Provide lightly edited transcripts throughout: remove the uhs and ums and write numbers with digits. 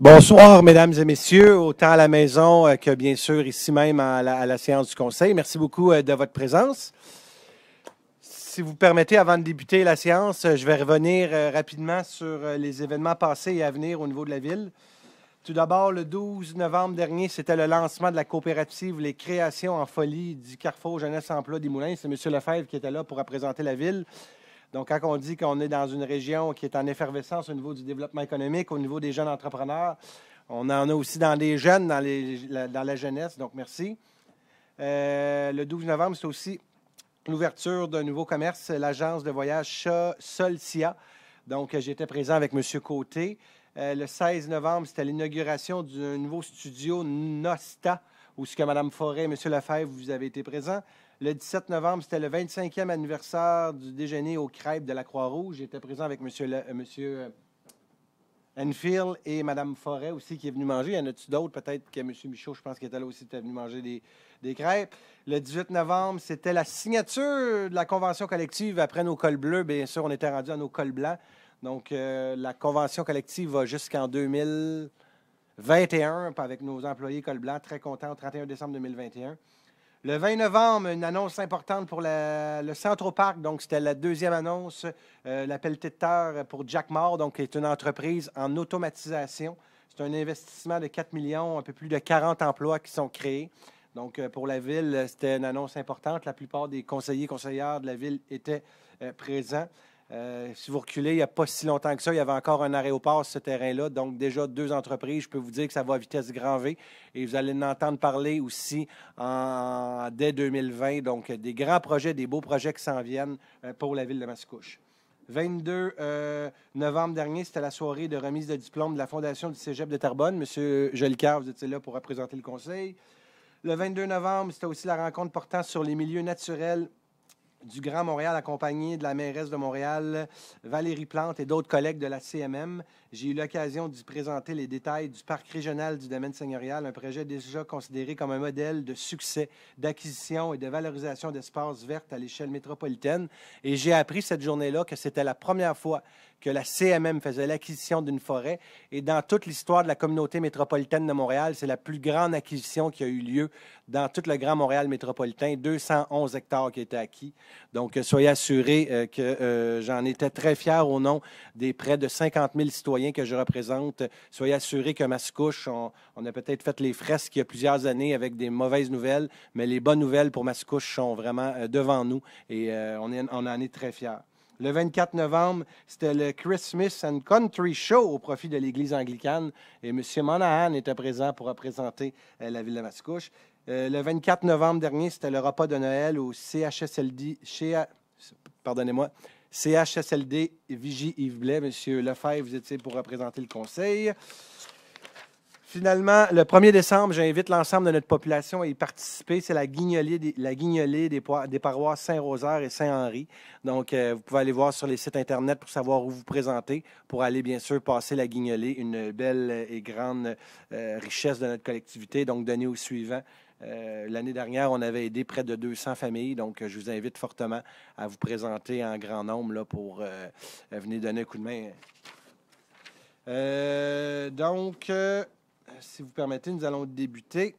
Bonsoir, mesdames et messieurs, autant à la maison que bien sûr ici même à la séance du Conseil. Merci beaucoup de votre présence. Si vous permettez, avant de débuter la séance, je vais revenir rapidement sur les événements passés et à venir au niveau de la Ville. Tout d'abord, le 12 novembre dernier, c'était le lancement de la coopérative Les Créations en Folie du Carrefour Jeunesse Emploi des Moulins. C'est M. Lefebvre qui était là pour représenter la Ville. Donc, quand on dit qu'on est dans une région qui est en effervescence au niveau du développement économique, au niveau des jeunes entrepreneurs, on en a aussi dans les jeunes, dans la jeunesse. Donc, merci. Le 12 novembre, c'est aussi l'ouverture d'un nouveau commerce, l'agence de voyage Solcia. Donc, j'étais présent avec M. Côté. Le 16 novembre, c'était l'inauguration d'un nouveau studio Nosta, où ce que Mme Forêt et M. Lefebvre, vous avez été présents. Le 17 novembre, c'était le 25e anniversaire du déjeuner aux crêpes de la Croix-Rouge. J'étais présent avec M. Enfield et Mme Forêt aussi qui est venu manger. Il y en a-tu d'autres? Peut-être que M. Michaud, je pense qu'il était là aussi, était venu manger des crêpes. Le 18 novembre, c'était la signature de la convention collective après nos cols bleus. Bien sûr, on était rendu à nos cols blancs. Donc, la convention collective va jusqu'en 2021 avec nos employés cols blancs. Très contents au 31 décembre 2021. Le 20 novembre, une annonce importante pour le Centroparc. Donc, c'était la deuxième annonce, l'appel de terre pour Jack Moore, donc qui est une entreprise en automatisation. C'est un investissement de 4 millions, un peu plus de 40 emplois qui sont créés. Donc, pour la Ville, c'était une annonce importante. La plupart des conseillers et conseillères de la Ville étaient présents. Si vous reculez, il n'y a pas si longtemps que ça, il y avait encore un aéroport sur ce terrain-là. Donc, déjà, deux entreprises, je peux vous dire que ça va à vitesse grand V. Et vous allez en entendre parler aussi dès 2020. Donc, des grands projets, des beaux projets qui s'en viennent pour la Ville de Mascouche. 22 novembre dernier, c'était la soirée de remise de diplôme de la Fondation du Cégep de Terrebonne. Monsieur Jolicoeur, vous étiez là pour représenter le Conseil. Le 22 novembre, c'était aussi la rencontre portant sur les milieux naturels du Grand Montréal, accompagné de la mairesse de Montréal, Valérie Plante et d'autres collègues de la CMM. J'ai eu l'occasion d'y présenter les détails du parc régional du domaine seigneurial, un projet déjà considéré comme un modèle de succès, d'acquisition et de valorisation d'espaces verts à l'échelle métropolitaine. Et j'ai appris cette journée-là que c'était la première fois que la CMM faisait l'acquisition d'une forêt. Et dans toute l'histoire de la communauté métropolitaine de Montréal, c'est la plus grande acquisition qui a eu lieu dans tout le Grand Montréal métropolitain, 211 hectares qui étaient acquis. Donc, soyez assurés que j'en étais très fier au nom des près de 50 000 citoyens que je représente. Soyez assurés que Mascouche, on a peut-être fait les fresques il y a plusieurs années avec des mauvaises nouvelles, mais les bonnes nouvelles pour Mascouche sont vraiment devant nous et on en est très fiers. Le 24 novembre, c'était le Christmas and Country Show au profit de l'Église anglicane. Et M. Monahan était présent pour représenter la ville de Mascouche. Le 24 novembre dernier, c'était le repas de Noël au CHSLD Vigie-Yves Blais. M. Lefebvre, vous étiez pour représenter le Conseil. Finalement, le 1er décembre, j'invite l'ensemble de notre population à y participer. C'est la guignolée des paroisses Saint-Rosaire et Saint-Henri. Donc, vous pouvez aller voir sur les sites Internet pour savoir où vous présenter, pour aller, bien sûr, passer la guignolée, une belle et grande richesse de notre collectivité. Donc, donnée au suivant. L'année dernière, on avait aidé près de 200 familles. Donc, je vous invite fortement à vous présenter en grand nombre là, pour venir donner un coup de main. Si vous permettez, nous allons débuter.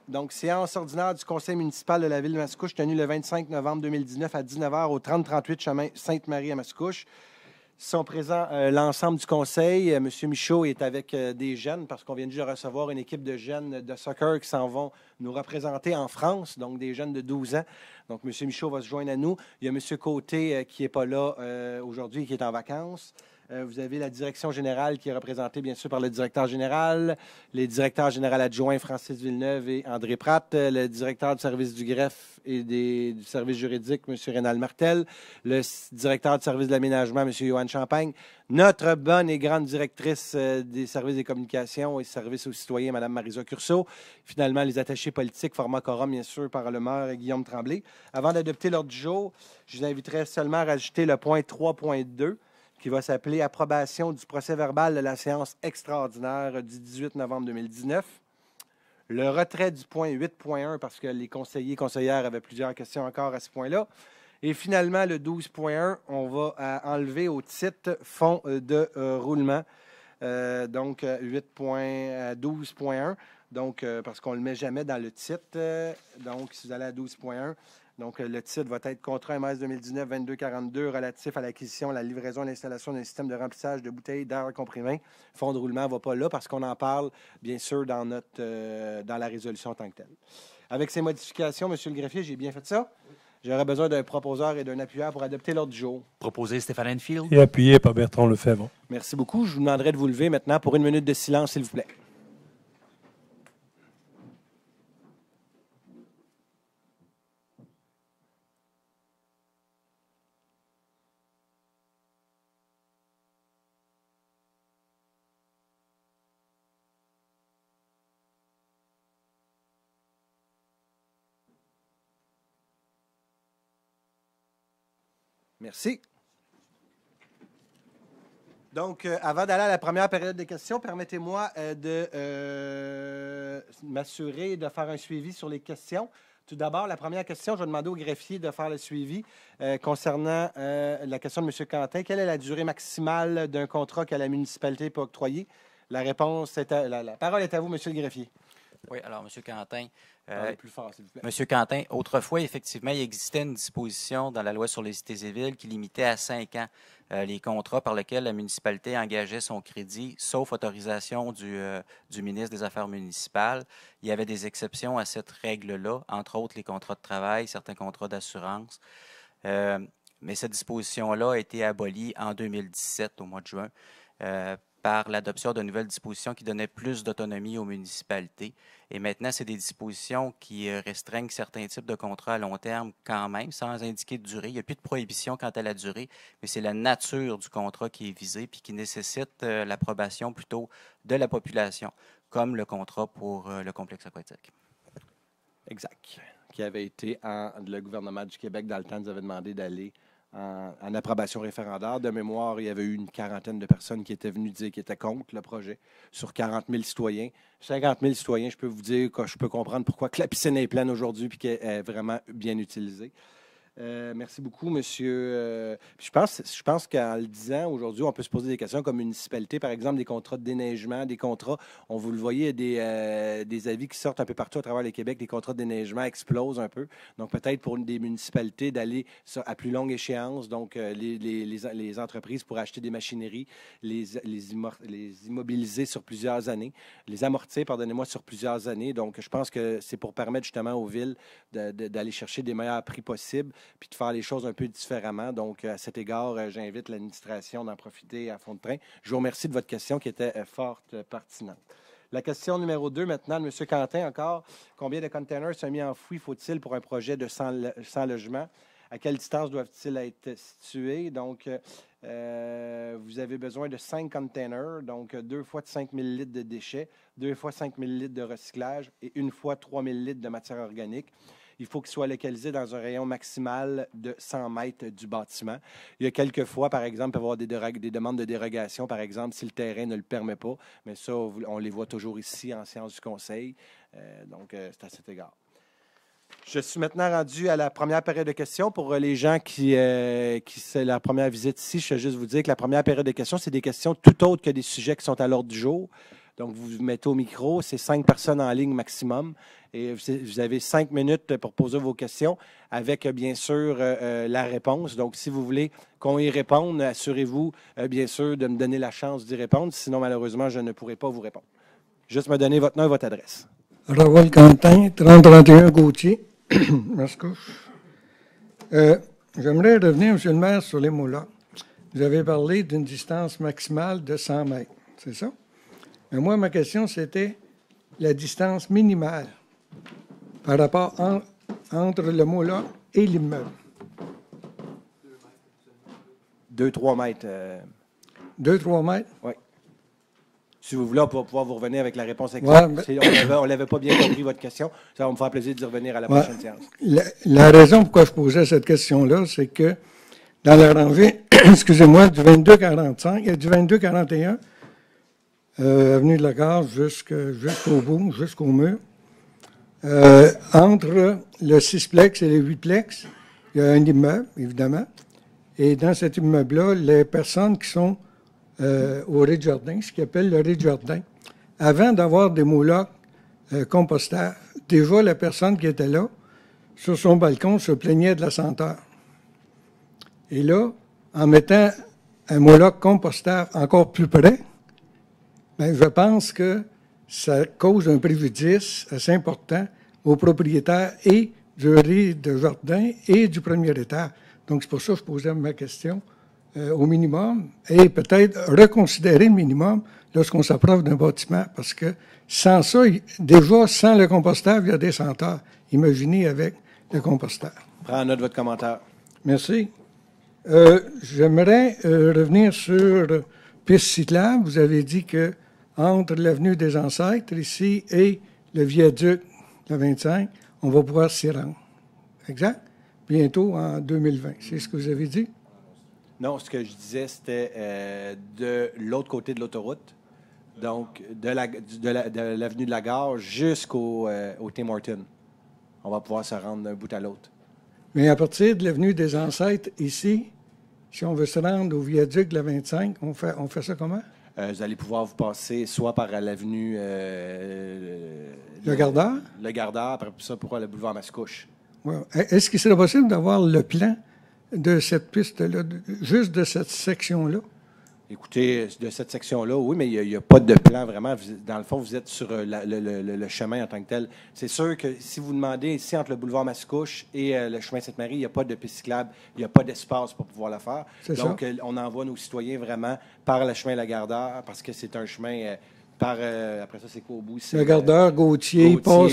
Donc, séance ordinaire du Conseil municipal de la Ville de Mascouche, tenue le 25 novembre 2019 à 19h au 3038 chemin Sainte-Marie à Mascouche. Sont présents l'ensemble du Conseil. M. Michaud est avec des jeunes parce qu'on vient juste de recevoir une équipe de jeunes de soccer qui s'en vont nous représenter en France, donc des jeunes de 12 ans. Donc, M. Michaud va se joindre à nous. Il y a M. Côté qui n'est pas là aujourd'hui, qui est en vacances. Vous avez la direction générale qui est représentée, bien sûr, par le directeur général, les directeurs généraux adjoints Francis Villeneuve et André Pratt, le directeur du service du greffe et du service juridique, M. Rénal Martel, le directeur du service de l'aménagement, M. Johan Champagne, notre bonne et grande directrice des services des communications et services aux citoyens, Mme Marisa Curceau, finalement, les attachés politiques, format quorum, bien sûr, par le maire Guillaume Tremblay. Avant d'adopter l'ordre du jour, je vous inviterai seulement à rajouter le point 3.2, qui va s'appeler « Approbation du procès-verbal de la séance extraordinaire du 18 novembre 2019 ». Le retrait du point 8.1 parce que les conseillers et conseillères avaient plusieurs questions encore à ce point-là. Et finalement, le 12.1, on va enlever au titre « Fonds de roulement ». donc 12.1. Donc, parce qu'on ne le met jamais dans le titre. Donc, si vous allez à 12.1, donc le titre va être Contrat MS 2019-2242 relatif à l'acquisition, la livraison et l'installation d'un système de remplissage de bouteilles d'air comprimé. Fonds de roulement ne va pas là parce qu'on en parle, bien sûr, dans la résolution en tant que telle. Avec ces modifications, M. le greffier, j'ai bien fait ça? J'aurais besoin d'un proposeur et d'un appuyeur pour adopter l'ordre du jour. Proposé Stéphane Enfield. Et appuyé par Bertrand Lefebvre. Merci beaucoup. Je vous demanderai de vous lever maintenant pour 1 minute de silence, s'il vous plaît. Merci. Donc, avant d'aller à la première période de questions, permettez-moi de m'assurer de faire un suivi sur les questions. Tout d'abord, la première question, je vais demander au greffier de faire le suivi concernant la question de M. Quentin. Quelle est la durée maximale d'un contrat que la municipalité peut octroyer? La réponse est la parole est à vous, M. le greffier. Oui, alors, M. Quentin. Plus fort, s'il vous plaît. M. Quentin, autrefois, effectivement, il existait une disposition dans la loi sur les cités et villes qui limitait à 5 ans les contrats par lesquels la municipalité engageait son crédit, sauf autorisation du ministre des Affaires municipales. Il y avait des exceptions à cette règle-là, entre autres les contrats de travail, certains contrats d'assurance. Mais cette disposition-là a été abolie en 2017, au mois de juin, par l'adoption de nouvelles dispositions qui donnaient plus d'autonomie aux municipalités. Et maintenant, c'est des dispositions qui restreignent certains types de contrats à long terme quand même, sans indiquer de durée. Il n'y a plus de prohibition quant à la durée, mais c'est la nature du contrat qui est visée puis qui nécessite l'approbation plutôt de la population, comme le contrat pour le complexe aquatique. Exact. Qui avait été le gouvernement du Québec, dans le temps, nous avait demandé d'aller en approbation référendaire. De mémoire, il y avait eu une quarantaine de personnes qui étaient venues dire qu'ils étaient contre le projet sur 40 000 citoyens. 50 000 citoyens, je peux vous dire que je peux comprendre pourquoi que la piscine est pleine aujourd'hui et qu'elle est vraiment bien utilisée. Merci beaucoup, monsieur. Je pense qu'en le disant, aujourd'hui, on peut se poser des questions comme municipalité, par exemple, des contrats de déneigement, des contrats, vous le voyez, des avis qui sortent un peu partout à travers le Québec, des contrats de déneigement explosent un peu. Donc, peut-être pour des municipalités d'aller à plus longue échéance, donc les entreprises pour acheter des machineries, les immobiliser sur plusieurs années, les amortir, pardonnez-moi, sur plusieurs années. Donc, je pense que c'est pour permettre justement aux villes d'aller chercher des meilleurs prix possibles puis de faire les choses un peu différemment. Donc, à cet égard, j'invite l'administration d'en profiter à fond de train. Je vous remercie de votre question qui était fort pertinente. La question numéro 2 maintenant de M. Quentin encore. Combien de containers semi-enfouis faut-il pour un projet de 100 logements? À quelle distance doivent-ils être situés? Donc, vous avez besoin de 5 containers, donc 2 fois de 5 000 litres de déchets, 2 fois 5 000 litres de recyclage et 1 fois 3 000 litres de matière organique. Il faut qu'il soit localisé dans un rayon maximal de 100 mètres du bâtiment. Il y a quelques fois, par exemple, il peut y avoir des demandes de dérogation, par exemple, si le terrain ne le permet pas. Mais ça, on les voit toujours ici en séance du conseil. Donc, c'est à cet égard. Je suis maintenant rendu à la première période de questions. Pour les gens qui c'est la première visite ici, je vais juste vous dire que la première période de questions, c'est des questions tout autres que des sujets qui sont à l'ordre du jour. Donc, vous vous mettez au micro. C'est 5 personnes en ligne maximum. Et vous avez 5 minutes pour poser vos questions avec, bien sûr, la réponse. Donc, si vous voulez qu'on y réponde, assurez-vous, bien sûr, de me donner la chance d'y répondre. Sinon, malheureusement, je ne pourrai pas vous répondre. Juste me donner votre nom et votre adresse. Raoul Quentin, 3031 Gauthier. Merci. J'aimerais revenir, M. le maire, sur les mots-là. Vous avez parlé d'une distance maximale de 100 mètres, c'est ça? Mais moi, ma question, c'était la distance minimale par rapport entre le moulin et l'immeuble. 2-3 mètres. 2-3 mètres? Oui. Si vous voulez, on va pouvoir vous revenir avec la réponse exacte. Ouais, on n'avait pas bien compris votre question. Ça va me faire plaisir d'y revenir à la prochaine séance. La raison pourquoi je posais cette question-là, c'est que dans la rangée, excusez-moi, du 22-45 et du 22-41, avenue de la Gare jusqu'au bout, jusqu'au mur, entre le 6-plex et le 8-plex, il y a un immeuble, évidemment. Et dans cet immeuble-là, les personnes qui sont au Rez-de-Jardin, ce qu'ils appellent le Rez-de-Jardin. Avant d'avoir des molocs composteurs, déjà la personne qui était là, sur son balcon, se plaignait de la senteur. Et là, en mettant un moloc composteur encore plus près, bien, je pense que ça cause un préjudice assez important aux propriétaires et du rez-de-jardin et du premier étage. Donc, c'est pour ça que je posais ma question au minimum et peut-être reconsidérer le minimum lorsqu'on s'approche d'un bâtiment parce que sans ça, déjà, sans le composteur, il y a des senteurs. Imaginez avec le composteur. Prends note de votre commentaire. Merci. J'aimerais revenir sur piste cyclable. Vous avez dit que entre l'avenue des Ancêtres, ici, et le viaduc, le 25, on va pouvoir s'y rendre. Exact? Bientôt en 2020. C'est ce que vous avez dit? Non, ce que je disais, c'était de l'autre côté de l'autoroute, donc de l'avenue de la Gare jusqu'au Tim Hortons. On va pouvoir se rendre d'un bout à l'autre. Mais à partir de l'avenue des Ancêtres, ici, si on veut se rendre au viaduc, le 25, on fait ça comment? Vous allez pouvoir vous passer soit par l'avenue... le Gardeur? Le Gardeur, après ça, pour le boulevard Mascouche. Ouais. Est-ce qu'il serait possible d'avoir le plan de cette piste-là, juste de cette section-là? Écoutez, de cette section-là, oui, mais il n'y a pas de plan vraiment. Dans le fond, vous êtes sur le chemin en tant que tel. C'est sûr que si vous demandez ici, entre le boulevard Mascouche et le chemin Sainte-Marie, il n'y a pas de piste cyclable, il n'y a pas d'espace pour pouvoir le faire. Donc, on envoie nos citoyens vraiment par le chemin Lagardère parce que c'est un chemin après ça, c'est quoi au bout? Le Gardeur, Gauthier, passe.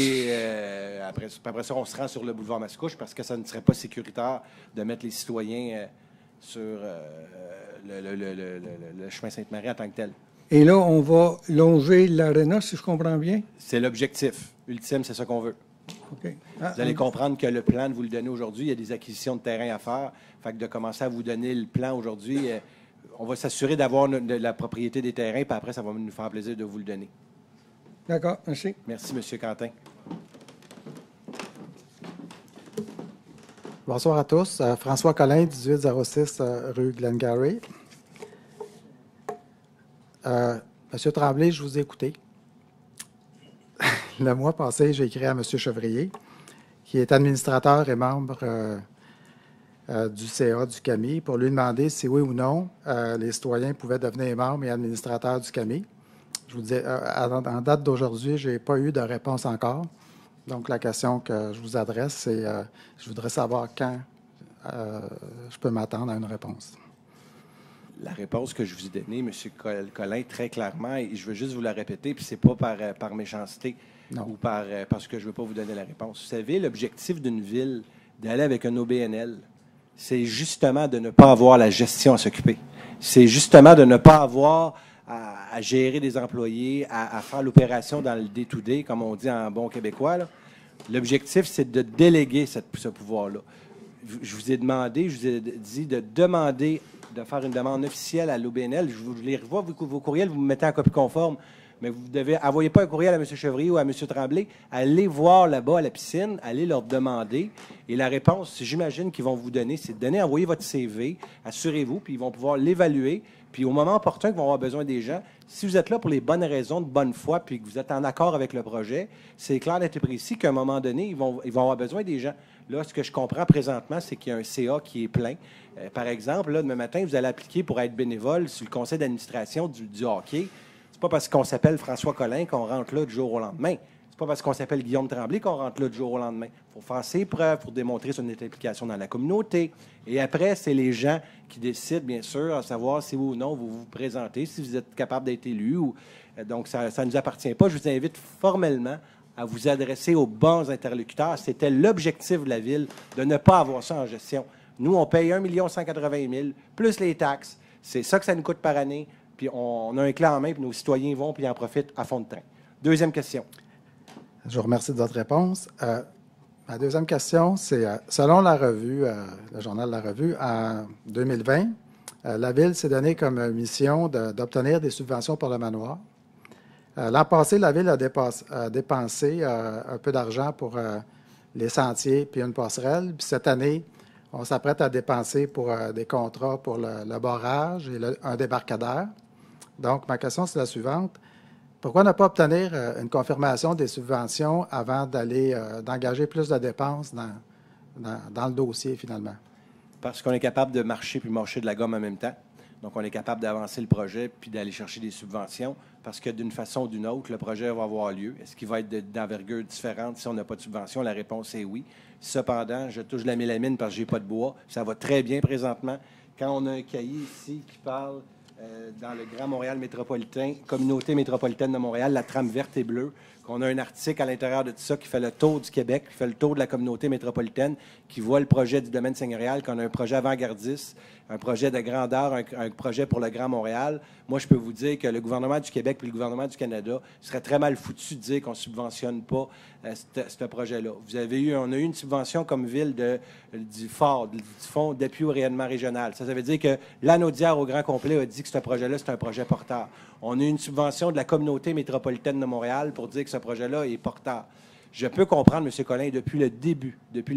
Après ça, on se rend sur le boulevard Mascouche parce que ça ne serait pas sécuritaire de mettre les citoyens sur le chemin Sainte-Marie en tant que tel. Et là, on va longer l'aréna, si je comprends bien? C'est l'objectif ultime, c'est ça qu'on veut. Okay. Vous allez comprendre que le plan de vous le donner aujourd'hui, il y a des acquisitions de terrain à faire. Fait que de commencer à vous donner le plan aujourd'hui, on va s'assurer d'avoir la propriété des terrains, puis après, ça va nous faire plaisir de vous le donner. D'accord, merci. Merci, M. Quentin. Bonsoir à tous. François Collin, 1806 rue Glengarry. Monsieur Tremblay, je vous ai écouté. Le mois passé, j'ai écrit à M. Chevrier, qui est administrateur et membre du CA du CAMI, pour lui demander si oui ou non les citoyens pouvaient devenir membres et administrateurs du CAMI. Je vous dis, en date d'aujourd'hui, je n'ai pas eu de réponse encore. Donc, la question que je vous adresse, c'est je voudrais savoir quand je peux m'attendre à une réponse. La réponse que je vous ai donnée, M. Collin, très clairement, et je veux juste vous la répéter, puis c'est pas par méchanceté ou parce que je ne veux pas vous donner la réponse. Vous savez, l'objectif d'une ville d'aller avec un OBNL, c'est justement de ne pas avoir la gestion à s'occuper. C'est justement de ne pas avoir à gérer des employés, à faire l'opération dans le day-to-day, comme on dit en bon québécois. L'objectif, c'est de déléguer ce pouvoir-là. Je vous ai dit de demander, de faire une demande officielle à l'OBNL. Je vous les revois, vos courriels, vous me mettez en copie conforme, mais vous devez, envoyez pas un courriel à M. Chevrier ou à M. Tremblay, allez voir là-bas à la piscine, allez leur demander. Et la réponse, j'imagine qu'ils vont vous donner, c'est de envoyer votre CV, assurez-vous, puis ils vont pouvoir l'évaluer. Puis au moment opportun qu'ils vont avoir besoin des gens, si vous êtes là pour les bonnes raisons, de bonne foi, puis que vous êtes en accord avec le projet, c'est clair et précis qu'à un moment donné, ils vont avoir besoin des gens. Là, ce que je comprends présentement, c'est qu'il y a un CA qui est plein. Par exemple, là, demain matin, vous allez appliquer pour être bénévole sur le conseil d'administration du hockey. C'est pas parce qu'on s'appelle François Collin qu'on rentre là du jour au lendemain. C'est pas parce qu'on s'appelle Guillaume Tremblay qu'on rentre là du jour au lendemain. Il faut faire ses preuves pour démontrer son implication dans la communauté. Et après, c'est les gens qui décident, bien sûr, à savoir si oui ou non vous vous présentez, si vous êtes capable d'être élu. Donc, ça ne nous appartient pas. Je vous invite formellement à vous adresser aux bons interlocuteurs. C'était l'objectif de la Ville, de ne pas avoir ça en gestion. Nous, on paye 1 180 000 plus les taxes. C'est ça que ça nous coûte par année. Puis on a un clé en main, puis nos citoyens vont, puis ils en profitent à fond de train. Deuxième question. Je vous remercie de votre réponse. Ma deuxième question, c'est selon la revue, le journal La Revue, en 2020, la Ville s'est donnée comme mission d'obtenir des subventions pour le manoir. L'an passé, la Ville a dépensé un peu d'argent pour les sentiers puis une passerelle. Puis cette année, on s'apprête à dépenser pour des contrats pour le barrage et un débarcadère. Donc, ma question, c'est la suivante. Pourquoi ne pas obtenir une confirmation des subventions avant d'engager plus de dépenses dans le dossier, finalement? Parce qu'on est capable de marcher puis marcher de la gomme en même temps. Donc, on est capable d'avancer le projet puis d'aller chercher des subventions parce que d'une façon ou d'une autre, le projet va avoir lieu. Est-ce qu'il va être d'envergure différente si on n'a pas de subvention? La réponse est oui. Cependant, je touche la mélamine parce que je n'ai pas de bois. Ça va très bien présentement. Quand on a un cahier ici qui parle dans le Grand Montréal métropolitain, Communauté métropolitaine de Montréal, la trame verte et bleue, qu'on a un article à l'intérieur de tout ça qui fait le tour du Québec, qui fait le tour de la communauté métropolitaine, qui voit le projet du domaine seigneurial, qu'on a un projet avant-gardiste, un projet de grandeur, un projet pour le Grand Montréal. Moi, je peux vous dire que le gouvernement du Québec et le gouvernement du Canada serait très mal foutu de dire qu'on ne subventionne pas ce projet-là. On a eu une subvention comme ville du FORD, du Fonds d'appui au rayonnement régional. Ça veut dire que l'Anaudière au grand complet a dit que ce projet-là, c'est un projet porteur. On a eu une subvention de la communauté métropolitaine de Montréal pour dire que ce projet-là est porteur. Je peux comprendre, M. Collin, depuis le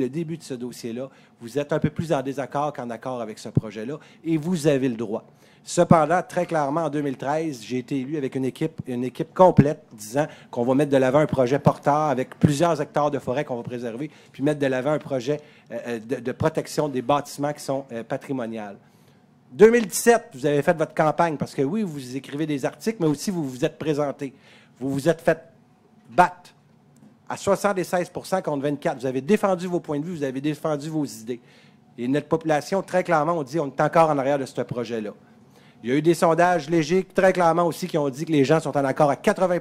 début de ce dossier-là, vous êtes un peu plus en désaccord qu'en accord avec ce projet-là, et vous avez le droit. Cependant, très clairement, en 2013, j'ai été élu avec une équipe complète disant qu'on va mettre de l'avant un projet porteur avec plusieurs hectares de forêt qu'on va préserver, puis mettre de l'avant un projet de protection des bâtiments qui sont patrimoniaux. 2017, vous avez fait votre campagne parce que oui, vous écrivez des articles, mais aussi vous vous êtes présenté. Vous vous êtes fait battre à 76 contre 24. Vous avez défendu vos points de vue, vous avez défendu vos idées. Et notre population, très clairement, on dit qu'on est encore en arrière de ce projet-là. Il y a eu des sondages légers, très clairement aussi, qui ont dit que les gens sont en accord à 80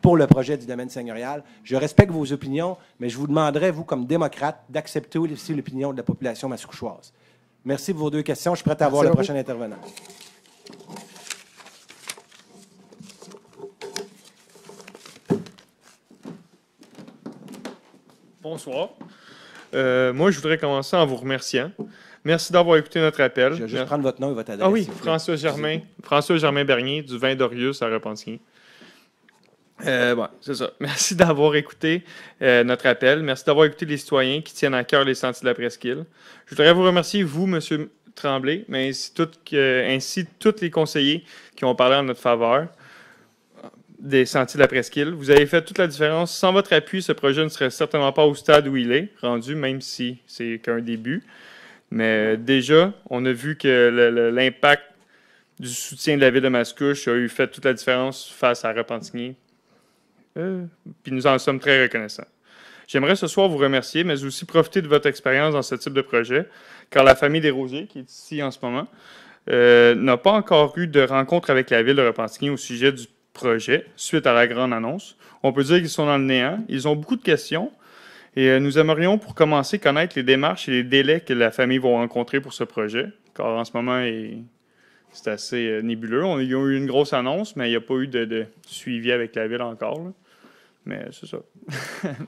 pour le projet du domaine seigneurial. Je respecte vos opinions, mais je vous demanderais, vous, comme démocrate, d'accepter aussi l'opinion de la population mascouchoise. Merci pour vos deux questions. Je suis prêt à voir le prochain intervenant. Bonsoir. Moi, je voudrais commencer en vous remerciant. Merci d'avoir écouté notre appel. Je vais juste prendre votre nom et votre adresse. Ah oui, François Germain Bernier, du vin d'Orius à Repentigny. Bon, c'est ça. Merci d'avoir écouté notre appel. Merci d'avoir écouté les citoyens qui tiennent à cœur les sentiers de la presqu'île. Je voudrais vous remercier, vous, M. Tremblay, mais ainsi tous les conseillers qui ont parlé en notre faveur des sentiers de la presqu'île. Vous avez fait toute la différence. Sans votre appui, ce projet ne serait certainement pas au stade où il est rendu, même si c'est qu'un début. Mais déjà, on a vu que l'impact du soutien de la ville de Mascouche a fait toute la différence face à Repentigny. Puis nous en sommes très reconnaissants. J'aimerais ce soir vous remercier, mais aussi profiter de votre expérience dans ce type de projet, car la famille Desrosiers, qui est ici en ce moment, n'a pas encore eu de rencontre avec la ville de Repentigny au sujet du projet, suite à la grande annonce. On peut dire qu'ils sont dans le néant. Ils ont beaucoup de questions, et nous aimerions, pour commencer, connaître les démarches et les délais que la famille va rencontrer pour ce projet, car en ce moment, c'est assez nébuleux. Ils ont eu une grosse annonce, mais il n'y a pas eu de suivi avec la ville encore, là. Mais c'est ça.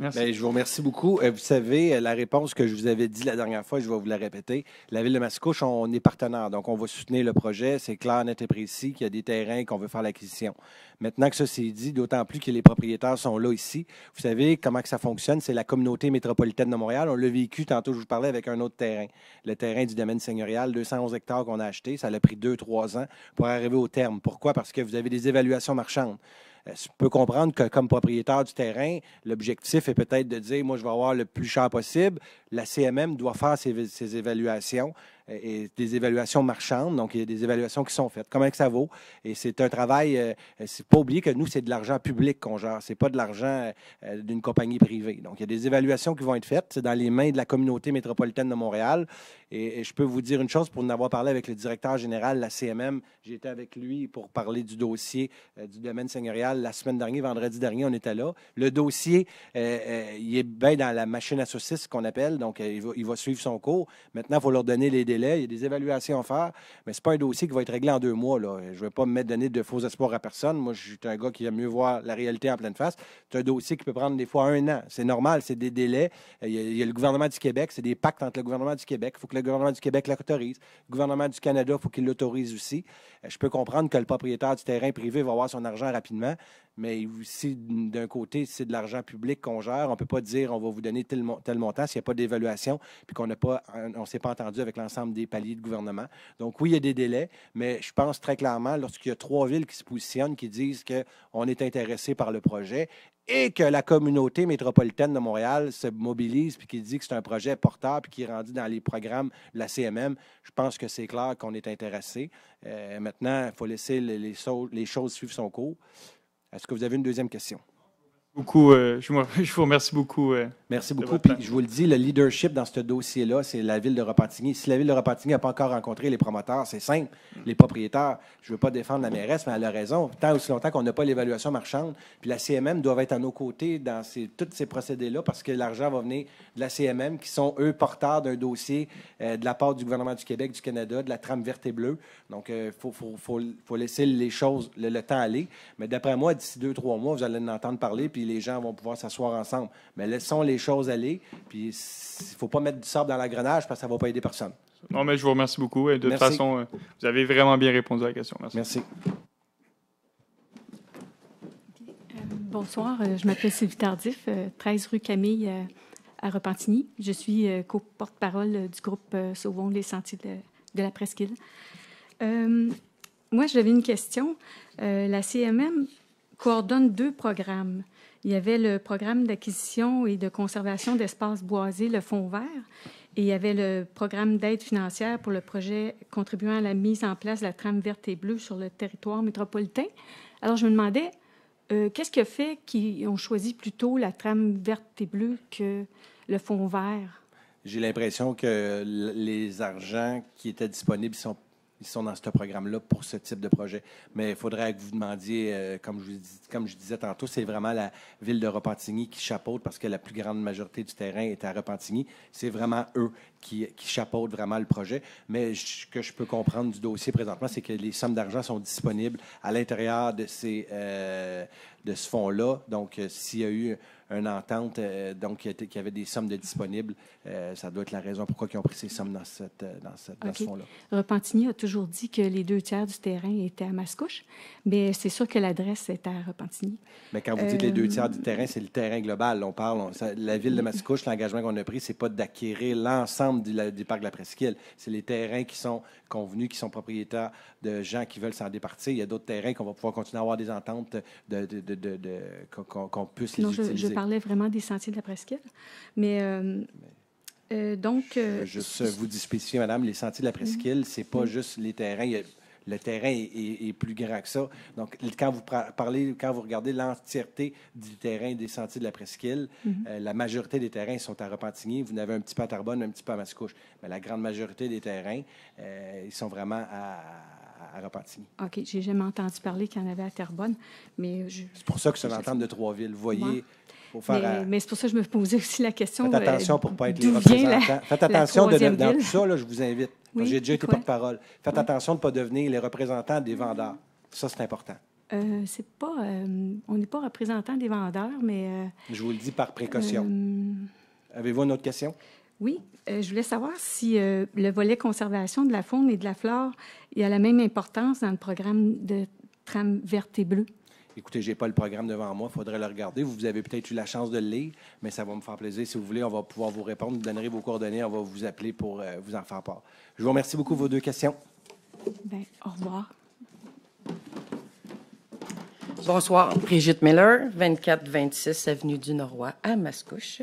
Merci. Bien, je vous remercie beaucoup. Vous savez, la réponse que je vous avais dit la dernière fois, je vais vous la répéter. La Ville de Mascouche, on est partenaire, donc on va soutenir le projet. C'est clair, net et précis qu'il y a des terrains qu'on veut faire l'acquisition. Maintenant que ça c'est dit, d'autant plus que les propriétaires sont là ici. Vous savez comment que ça fonctionne? C'est la communauté métropolitaine de Montréal. On l'a vécu tantôt, je vous parlais avec un autre terrain. Le terrain du domaine seigneurial, 211 hectares qu'on a acheté. Ça a pris 2-3 ans pour arriver au terme. Pourquoi? Parce que vous avez des évaluations marchandes. Je peux comprendre que, comme propriétaire du terrain, l'objectif est peut-être de dire, moi, je vais avoir le plus cher possible. La CMM doit faire ses évaluations et des évaluations marchandes. Donc, il y a des évaluations qui sont faites. Comment que ça vaut? Et c'est un travail, c'est pas oublier que nous, c'est de l'argent public qu'on gère. C'est pas de l'argent d'une compagnie privée. Donc, il y a des évaluations qui vont être faites. C'est dans les mains de la communauté métropolitaine de Montréal. Et je peux vous dire une chose, pour en avoir parlé avec le directeur général de la CMM, j'ai été avec lui pour parler du dossier du domaine seigneurial la semaine dernière, vendredi dernier, on était là. Le dossier, il est bien dans la machine à saucisses qu'on appelle, donc il va suivre son cours. Maintenant, il faut leur donner les délais, il y a des évaluations à faire, mais ce n'est pas un dossier qui va être réglé en 2 mois, là. Je ne vais pas me mettre donner de faux espoirs à personne. Moi, je suis un gars qui aime mieux voir la réalité en pleine face. C'est un dossier qui peut prendre des fois 1 an. C'est normal, c'est des délais. Il y a le gouvernement du Québec, c'est des pactes entre le gouvernement du Québec. Il faut que le gouvernement du Québec l'autorise. Le gouvernement du Canada, il faut qu'il l'autorise aussi. Je peux comprendre que le propriétaire du terrain privé va avoir son argent rapidement, mais aussi, d'un côté, c'est de l'argent public qu'on gère. On ne peut pas dire on va vous donner tel montant s'il n'y a pas d'évaluation puis qu'on ne s'est pas entendu avec l'ensemble l'ensemble des paliers de gouvernement. Donc, oui, il y a des délais, mais je pense très clairement, lorsqu'il y a 3 villes qui se positionnent, qui disent qu'on est intéressé par le projet et que la communauté métropolitaine de Montréal se mobilise puis qui dit que c'est un projet porteur puis qui est rendu dans les programmes de la CMM, je pense que c'est clair qu'on est intéressé. Maintenant, il faut laisser les choses suivre son cours. Est-ce que vous avez une deuxième question? Je vous remercie beaucoup. Merci beaucoup. Puis je vous le dis, le leadership dans ce dossier-là, c'est la Ville de Repentigny. Si la Ville de Repentigny n'a pas encore rencontré les promoteurs, c'est simple. Les propriétaires, je ne veux pas défendre la mairesse, mais elle a raison. Tant aussi longtemps qu'on n'a pas l'évaluation marchande, puis la CMM doit être à nos côtés dans tous ces procédés-là parce que l'argent va venir de la CMM qui sont, eux, porteurs d'un dossier de la part du gouvernement du Québec, du Canada, de la trame verte et bleue. Donc, il faut laisser les choses, le temps aller. Mais d'après moi, d'ici 2-3 mois, vous allez en entendre parler, puis les gens vont pouvoir s'asseoir ensemble. Mais laissons les choses aller, puis il ne faut pas mettre du sable dans l'engrenage parce que ça ne va pas aider personne. Non, mais je vous remercie beaucoup. De toute façon, vous avez vraiment bien répondu à la question. Merci. Bonsoir, je m'appelle Sylvie Tardif, 13 rue Camille à Repentigny. Je suis co-porte-parole du groupe Sauvons les sentiers de la Presqu'île. Moi, j'avais une question. La CMM coordonne 2 programmes. Il y avait le programme d'acquisition et de conservation d'espaces boisés, le Fonds vert, et il y avait le programme d'aide financière pour le projet contribuant à la mise en place de la trame verte et bleue sur le territoire métropolitain. Alors, je me demandais, qu'est-ce qui a fait qu'ils ont choisi plutôt la trame verte et bleue que le Fonds vert? J'ai l'impression que les argents qui étaient disponibles ils sont dans ce programme-là pour ce type de projet. Mais il faudrait que vous demandiez, comme je disais tantôt, c'est vraiment la Ville de Repentigny qui chapeaute parce que la plus grande majorité du terrain est à Repentigny. C'est vraiment eux qui chapeautent vraiment le projet. Mais ce que je peux comprendre du dossier présentement, c'est que les sommes d'argent sont disponibles à l'intérieur de ce fonds-là. Donc, s'il y a eu une entente, donc qu'il y avait des sommes de disponibles, ça doit être la raison pourquoi ils ont pris ces sommes dans ce fonds-là. Repentigny a toujours dit que les 2 tiers du terrain étaient à Mascouche, mais c'est sûr que l'adresse est à Repentigny. Mais quand vous dites les 2 tiers du terrain, c'est le terrain global. La Ville de Mascouche, l'engagement qu'on a pris, c'est pas d'acquérir l'ensemble du parc de la Presqu'île. C'est les terrains qui sont convenus, qui sont propriétaires de gens qui veulent s'en départir. Il y a d'autres terrains qu'on va pouvoir continuer à avoir des ententes qu'on puisse les utiliser. Je parlais vraiment des sentiers de la Presqu'île. Mais donc... Juste vous spécifier, madame, les sentiers de la Presqu'île, c'est pas juste les terrains. Le terrain est plus grand que ça. Donc, quand vous regardez l'entièreté du terrain des sentiers de la Presqu'île, la majorité des terrains sont à Repentigny. Vous en avez un petit peu à Terrebonne, un petit peu à Mascouche. Mais la grande majorité des terrains, ils sont vraiment à Repentigny. OK. J'ai jamais entendu parler qu'il y en avait à Terrebonne, mais... C'est pour ça que c'est l'entente de 3 villes. Vous voyez... Mais c'est pour ça que je me posais aussi la question. Faites attention pour ne pas être les représentants. Faites attention dans tout ça, là, je vous invite. Oui, j'ai déjà été porte-parole. Faites attention de ne pas devenir les représentants des vendeurs. Ça, c'est important. C'est pas, on n'est pas représentant des vendeurs, mais... je vous le dis par précaution. Avez-vous une autre question? Oui. Je voulais savoir si le volet conservation de la faune et de la flore, il y a la même importance dans le programme de trame verte et bleue. Écoutez, je n'ai pas le programme devant moi, il faudrait le regarder. Vous avez peut-être eu la chance de le lire, mais ça va me faire plaisir. Si vous voulez, on va pouvoir vous répondre. Vous donnerez vos coordonnées, on va vous appeler pour vous en faire part. Je vous remercie beaucoup de vos 2 questions. Bien, au revoir. Bonsoir, Brigitte Miller, 2426 Avenue du Noroît, à Mascouche.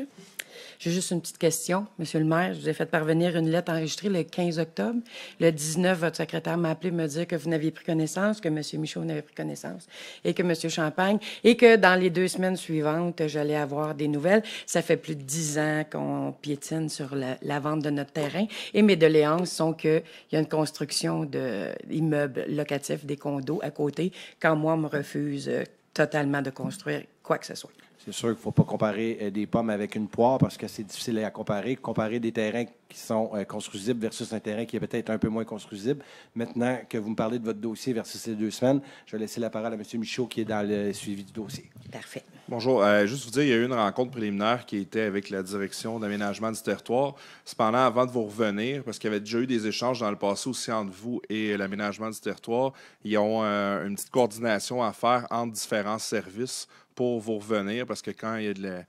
J'ai juste une petite question. Monsieur le maire, je vous ai fait parvenir une lettre enregistrée le 15 octobre. Le 19, votre secrétaire m'a appelé me dire que vous n'aviez pris connaissance, que M. Michaud n'avait pris connaissance, et que M. Champagne, et que dans les 2 semaines suivantes, j'allais avoir des nouvelles. Ça fait plus de 10 ans qu'on piétine sur la vente de notre terrain. Et mes doléances sont qu'il y a une construction d'immeubles locatifs, des condos à côté, quand moi, on me refuse totalement de construire quoi que ce soit. C'est sûr qu'il ne faut pas comparer des pommes avec une poire parce que c'est difficile à comparer. Comparer des terrains qui sont construisibles versus un terrain qui est peut-être un peu moins construisible. Maintenant que vous me parlez de votre dossier versus ces 2 semaines, je vais laisser la parole à M. Michaud qui est dans le suivi du dossier. Parfait. Bonjour. Juste vous dire, il y a eu une rencontre préliminaire qui était avec la direction d'aménagement du territoire. Cependant, avant de vous revenir, parce qu'il y avait déjà eu des échanges dans le passé aussi entre vous et l'aménagement du territoire, ils ont une petite coordination à faire entre différents services pour vous revenir, parce que quand il y a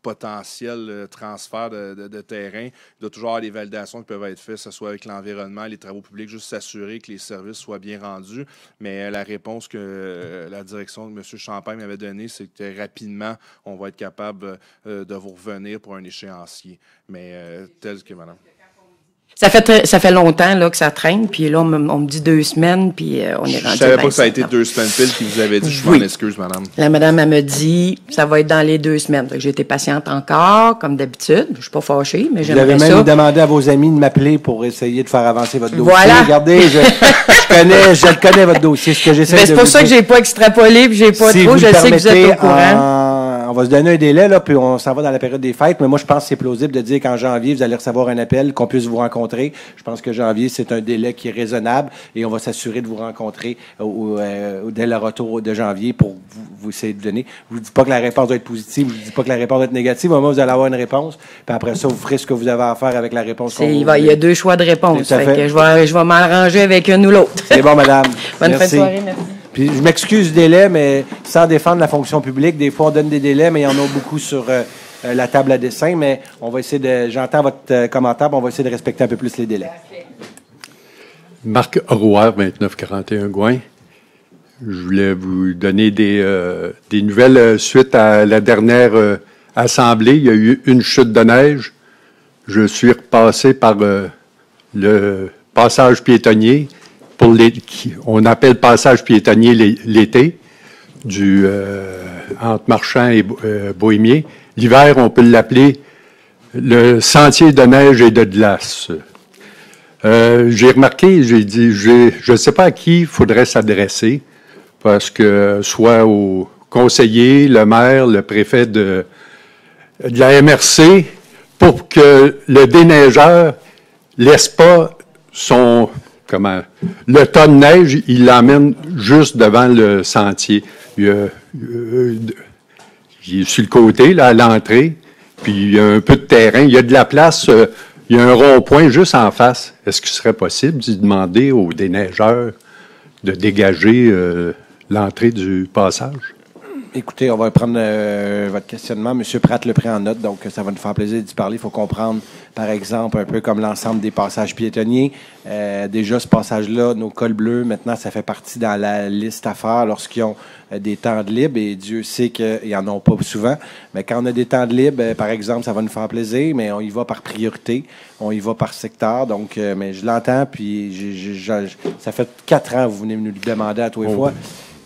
potentiel transfert de terrain. Il doit toujours y avoir des validations qui peuvent être faites, que ce soit avec l'environnement, les travaux publics, juste s'assurer que les services soient bien rendus. Mais la réponse que la direction de M. Champagne m'avait donnée, c'est que rapidement, on va être capable de vous revenir pour un échéancier. Mais tel que, madame. Ça fait longtemps là, que ça traîne, puis là, on me dit 2 semaines, puis on est rendu. Je savais pas que ça a été 2 semaines pile, puis vous avez dit, je m'en excuse, madame. La madame, elle me dit, ça va être dans les 2 semaines. J'ai été patiente encore, comme d'habitude. Je suis pas fâchée, mais j'aimerais ça. Vous avez même demandé à vos amis de m'appeler pour essayer de faire avancer votre dossier. Voilà. Regardez, je le connais, votre dossier. Ce que j'essaie de c'est pour ça que j'ai pas extrapolé, puis j'ai pas trop. Je sais que vous êtes au courant. On va se donner un délai, là, puis on s'en va dans la période des fêtes. Mais moi, je pense que c'est plausible de dire qu'en janvier, vous allez recevoir un appel, qu'on puisse vous rencontrer. Je pense que janvier, c'est un délai qui est raisonnable et on va s'assurer de vous rencontrer dès le retour de janvier pour vous essayer de donner. Je vous dis pas que la réponse doit être positive, je vous dis pas que la réponse doit être négative. Au moment où vous allez avoir une réponse, puis après ça, vous ferez ce que vous avez à faire avec la réponse. Il y a 2 choix de réponse. Fait que je vais m'arranger avec un ou l'autre. C'est bon, madame. Bonne fin de soirée, merci. Puis je m'excuse du délai, mais sans défendre la fonction publique, des fois on donne des délais, mais il y en a beaucoup sur la table à dessin. Mais on va essayer j'entends votre commentaire, mais on va essayer de respecter un peu plus les délais. Marc Roy, 2941 Gouin. Je voulais vous donner des nouvelles suite à la dernière assemblée. Il y a eu une chute de neige. Je suis repassé par le passage piétonnier. On appelle passage piétonnier l'été, entre Marchand et Bohémier. L'hiver, on peut l'appeler le sentier de neige et de glace. J'ai remarqué, j'ai dit, je ne sais pas à qui il faudrait s'adresser, parce que soit au conseiller, le maire, le préfet de la MRC, pour que le déneigeur laisse pas le tas de neige, il l'emmène juste devant le sentier. Il est sur le côté, là, à l'entrée, puis il y a un peu de terrain. Il y a de la place, il y a un rond-point juste en face. Est-ce qu'il serait possible d'y demander aux déneigeurs de dégager l'entrée du passage? Écoutez, on va prendre votre questionnement. M. Pratt le pris en note, donc ça va nous faire plaisir d'y parler. Il faut comprendre, par exemple, un peu comme l'ensemble des passages piétonniers. Déjà, ce passage-là, nos cols bleus, maintenant, ça fait partie dans la liste à faire lorsqu'ils ont des temps de libre. Et Dieu sait qu'ils n'en ont pas souvent. Mais quand on a des temps de libre, par exemple, ça va nous faire plaisir, mais on y va par priorité. On y va par secteur. Donc, mais je l'entends, puis ça fait 4 ans que vous venez nous le demander à tous les fois.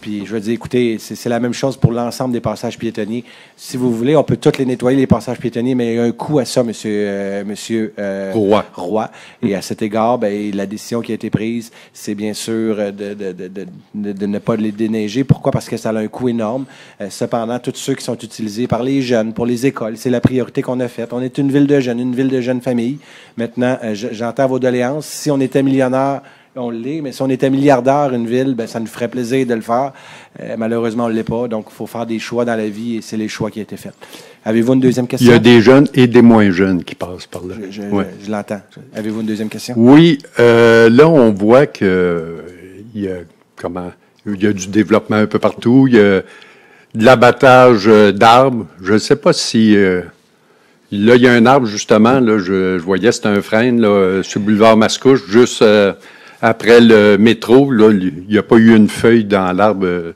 Puis je veux dire, écoutez, c'est la même chose pour l'ensemble des passages piétonniers. Si vous voulez, on peut tous les nettoyer, les passages piétonniers, mais il y a un coût à ça, monsieur Roy. Et à cet égard, la décision qui a été prise, c'est bien sûr de ne pas les déneiger. Pourquoi? Parce que ça a un coût énorme. Cependant, tous ceux qui sont utilisés par les jeunes, pour les écoles, c'est la priorité qu'on a faite. On est une ville de jeunes familles. Maintenant, j'entends vos doléances. Si on était millionnaire, on l'est, mais si on était milliardaire, une ville, ça nous ferait plaisir de le faire. Malheureusement, on ne l'est pas. Donc, il faut faire des choix dans la vie et c'est les choix qui ont été faits. Avez-vous une deuxième question? Il y a des jeunes et des moins jeunes qui passent par là. Je l'entends. Avez-vous une deuxième question? Oui. Là, on voit qu'il y a du développement un peu partout. Il y a de l'abattage d'arbres. Je ne sais pas si... là, il y a un arbre, justement. Là, je voyais, c'est un frêne là, sur le boulevard Mascouche, juste... après le métro, là, il n'y a pas eu une feuille dans l'arbre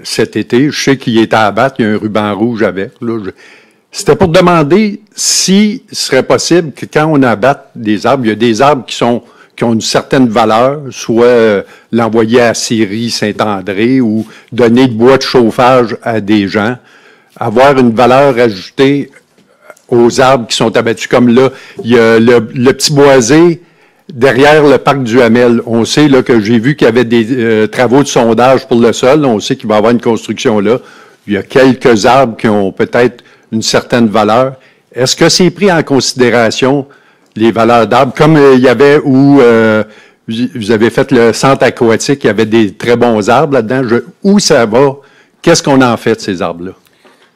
cet été. Je sais qu'il est à abattre, il y a un ruban rouge avec. C'était pour demander s'il serait possible que quand on abatte des arbres, il y a des arbres qui ont une certaine valeur, soit l'envoyer à Syrie, Saint-André ou donner de bois de chauffage à des gens, avoir une valeur ajoutée aux arbres qui sont abattus. Comme là, il y a le petit boisé derrière le parc du Hamel. On sait là, que j'ai vu qu'il y avait des travaux de sondage pour le sol. On sait qu'il va y avoir une construction là. Il y a quelques arbres qui ont peut-être une certaine valeur. Est-ce que c'est pris en considération, les valeurs d'arbres, comme il y avait où vous avez fait le centre aquatique, il y avait des très bons arbres là-dedans. Où ça va? Qu'est-ce qu'on en fait de ces arbres-là?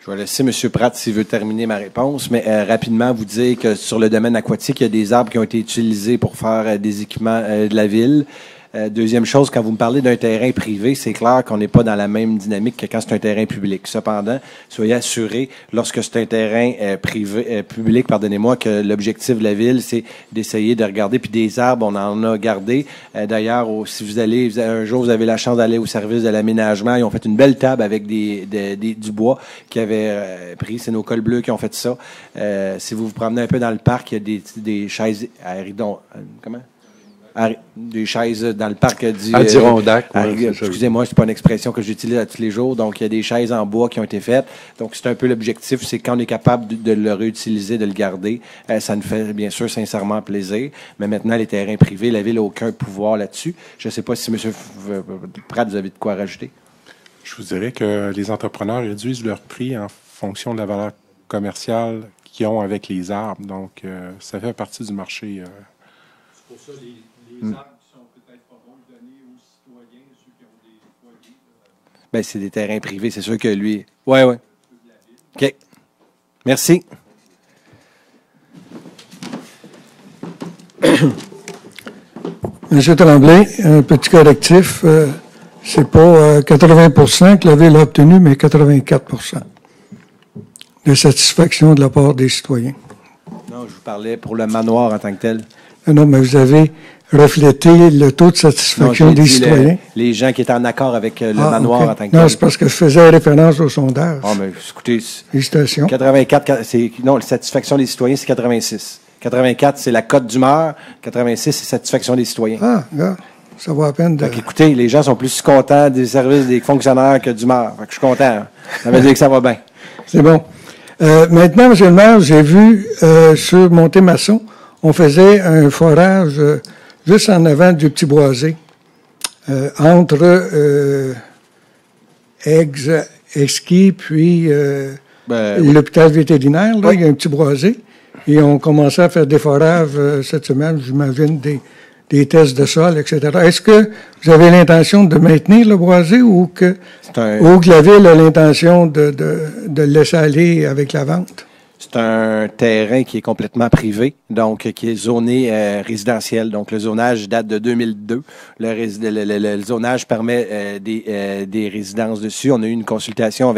Je vais laisser M. Pratt s'il veut terminer ma réponse, mais rapidement vous dire que sur le domaine aquatique, il y a des arbres qui ont été utilisés pour faire des équipements de la ville. Deuxième chose, quand vous me parlez d'un terrain privé, c'est clair qu'on n'est pas dans la même dynamique que quand c'est un terrain public. Cependant, soyez assurés, lorsque c'est un terrain public, pardonnez-moi, que l'objectif de la Ville, c'est d'essayer de regarder, puis des arbres, on en a gardé. D'ailleurs, si vous allez, un jour, vous avez la chance d'aller au service de l'aménagement, ils ont fait une belle table avec du bois qui avait pris, c'est nos cols bleus qui ont fait ça. Si vous vous promenez un peu dans le parc, il y a des chaises comment? Des chaises dans le parc Adirondack. Excusez-moi, c'est pas une expression que j'utilise à tous les jours. Donc, il y a des chaises en bois qui ont été faites. Donc, c'est un peu l'objectif, c'est quand on est capable de le réutiliser, de le garder. Ça nous fait, bien sûr, sincèrement plaisir. Mais maintenant, les terrains privés, la Ville n'a aucun pouvoir là-dessus. Je ne sais pas si M. Pratt, vous avez de quoi rajouter. Je vous dirais que les entrepreneurs réduisent leur prix en fonction de la valeur commerciale qu'ils ont avec les arbres. Donc, ça fait partie du marché. C'est pour ça les arbres qui sont peut-être pas bons de donner aux citoyens, ceux qui ont des foyers. Bien, c'est des terrains privés, c'est sûr que lui. Oui. OK. Merci. M. Tremblay, un petit correctif. C'est pas 80 que la Ville a obtenu, mais 84 de satisfaction de la part des citoyens. Non, je vous parlais pour le manoir en tant que tel. Non, mais vous avez reflété le taux de satisfaction des citoyens. Les gens qui étaient en accord avec le manoir en tant que tel. Non, c'est parce que je faisais référence au sondage. Ah, mais écoutez, félicitations. 84, non, la satisfaction des citoyens, c'est 86. 84, c'est la cote d'humeur. 86, c'est satisfaction des citoyens. Ah, là, ça vaut la peine de... Donc, écoutez, les gens sont plus contents des services des fonctionnaires que d'humeur. Je suis content. Ça veut dire que ça va bien. C'est bon. Maintenant, M. le maire, j'ai vu sur Montémasson, on faisait un forage juste en avant du Petit Boisé, entre Exquis puis l'hôpital vétérinaire. Là, il y a un Petit Boisé. Et on commençait à faire des forages cette semaine, j'imagine, des tests de sol, etc. Est-ce que vous avez l'intention de maintenir le boisé ou que la Ville a l'intention de le laisser aller avec la vente? C'est un terrain qui est complètement privé, donc qui est zoné résidentiel. Donc, le zonage date de 2002. Le zonage permet des résidences dessus. On a eu une consultation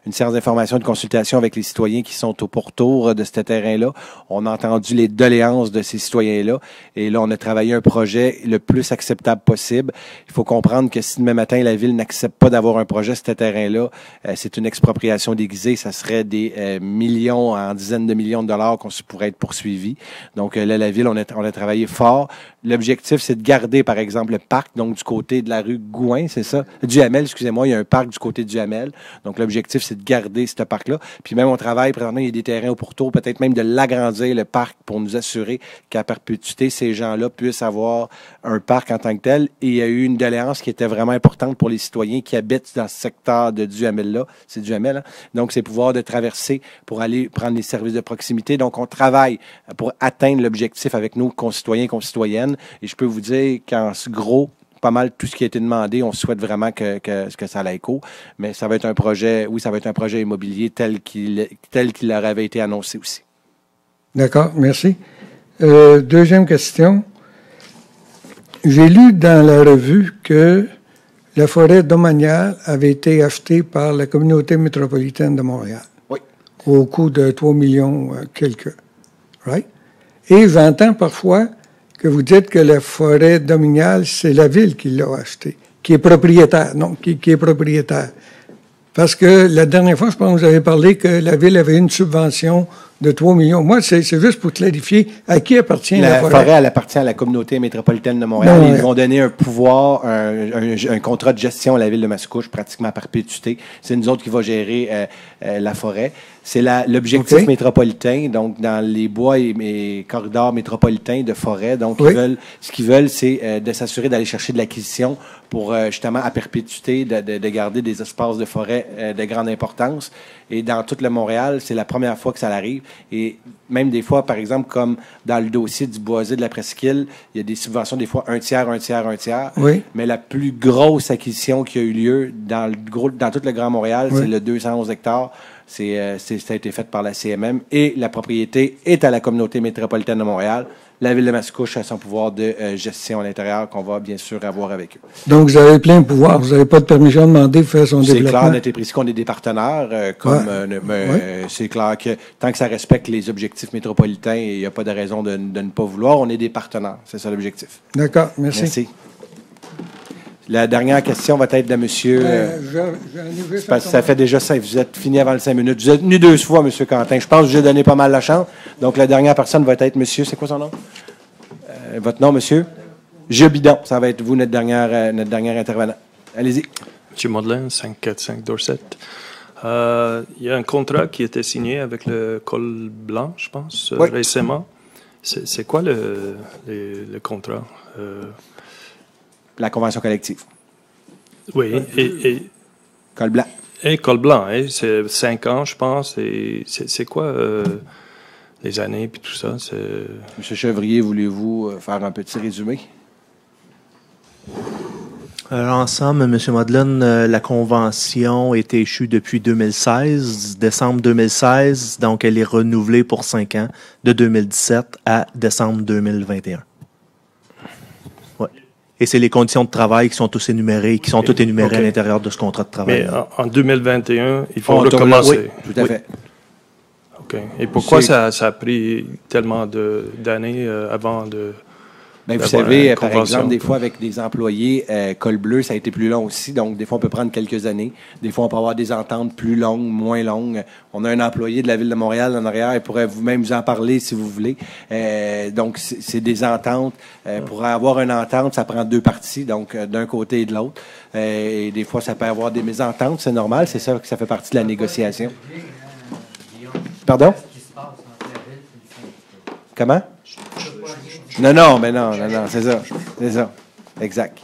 une séance d'information, une consultation avec les citoyens qui sont au pourtour de ce terrain-là. On a entendu les doléances de ces citoyens-là. Et là, on a travaillé un projet le plus acceptable possible. Il faut comprendre que si demain matin, la Ville n'accepte pas d'avoir un projet sur ce terrain-là, c'est une expropriation déguisée. Ça serait des millions en dizaines de millions de dollars qu'on pourrait être poursuivi. Donc là, la Ville, on a travaillé fort. L'objectif, c'est de garder, par exemple, le parc, donc du côté de la rue Gouin, c'est ça? Duhamel, excusez-moi, il y a un parc du côté de Duhamel. Donc l'objectif, c'est de garder ce parc-là. Puis même, on travaille, présentement, il y a des terrains au pourtour, peut-être même de l'agrandir, le parc, pour nous assurer qu'à perpétuité, ces gens-là puissent avoir un parc en tant que tel. Et il y a eu une doléance qui était vraiment importante pour les citoyens qui habitent dans ce secteur de Duhamel-là. C'est Duhamel, hein? Donc, c'est pouvoir de traverser pour aller prendre les services de proximité. Donc, on travaille pour atteindre l'objectif avec nos concitoyens et concitoyennes. Et je peux vous dire qu'en gros, pas mal tout ce qui a été demandé, on souhaite vraiment que ça aille écho. Mais ça va être un projet, oui, ça va être un projet immobilier tel qu'il leur avait été annoncé aussi. D'accord, merci. Deuxième question. J'ai lu dans la revue que la forêt domaniale avait été achetée par la communauté métropolitaine de Montréal. Oui. Au coût de 3 millions quelques. Right? Et j'entends parfois que vous dites que la forêt domaniale, c'est la Ville qui l'a achetée, qui est propriétaire. Non, qui est propriétaire. Parce que la dernière fois, je pense que vous avez parlé que la Ville avait une subvention de 3 millions. Moi, c'est juste pour clarifier à qui appartient la forêt. La forêt, elle appartient à la communauté métropolitaine de Montréal. Non, ils vont donner un pouvoir, un contrat de gestion à la Ville de Mascouche, pratiquement à perpétuité. C'est nous autres qui va gérer la forêt. C'est l'objectif métropolitain, donc dans les bois et corridors métropolitains de forêt. Donc, ce qu'ils veulent, c'est de s'assurer d'aller chercher de l'acquisition pour justement à perpétuité de garder des espaces de forêt de grande importance. Et dans tout le Montréal, c'est la première fois que ça arrive. Et même des fois, par exemple, comme dans le dossier du Boisé de la Presqu'île, il y a des subventions, des fois un tiers. Oui. Mais la plus grosse acquisition qui a eu lieu dans tout le Grand Montréal, c'est le 211 hectares. Ça a été fait par la CMM et la propriété est à la communauté métropolitaine de Montréal. la Ville de Mascouche a son pouvoir de gestion à l'intérieur qu'on va bien sûr avoir avec eux. Donc, vous avez plein de pouvoir. Vous n'avez pas de permission demandée pour faire son développement. C'est clair, net et précis qu'on est des partenaires. C'est clair que tant que ça respecte les objectifs métropolitains, il n'y a pas de raison de ne pas vouloir. On est des partenaires. C'est ça l'objectif. D'accord, merci. Merci. La dernière question va être de monsieur... parce que ça fait déjà 5. Vous êtes fini avant les 5 minutes. Vous êtes venu 2 fois, monsieur Quentin. Je pense que j'ai donné pas mal la chance. Donc, la dernière personne va être monsieur... C'est quoi son nom? Votre nom, monsieur? Gilles Bidon. Ça va être vous, notre dernier intervenant. Allez-y. Monsieur Madeleine, 545 Dorset. Il y a un contrat qui a été signé avec le Col Blanc, je pense, récemment. C'est quoi le contrat? La convention collective. Oui, et Col Blanc. Et Col Blanc, c'est 5 ans, je pense. Et c'est quoi les années puis tout ça? Monsieur Chevrier, voulez-vous faire un petit résumé? Ensemble, M. Madeleine, la convention a été échue depuis 2016, décembre 2016, donc elle est renouvelée pour 5 ans, de 2017 à décembre 2021. Ouais. Et c'est les conditions de travail qui sont toutes énumérées à l'intérieur de ce contrat de travail. Mais en 2021, il faut recommencer. Oui, tout à fait. OK. Et pourquoi ça a pris tellement d'années avant de... Bien, vous savez, par exemple, des fois, avec des employés, col bleu, ça a été plus long aussi. Donc, des fois, on peut prendre quelques années. Des fois, on peut avoir des ententes plus longues, moins longues. On a un employé de la Ville de Montréal en arrière. Il pourrait vous-même vous en parler si vous voulez. Donc, c'est des ententes. Pour avoir une entente, ça prend 2 parties, donc d'un côté et de l'autre. Et des fois, ça peut avoir des mésententes. C'est normal. C'est ça que ça fait partie de la négociation. Pardon? Comment? Non, c'est ça. C'est ça. Exact.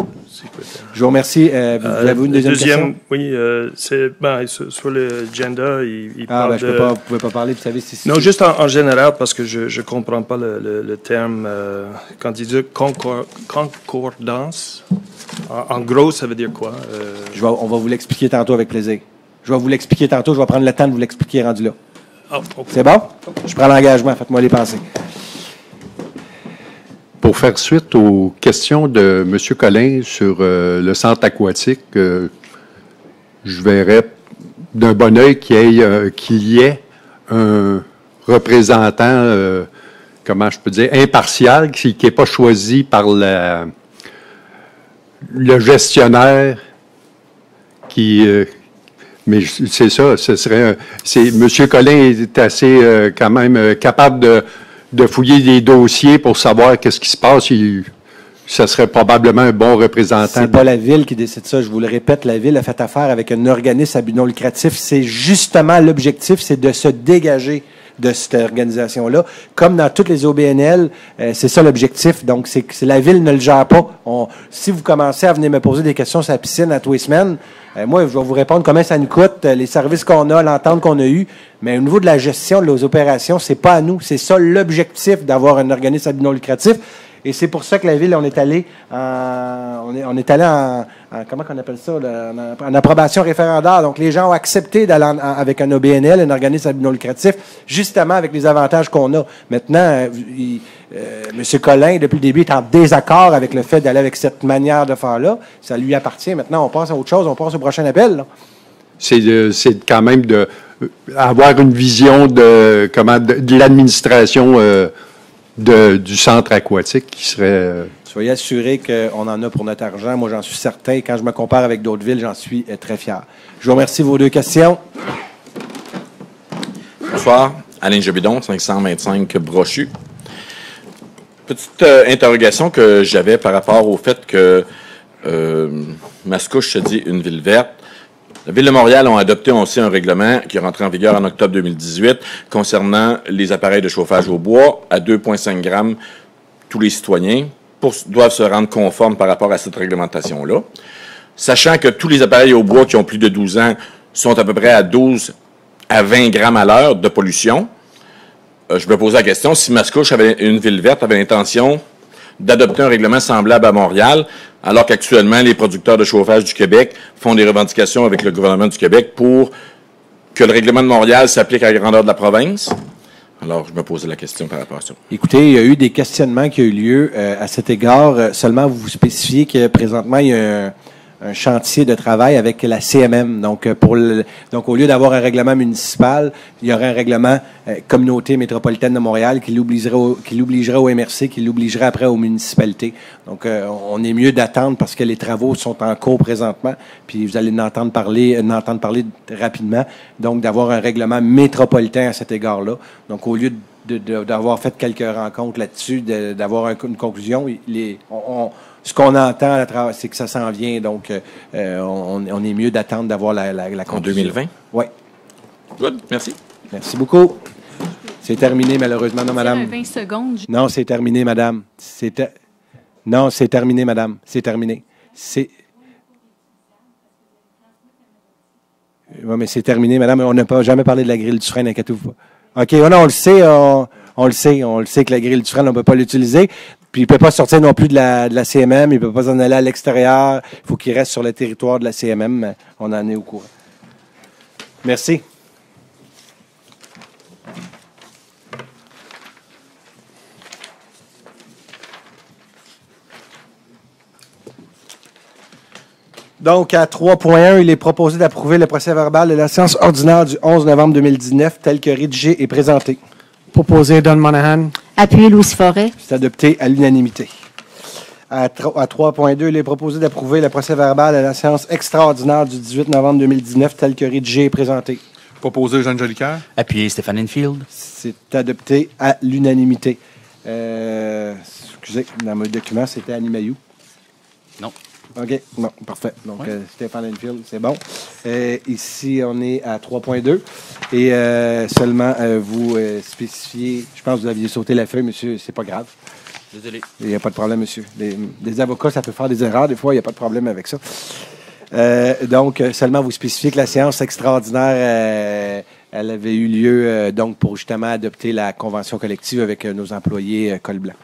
Je vous remercie. Vous avez une deuxième question? Oui, c'est sur le gender, il parle de... vous ne pouvez pas parler, vous savez si... Non, juste en général, parce que je ne comprends pas le terme, quand il dit concordance, en gros, ça veut dire quoi? On va vous l'expliquer tantôt avec plaisir. Je vais prendre le temps de vous l'expliquer rendu là. Oh, okay. C'est bon? Je prends l'engagement, faites-moi les pensées. Pour faire suite aux questions de M. Collin sur le centre aquatique, je verrais d'un bon œil qu'il y ait un représentant, comment je peux dire, impartial, qui n'est pas choisi par le gestionnaire mais c'est ça, M. Collin est assez quand même capable de fouiller des dossiers pour savoir qu'est-ce qui se passe. Ça serait probablement un bon représentant. C'est pas la Ville qui décide ça. Je vous le répète, la Ville a fait affaire avec un organisme à but non lucratif. C'est justement l'objectif, c'est de se dégager de cette organisation-là. Comme dans toutes les OBNL, c'est ça l'objectif. Donc, c'est la Ville ne le gère pas. Si vous commencez à venir me poser des questions sur la piscine à tous les semaines, moi, je vais vous répondre combien ça nous coûte, les services qu'on a, l'entente qu'on a eue. Mais au niveau de la gestion de nos opérations, c'est pas à nous. C'est ça l'objectif d'avoir un organisme à but non lucratif. Et c'est pour ça que la Ville, on est allé en comment qu'on appelle ça, en approbation référendaire. Donc, les gens ont accepté d'aller avec un OBNL, un organisme à but non lucratif, justement avec les avantages qu'on a. Maintenant, M. Collin, depuis le début, est en désaccord avec le fait d'aller avec cette manière de faire-là. Ça lui appartient. Maintenant, on passe à autre chose. On passe au prochain appel. Là. C'est quand même avoir une vision de l'administration du centre aquatique qui serait... Soyez assurés qu'on en a pour notre argent. Moi, j'en suis certain. Quand je me compare avec d'autres villes, j'en suis très fier. Je vous remercie vos 2 questions. Bonsoir. Alain Jobidon, 525 Brochu. Petite interrogation que j'avais par rapport au fait que Mascouche se dit une ville verte. La Ville de Montréal a adopté aussi un règlement qui est rentré en vigueur en octobre 2018 concernant les appareils de chauffage au bois à 2,5 grammes. Tous les citoyens doivent se rendre conformes par rapport à cette réglementation-là. Sachant que tous les appareils au bois qui ont plus de 12 ans sont à peu près à 12 à 20 grammes à l'heure de pollution, je me pose la question si Mascouche, une ville verte, avait l'intention d'adopter un règlement semblable à Montréal, alors qu'actuellement, les producteurs de chauffage du Québec font des revendications avec le gouvernement du Québec pour que le règlement de Montréal s'applique à la grandeur de la province. Alors, je me posais la question par rapport à ça. Écoutez, il y a eu des questionnements qui ont eu lieu à cet égard. Seulement, vous spécifiez que présentement, il y a un chantier de travail avec la CMM. Donc, au lieu d'avoir un règlement municipal, il y aurait un règlement communauté métropolitaine de Montréal qui l'obligerait au MRC, qui l'obligerait après aux municipalités. Donc, on est mieux d'attendre parce que les travaux sont en cours présentement, puis vous allez en entendre parler rapidement. Donc, d'avoir un règlement métropolitain à cet égard-là. Donc, au lieu d'avoir fait quelques rencontres là-dessus, d'avoir une conclusion, ce qu'on entend à travers, c'est que ça s'en vient, donc on est mieux d'attendre d'avoir la conclusion. En 2020? Oui. Good, merci. Merci beaucoup. C'est terminé, malheureusement. Non, madame. 20 secondes. Non, c'est terminé, madame. Non, c'est terminé, madame. C'est terminé. Oui, mais c'est terminé, madame. On n'a jamais parlé de la grille du frein, inquiétez-vous pas. OK, non, on le sait. On le sait que la grille du frein, on ne peut pas l'utiliser. Puis il ne peut pas sortir non plus de la CMM, il ne peut pas en aller à l'extérieur. Il faut qu'il reste sur le territoire de la CMM. On en est au courant. Merci. Donc, à 3.1, il est proposé d'approuver le procès-verbal de la séance ordinaire du 11 novembre 2019 tel que rédigé et présenté. Proposé Don Monahan. Appuyé Louis Forêt. C'est adopté à l'unanimité. À 3.2, il est proposé d'approuver le procès-verbal de la séance extraordinaire du 18 novembre 2019 tel que rédigé et présenté. Proposé Jeanne Jolicoeur. Appuyé Stéphane Enfield. C'est adopté à l'unanimité. Excusez, dans mon document, c'était Annie Mailloux. Non. OK, non, parfait. Donc, Stéphane Enfield, c'est bon. Ici, on est à 3.2. Et seulement, vous spécifiez, je pense que vous aviez sauté la feuille, monsieur, c'est pas grave. Désolé. Il n'y a pas de problème, monsieur. Des avocats, ça peut faire des erreurs. Des fois, il n'y a pas de problème avec ça. Donc, seulement vous spécifiez que la séance extraordinaire, elle avait eu lieu donc pour justement adopter la convention collective avec nos employés Col Blanc.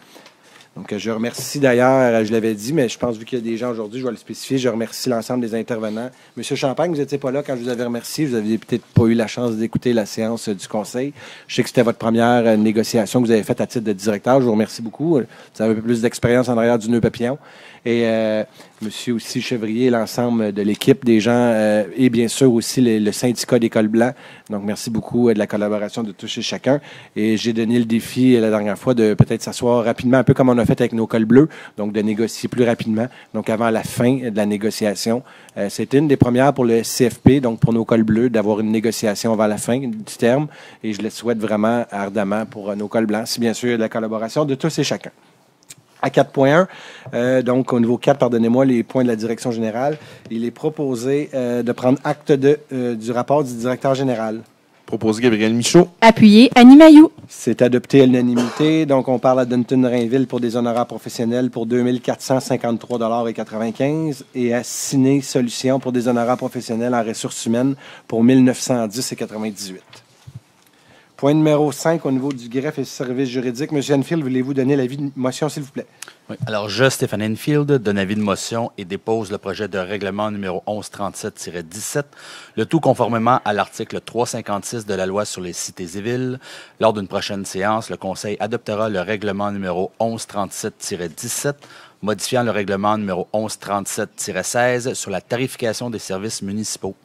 Donc, je remercie d'ailleurs, je l'avais dit, mais je pense vu qu'il y a des gens aujourd'hui, je vais le spécifier, je remercie l'ensemble des intervenants. Monsieur Champagne, vous n'étiez pas là quand je vous avais remercié, vous n'aviez peut-être pas eu la chance d'écouter la séance du Conseil. Je sais que c'était votre première négociation que vous avez faite à titre de directeur, je vous remercie beaucoup. Vous avez un peu plus d'expérience en arrière du nœud papillon. Et monsieur aussi Chevrier, l'ensemble de l'équipe, des gens, et bien sûr aussi le syndicat des Cols Blancs. Donc, merci beaucoup de la collaboration de tous et chacun. Et j'ai donné le défi la dernière fois de peut-être s'asseoir rapidement, un peu comme on a fait avec nos cols bleus, donc de négocier plus rapidement, donc avant la fin de la négociation. C'était une des premières pour le CFP, donc pour nos cols bleus, d'avoir une négociation avant la fin du terme. Et je le souhaite vraiment ardemment pour nos cols blancs, si bien sûr de la collaboration de tous et chacun. À 4.1, donc au niveau 4, pardonnez-moi, les points de la direction générale, il est proposé de prendre acte du rapport du directeur général. Proposé Gabriel Michaud. Appuyé Annie Mailloux. C'est adopté à l'unanimité. Donc, on parle à Dunton-Rainville pour des honoraires professionnels pour 2 453,95 $ et à Ciné Solutions pour des honoraires professionnels en ressources humaines pour 1910,98 $. Point numéro 5, au niveau du greffe et services juridiques. M. Enfield, voulez-vous donner l'avis de motion, s'il vous plaît? Oui. Alors, je, Stéphane Enfield, donne avis de motion et dépose le projet de règlement numéro 1137-17, le tout conformément à l'article 356 de la loi sur les cités et villes. Lors d'une prochaine séance, le Conseil adoptera le règlement numéro 1137-17, modifiant le règlement numéro 1137-16 sur la tarification des services municipaux.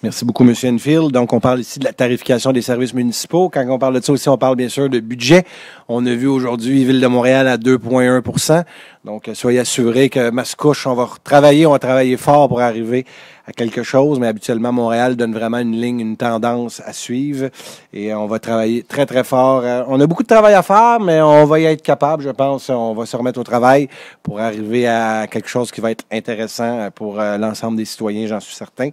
Merci beaucoup, M. Enfield. Donc, on parle ici de la tarification des services municipaux. Quand on parle de ça aussi, on parle bien sûr de budget. On a vu aujourd'hui Ville de Montréal à 2,1 %. Donc, soyez assurés que Mascouche, on va travailler fort pour arriver à quelque chose, mais habituellement, Montréal donne vraiment une ligne, une tendance à suivre et on va travailler très, très fort. On a beaucoup de travail à faire, mais on va y être capable, je pense. On va se remettre au travail pour arriver à quelque chose qui va être intéressant pour l'ensemble des citoyens, j'en suis certain.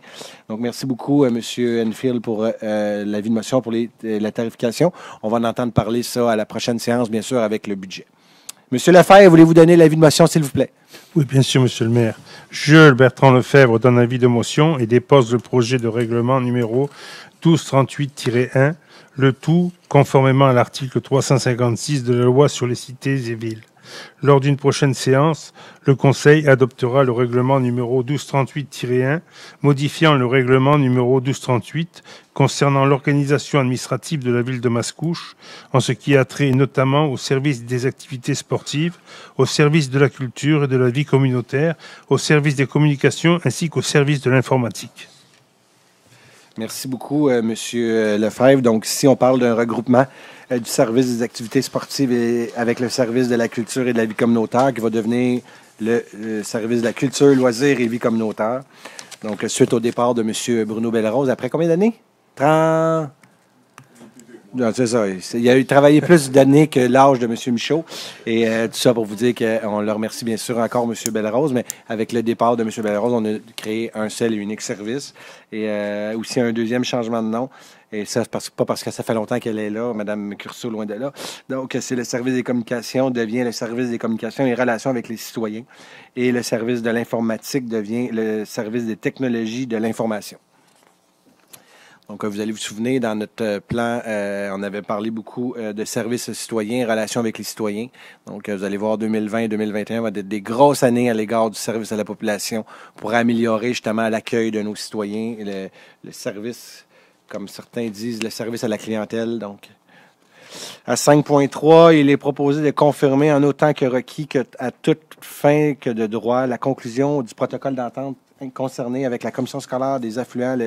Donc, merci beaucoup, M. Enfield, pour l'avis de motion pour la tarification. On va en entendre parler ça à la prochaine séance, bien sûr, avec le budget. Monsieur Lefebvre, voulez-vous donner l'avis de motion, s'il vous plaît? Oui, bien sûr, Monsieur le maire. Je, Bertrand Lefebvre, donne avis de motion et dépose le projet de règlement numéro 1238-1, le tout conformément à l'article 356 de la loi sur les cités et villes. Lors d'une prochaine séance, le Conseil adoptera le règlement numéro 1238-1, modifiant le règlement numéro 1238 concernant l'organisation administrative de la ville de Mascouche, en ce qui a trait notamment au service des activités sportives, au service de la culture et de la vie communautaire, au service des communications ainsi qu'au service de l'informatique. Merci beaucoup, M. Lefebvre. Donc, ici, on parle d'un regroupement du service des activités sportives avec le service de la culture et de la vie communautaire qui va devenir le service de la culture, loisirs et vie communautaire. Donc, suite au départ de M. Bruno Belrose, après combien d'années? 30... Non, c'est ça. Il a travaillé plus d'années que l'âge de M. Michaud. Et tout ça pour vous dire qu'on le remercie bien sûr encore M. Belrose, mais avec le départ de M. Belrose, on a créé un seul et unique service et aussi un deuxième changement de nom. Et ça, pas parce que ça fait longtemps qu'elle est là, Mme Curceau, loin de là. Donc, c'est le service des communications devient le service des communications et relations avec les citoyens. Et le service de l'informatique devient le service des technologies de l'information. Donc, vous allez vous souvenir, dans notre plan, on avait parlé beaucoup de services citoyens, relations avec les citoyens. Donc, vous allez voir, 2020 et 2021 vont être des grosses années à l'égard du service à la population pour améliorer justement l'accueil de nos citoyens, et le service, comme certains disent, le service à la clientèle. Donc, à 5.3, il est proposé de confirmer en autant que requis qu'à toute fin que de droit la conclusion du protocole d'entente concerné avec la commission scolaire des affluents,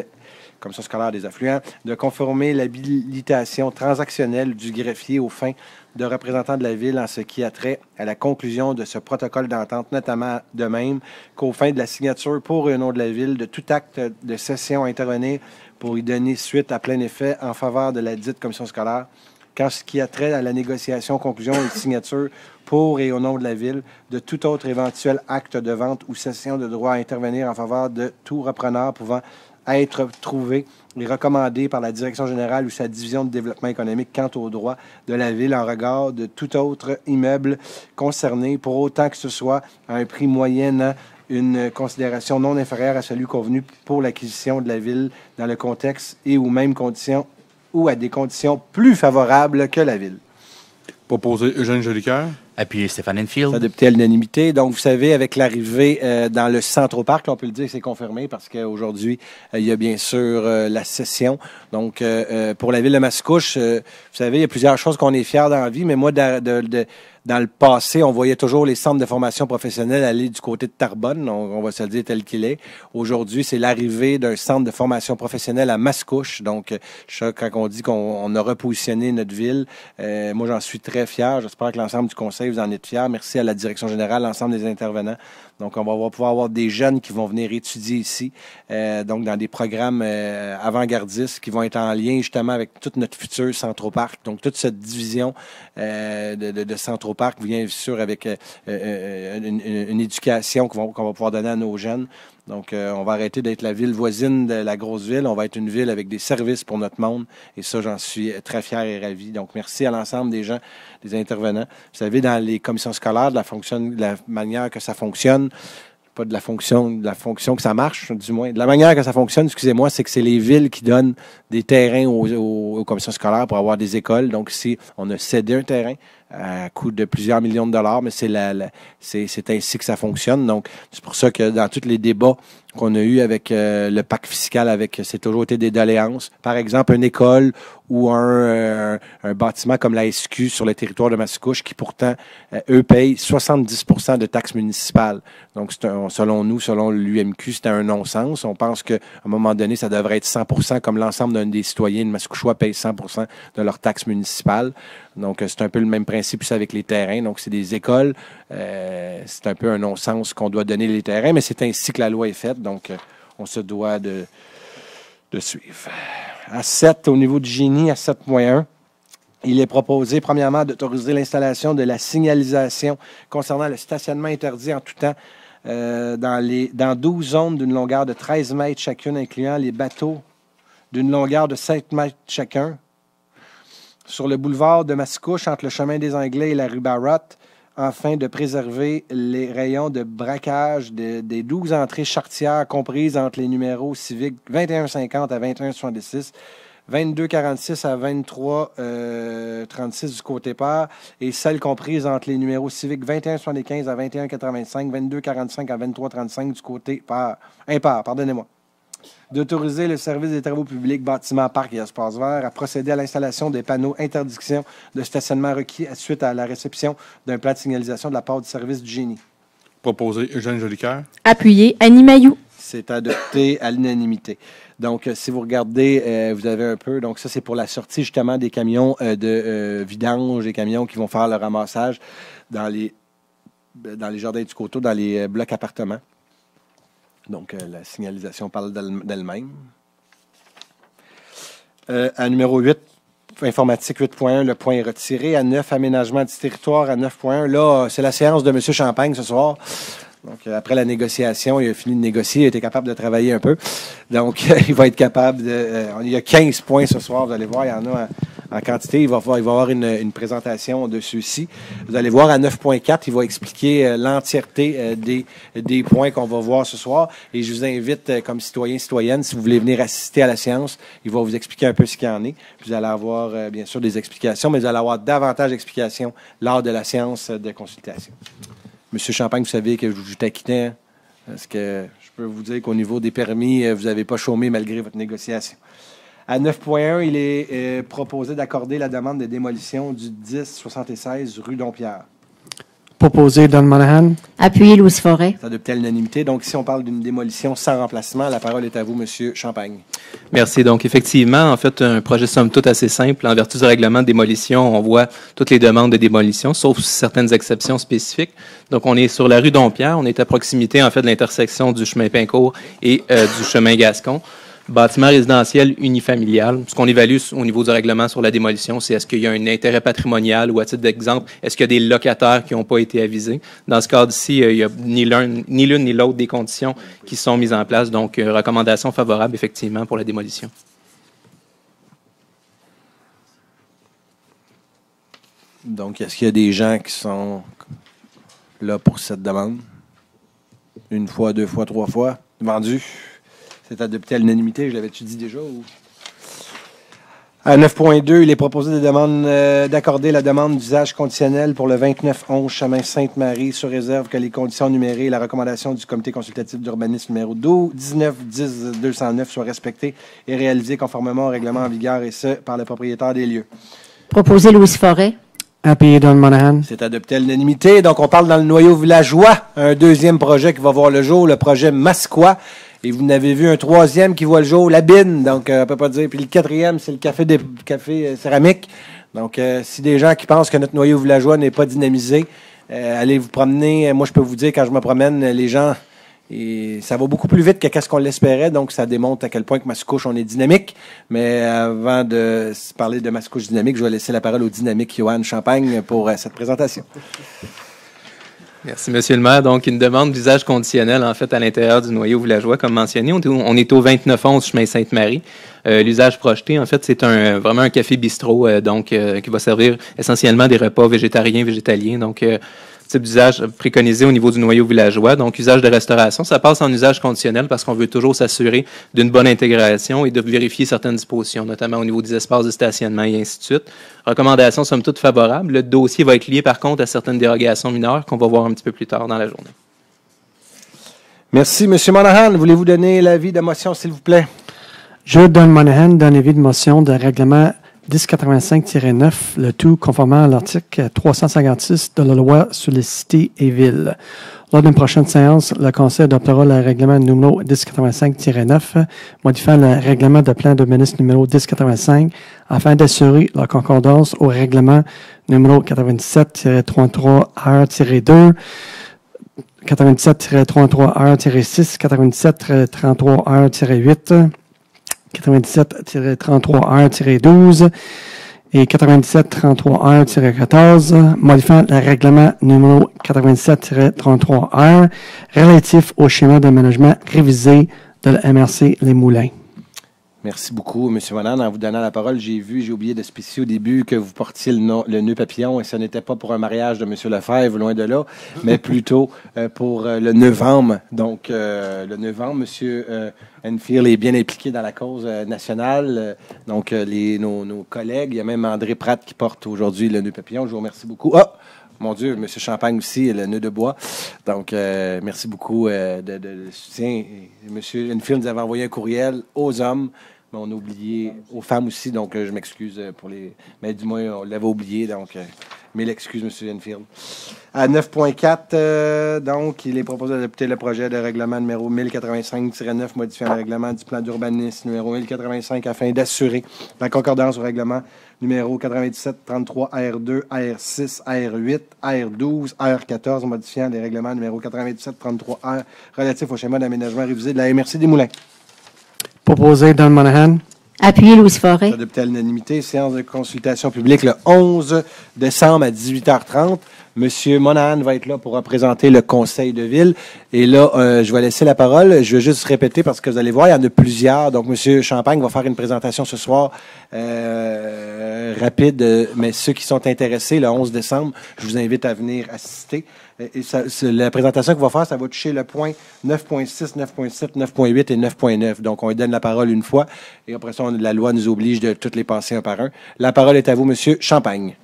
de conformer l'habilitation transactionnelle du greffier aux fins de représentant de la Ville en ce qui a trait à la conclusion de ce protocole d'entente, notamment de même qu'aux fins de la signature pour et au nom de la Ville de tout acte de cession à intervenir pour y donner suite à plein effet en faveur de la dite commission scolaire, qu'en ce qui a trait à la négociation, conclusion et signature pour et au nom de la Ville de tout autre éventuel acte de vente ou cession de droit à intervenir en faveur de tout repreneur pouvant être trouvé et recommandé par la Direction générale ou sa division de développement économique quant aux droits de la Ville en regard de tout autre immeuble concerné, pour autant que ce soit à un prix moyennant une considération non inférieure à celui convenu pour l'acquisition de la Ville dans le contexte et aux mêmes conditions ou à des conditions plus favorables que la Ville. Proposé Eugène Jolicoeur. Appuyé Stéphane Enfield. Adopté à l'unanimité. Donc, vous savez, avec l'arrivée dans le Centroparc, on peut le dire que c'est confirmé parce qu'aujourd'hui, il y a bien sûr la session. Donc, pour la Ville de Mascouche, vous savez, il y a plusieurs choses qu'on est fiers dans la vie, mais moi, dans le passé, on voyait toujours les centres de formation professionnelle aller du côté de Terrebonne, on va se le dire tel qu'il est. Aujourd'hui, c'est l'arrivée d'un centre de formation professionnelle à Mascouche. Donc, quand on dit qu'on a repositionné notre ville, moi, j'en suis très fier. J'espère que l'ensemble du conseil, vous en êtes fiers. Merci à la direction générale, l'ensemble des intervenants. Donc, on va pouvoir avoir des jeunes qui vont venir étudier ici, donc dans des programmes avant-gardistes qui vont être en lien justement avec tout notre futur Centroparc. Donc, toute cette division de Centroparc vient bien sûr avec une éducation qu'on va pouvoir donner à nos jeunes. Donc, on va arrêter d'être la ville voisine de la grosse ville. On va être une ville avec des services pour notre monde. Et ça, j'en suis très fier et ravi. Donc, merci à l'ensemble des gens, des intervenants. Vous savez, dans les commissions scolaires, de la manière que ça fonctionne, pas de la fonction que ça marche, du moins. De la manière que ça fonctionne, excusez-moi, c'est que c'est les villes qui donnent des terrains aux commissions scolaires pour avoir des écoles. Donc, ici, on a cédé un terrain à coût de plusieurs millions de dollars, mais c'est ainsi que ça fonctionne. Donc, c'est pour ça que dans tous les débats qu'on a eus avec le pacte fiscal, c'est toujours été des doléances. Par exemple, une école ou un bâtiment comme la SQ sur le territoire de Mascouche qui, pourtant, eux, payent 70% de taxes municipales. Donc, selon nous, selon l'UMQ, c'était un non-sens. On pense qu'à un moment donné, ça devrait être 100%, comme l'ensemble des citoyens de Mascouchois payent 100% de leurs taxes municipales. Donc, c'est un peu le même principe aussi avec les terrains. Donc, c'est des écoles. C'est un peu un non-sens qu'on doit donner les terrains, mais c'est ainsi que la loi est faite. Donc, on se doit de suivre. À 7, au niveau du génie, à 7.1, il est proposé, premièrement, d'autoriser l'installation de la signalisation concernant le stationnement interdit en tout temps dans 12 zones d'une longueur de 13 mètres chacune, incluant les bateaux d'une longueur de 7 mètres chacun, sur le boulevard de Mascouche, entre le chemin des Anglais et la rue Barrott, afin de préserver les rayons de braquage des 12 entrées charretières comprises entre les numéros civiques 2150 à 2176, 22,46 à 23,36 du côté par, et celle comprise entre les numéros civiques 21,75 à 21,85, 22,45 à 23,35 du côté impar, pardonnez-moi. D'autoriser le service des travaux publics, bâtiments, parcs et espaces verts à procéder à l'installation des panneaux interdiction de stationnement requis suite à la réception d'un plan de signalisation de la part du service du génie. Proposé Eugène Jolicoeur. Appuyé Annie Mailloux. C'est adopté à l'unanimité. Donc, si vous regardez, vous avez un peu... Donc, ça, c'est pour la sortie, justement, des camions de vidange, des camions qui vont faire le ramassage dans les jardins du coteau, dans les blocs appartements. Donc, la signalisation parle d'elle-même. À numéro 8, informatique 8.1, le point est retiré. À 9, aménagement du territoire à 9.1. Là, c'est la séance de M. Champagne ce soir. Donc, après la négociation, il a fini de négocier, il a été capable de travailler un peu. Donc, il va être capable de... il y a 15 points ce soir, vous allez voir, il y en a en quantité. Il va avoir une présentation de ceux-ci. Vous allez voir, à 9.4, il va expliquer l'entièreté des points qu'on va voir ce soir. Et je vous invite, comme citoyen, citoyenne, si vous voulez venir assister à la séance, il va vous expliquer un peu ce qu'il y en est. Puis vous allez avoir, bien sûr, des explications, mais vous allez avoir davantage d'explications lors de la séance de consultation. Monsieur Champagne, vous savez que je vous taquinais, parce que je peux vous dire qu'au niveau des permis, vous n'avez pas chômé malgré votre négociation. À 9.1, il est proposé d'accorder la demande de démolition du 1076 rue Dompierre. Proposé Don Monahan. Appuyé Louis Forêt. C'est adopté à l'unanimité. Donc, ici, on parle d'une démolition sans remplacement. La parole est à vous, Monsieur Champagne. Merci. Donc, effectivement, en fait, un projet somme toute assez simple. En vertu du règlement de démolition, on voit toutes les demandes de démolition, sauf certaines exceptions spécifiques. Donc, on est sur la rue Dompierre. On est à proximité, en fait, de l'intersection du chemin Pincourt et du chemin Gascon. Bâtiment résidentiel unifamilial. Ce qu'on évalue au niveau du règlement sur la démolition, c'est est-ce qu'il y a un intérêt patrimonial ou, à titre d'exemple, est-ce qu'il y a des locataires qui n'ont pas été avisés. Dans ce cas-ci, il n'y a ni l'une ni l'autre des conditions qui sont mises en place. Donc, recommandation favorable, effectivement, pour la démolition. Donc, est-ce qu'il y a des gens qui sont là pour cette demande? Une fois, deux fois, trois fois? Vendu? C'est adopté à l'unanimité, je l'avais-tu dit déjà? Ou... À 9.2, il est proposé d'accorder la demande d'usage conditionnel pour le 2911 chemin Sainte-Marie, sur réserve que les conditions numérées et la recommandation du comité consultatif d'urbanisme numéro 19-10-209 soient respectées et réalisées conformément au règlement en vigueur, et ce, par le propriétaire des lieux. Proposé Louis Forêt. Appuyé Don Monahan. C'est adopté à l'unanimité. Donc, on parle dans le noyau villageois, un deuxième projet qui va voir le jour, le projet Masquois. Et vous en avez vu un troisième qui voit le jour, la Bine, donc on ne peut pas dire. Puis le quatrième, c'est le café céramique. Donc, si des gens qui pensent que notre noyau villageois n'est pas dynamisé, allez vous promener. Moi, je peux vous dire, quand je me promène, les gens, ça va beaucoup plus vite que ce qu'on l'espérait. Donc, ça démontre à quel point que Mascouche, on est dynamique. Mais avant de parler de Mascouche dynamique, je vais laisser la parole au dynamique Johan Champagne pour cette présentation. Merci, Monsieur le maire. Donc, une demande d'usage conditionnel, en fait, à l'intérieur du noyau villageois, comme mentionné. On est au 2911 chemin Sainte-Marie. L'usage projeté, en fait, c'est vraiment un café-bistrot, qui va servir essentiellement des repas végétariens, végétaliens. Donc, type d'usage préconisé au niveau du noyau villageois. Donc, usage de restauration, ça passe en usage conditionnel parce qu'on veut toujours s'assurer d'une bonne intégration et de vérifier certaines dispositions, notamment au niveau des espaces de stationnement et ainsi de suite. Recommandations somme toute favorables. Le dossier va être lié, par contre, à certaines dérogations mineures qu'on va voir un petit peu plus tard dans la journée. Merci. M. Monahan, voulez-vous donner l'avis de motion, s'il vous plaît? Je, Don Monahan, donne l'avis de motion de règlement 1085-9, le tout conformément à l'article 356 de la loi sur les cités et villes. Lors d'une prochaine séance, le Conseil adoptera le règlement numéro 1085-9, modifiant le règlement de plan d'urbanisme numéro 1085 afin d'assurer la concordance au règlement numéro 97-33R-2, 97-33R-6, 97-33R-8, 97-33R-12 et 97-33R-14, modifiant le règlement numéro 87-33R relatif au schéma d'aménagement révisé de la MRC Les Moulins. Merci beaucoup, M. Monahan. En vous donnant la parole, j'ai oublié de spécifier au début que vous portiez le nœud papillon et ce n'était pas pour un mariage de M. Lefebvre, loin de là, mais plutôt pour le novembre. Donc, le novembre, M. Enfield est bien impliqué dans la cause nationale. Donc, nos collègues, il y a même André Pratt qui porte aujourd'hui le nœud papillon. Je vous remercie beaucoup. Ah! Mon Dieu, M. Champagne aussi, le nœud de bois. Donc, merci beaucoup de soutien. M. Enfield nous avait envoyé un courriel aux hommes, mais on a oublié aux femmes aussi. Donc, je m'excuse pour les... Mais du moins, on l'avait oublié. Donc, mille excuses, M. Enfield. À 9.4, donc, il est proposé d'adopter le projet de règlement numéro 1085-9 modifiant le règlement du plan d'urbanisme numéro 1085 afin d'assurer la concordance au règlement numéro 97-33 R2, R6, R8, R12, R14 modifiant les règlements numéro 97-33 R relatifs au schéma d'aménagement révisé de la MRC des Moulins. Proposé Don Monahan. Appuyé Louise Forêt. Adopté à l'unanimité. Séance de consultation publique le 11 décembre à 18h30. Monsieur Monahan va être là pour représenter le conseil de ville. Et là, je vais laisser la parole. Je vais juste répéter parce que vous allez voir, il y en a plusieurs. Donc, Monsieur Champagne va faire une présentation ce soir rapide. Mais ceux qui sont intéressés, le 11 décembre, je vous invite à venir assister. Et la présentation qu'il va faire, ça va toucher le point 9.6, 9.7, 9.8 et 9.9. Donc, on lui donne la parole une fois. Et après ça, la loi nous oblige de toutes les passer un par un. La parole est à vous, Monsieur Champagne.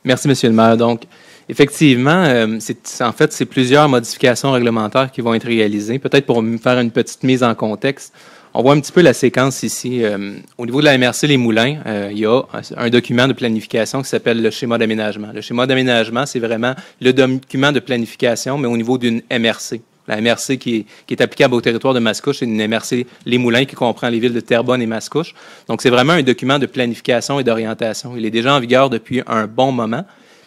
Merci, Monsieur le maire. Donc, effectivement, c'est plusieurs modifications réglementaires qui vont être réalisées. Peut-être pour faire une petite mise en contexte, on voit un petit peu la séquence ici. Au niveau de la MRC Les Moulins, il y a un document de planification qui s'appelle le schéma d'aménagement. Le schéma d'aménagement, c'est vraiment le document de planification, mais au niveau d'une MRC. La MRC qui est applicable au territoire de Mascouche, c'est une MRC Les Moulins qui comprend les villes de Terrebonne et Mascouche. Donc, c'est vraiment un document de planification et d'orientation. Il est déjà en vigueur depuis un bon moment.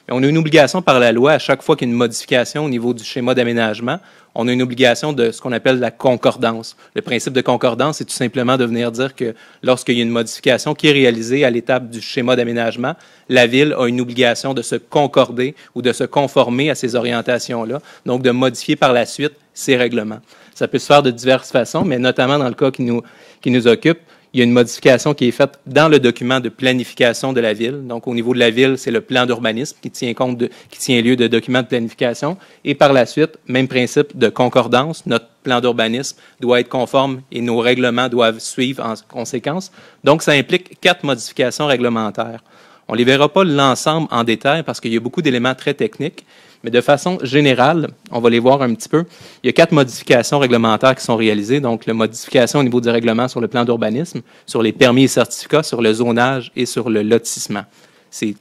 Mais on a une obligation par la loi, à chaque fois qu'il y a une modification au niveau du schéma d'aménagement, on a une obligation de ce qu'on appelle la concordance. Le principe de concordance, c'est tout simplement de venir dire que lorsqu'il y a une modification qui est réalisée à l'étape du schéma d'aménagement, la Ville a une obligation de se concorder ou de se conformer à ces orientations-là, donc de modifier par la suite ces règlements. Ça peut se faire de diverses façons, mais notamment dans le cas qui nous occupe, il y a une modification qui est faite dans le document de planification de la Ville. Donc, au niveau de la Ville, c'est le plan d'urbanisme qui tient lieu de document de planification. Et par la suite, même principe de concordance. Notre plan d'urbanisme doit être conforme et nos règlements doivent suivre en conséquence. Donc, ça implique 4 modifications réglementaires. On ne les verra pas l'ensemble en détail parce qu'il y a beaucoup d'éléments très techniques. Mais de façon générale, on va les voir un petit peu. Il y a 4 modifications réglementaires qui sont réalisées. Donc, la modification au niveau du règlement sur le plan d'urbanisme, sur les permis et certificats, sur le zonage et sur le lotissement. C'est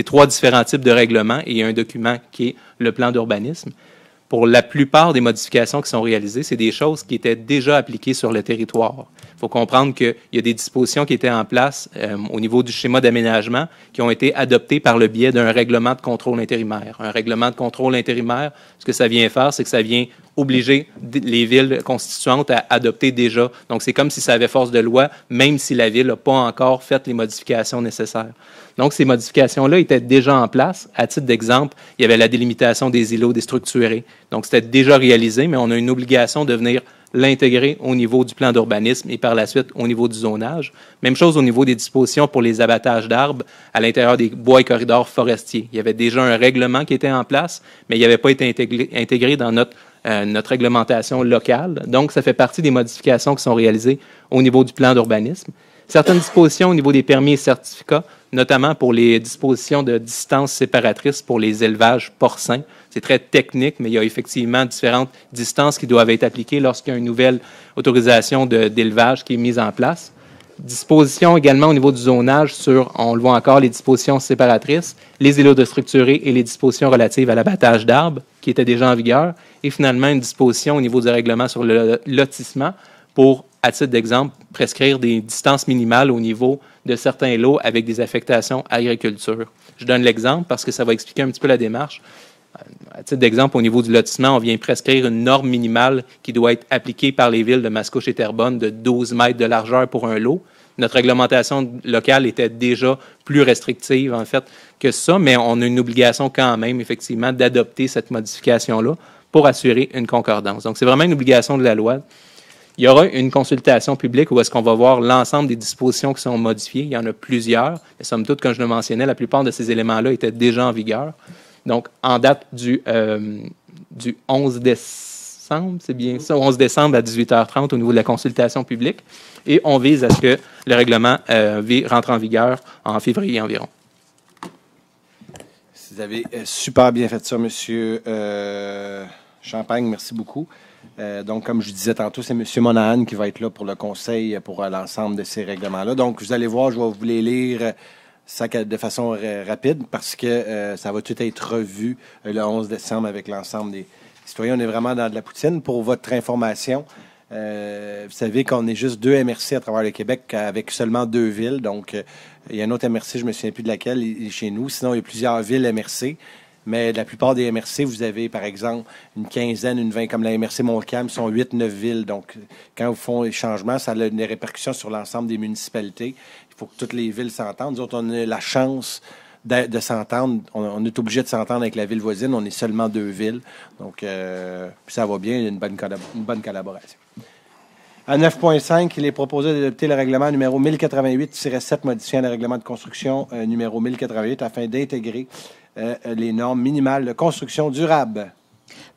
3 différents types de règlements et il y a un document qui est le plan d'urbanisme. Pour la plupart des modifications qui sont réalisées, c'est des choses qui étaient déjà appliquées sur le territoire. Il faut comprendre qu'il y a des dispositions qui étaient en place au niveau du schéma d'aménagement qui ont été adoptées par le biais d'un règlement de contrôle intérimaire. Un règlement de contrôle intérimaire, ce que ça vient faire, c'est que ça vient obliger les villes constituantes à adopter déjà. Donc, c'est comme si ça avait force de loi, même si la ville n'a pas encore fait les modifications nécessaires. Donc, ces modifications-là étaient déjà en place. À titre d'exemple, il y avait la délimitation des îlots déstructurés. Donc, c'était déjà réalisé, mais on a une obligation de venir l'intégrer au niveau du plan d'urbanisme et par la suite au niveau du zonage. Même chose au niveau des dispositions pour les abattages d'arbres à l'intérieur des bois et corridors forestiers. Il y avait déjà un règlement qui était en place, mais il n'avait pas été intégré dans notre réglementation locale. Donc, ça fait partie des modifications qui sont réalisées au niveau du plan d'urbanisme. Certaines dispositions au niveau des permis et certificats, notamment pour les dispositions de distance séparatrice pour les élevages porcins. C'est très technique, mais il y a effectivement différentes distances qui doivent être appliquées lorsqu'il y a une nouvelle autorisation d'élevage qui est mise en place. Dispositions également au niveau du zonage sur, on le voit encore, les dispositions séparatrices, les îlots déstructurés et les dispositions relatives à l'abattage d'arbres qui étaient déjà en vigueur. Et finalement, une disposition au niveau du règlement sur le lotissement pour, à titre d'exemple, prescrire des distances minimales au niveau de certains lots avec des affectations agriculture. Je donne l'exemple parce que ça va expliquer un petit peu la démarche. À titre d'exemple, au niveau du lotissement, on vient prescrire une norme minimale qui doit être appliquée par les villes de Mascouche et Terrebonne de 12 mètres de largeur pour un lot. Notre réglementation locale était déjà plus restrictive, en fait, que ça, mais on a une obligation quand même, effectivement, d'adopter cette modification-là pour assurer une concordance. Donc, c'est vraiment une obligation de la loi Il y aura une consultation publique où est-ce qu'on va voir l'ensemble des dispositions qui sont modifiées. Il y en a plusieurs. Mais somme toute, comme je le mentionnais, la plupart de ces éléments-là étaient déjà en vigueur. Donc, en date du 11 décembre, c'est bien ça, 11 décembre à 18h30 au niveau de la consultation publique. Et on vise à ce que le règlement rentre en vigueur en février environ. Vous avez super bien fait ça, M. Champagne. Merci beaucoup. Donc, comme je disais tantôt, c'est M. Monahan qui va être là pour le conseil pour l'ensemble de ces règlements-là. Donc, vous allez voir, je vais vous les lire de façon rapide parce que ça va tout être revu le 11 décembre avec l'ensemble des citoyens. On est vraiment dans de la poutine. Pour votre information, vous savez qu'on est juste 2 MRC à travers le Québec avec seulement 2 villes. Donc, il y a un autre MRC, je ne me souviens plus de laquelle, il est chez nous. Sinon, il y a plusieurs villes MRC. Mais la plupart des MRC, vous avez, par exemple, une quinzaine, une 20, comme la MRC Montcalm, sont 8-9 villes. Donc, quand vous font les changements, ça a des répercussions sur l'ensemble des municipalités. Il faut que toutes les villes s'entendent. Nous autres, on a la chance de s'entendre. On est obligé de s'entendre avec la ville voisine. On est seulement 2 villes. Donc, ça va bien. Il y a une bonne collaboration. À 9.5, il est proposé d'adopter le règlement numéro 1088-7 modifiant le règlement de construction numéro 1088 afin d'intégrer les normes minimales de construction durable.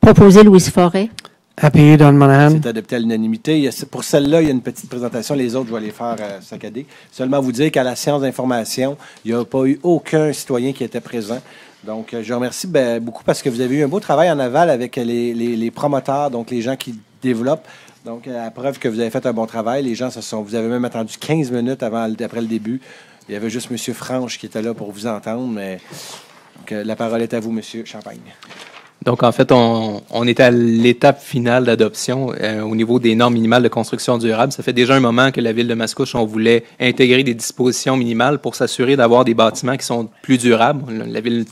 Proposé Louise Forêt. Appuyé Don Monahan. C'est adopté à l'unanimité. Pour celle-là, il y a une petite présentation. Les autres, je vais les faire saccader. Seulement vous dire qu'à la séance d'information, il n'y a pas eu aucun citoyen qui était présent. Donc, je remercie beaucoup parce que vous avez eu un beau travail en aval avec les promoteurs, donc les gens qui développent. Donc, à preuve que vous avez fait un bon travail, les gens vous avez même attendu 15 minutes après le début. Il y avait juste M. Franche qui était là pour vous entendre, mais la parole est à vous, M. Champagne. Donc, en fait, on est à l'étape finale d'adoption au niveau des normes minimales de construction durable. Ça fait déjà un moment que la Ville de Mascouche, on voulait intégrer des dispositions minimales pour s'assurer d'avoir des bâtiments qui sont plus durables. La Ville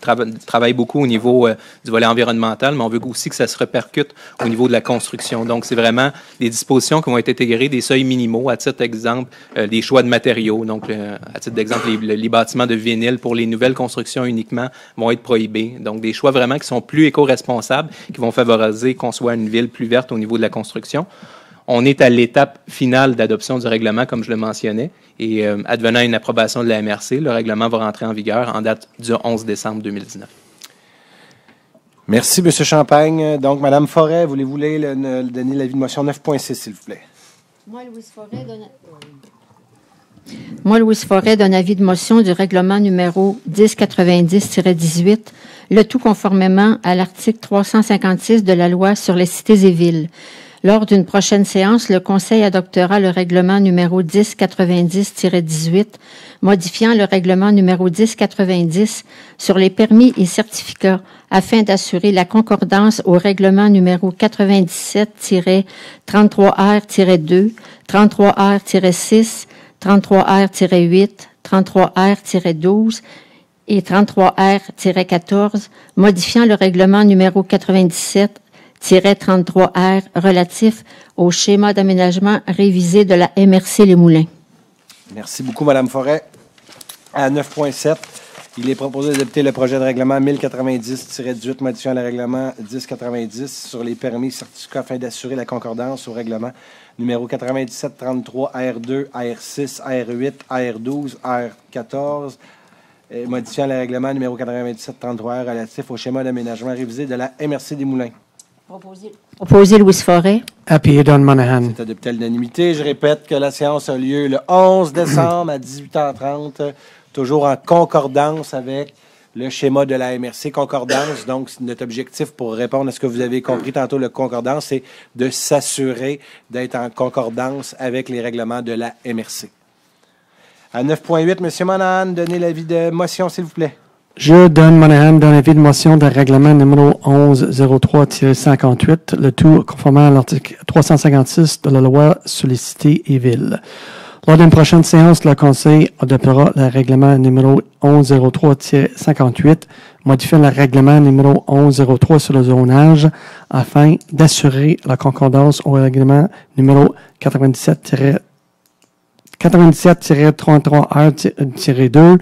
travaille beaucoup au niveau du volet environnemental, mais on veut aussi que ça se répercute au niveau de la construction. Donc, c'est vraiment des dispositions qui vont être intégrées, des seuils minimaux, à titre d'exemple, des choix de matériaux. Donc, à titre d'exemple, les bâtiments de vinyle pour les nouvelles constructions uniquement vont être prohibés. Donc, des choix vraiment qui sont plus éco-responsables, qui vont favoriser qu'on soit une ville plus verte au niveau de la construction. On est à l'étape finale d'adoption du règlement, comme je le mentionnais, et advenant une approbation de la MRC, le règlement va rentrer en vigueur en date du 11 décembre 2019. Merci, M. Champagne. Donc, Mme Forêt, voulez-vous donner l'avis de motion 9.6, s'il vous plaît? Moi, Louise Forêt, donne avis de motion du règlement numéro 1090-18, le tout conformément à l'article 356 de la loi sur les cités et villes. Lors d'une prochaine séance, le Conseil adoptera le règlement numéro 1090-18, modifiant le règlement numéro 1090 sur les permis et certificats afin d'assurer la concordance au règlement numéro 97-33R-2, 33R-6, 33R-8, 33R-12 et 33R-14, modifiant le règlement numéro 97-33R relatif au schéma d'aménagement révisé de la MRC Les Moulins. Merci beaucoup, Mme Forêt. À 9.7, il est proposé d'adopter le projet de règlement 1090-18 modifiant le règlement 1090 sur les permis et certificats afin d'assurer la concordance au règlement numéro 97-33 R2, R6, R8, R12, R14, modifiant le règlement numéro 97-33 R relatif au schéma d'aménagement révisé de la MRC des Moulins. Proposé Louise Forêt. Appuyé Don Monahan. C'est adopté à l'unanimité. Je répète que la séance a lieu le 11 décembre à 18h30, toujours en concordance avec le schéma de la MRC. Concordance, donc, notre objectif pour répondre à ce que vous avez compris tantôt, le concordance, c'est de s'assurer d'être en concordance avec les règlements de la MRC. À 9.8, M. Monahan, donnez l'avis de motion, s'il vous plaît. Je donne Monahan donne avis de motion de règlement numéro 1103-58, le tout conformément à l'article 356 de la loi sur les cités et villes. Lors d'une prochaine séance, le Conseil adoptera le règlement numéro 1103-58, modifiant le règlement numéro 1103 sur le zonage afin d'assurer la concordance au règlement numéro 97-33R-2,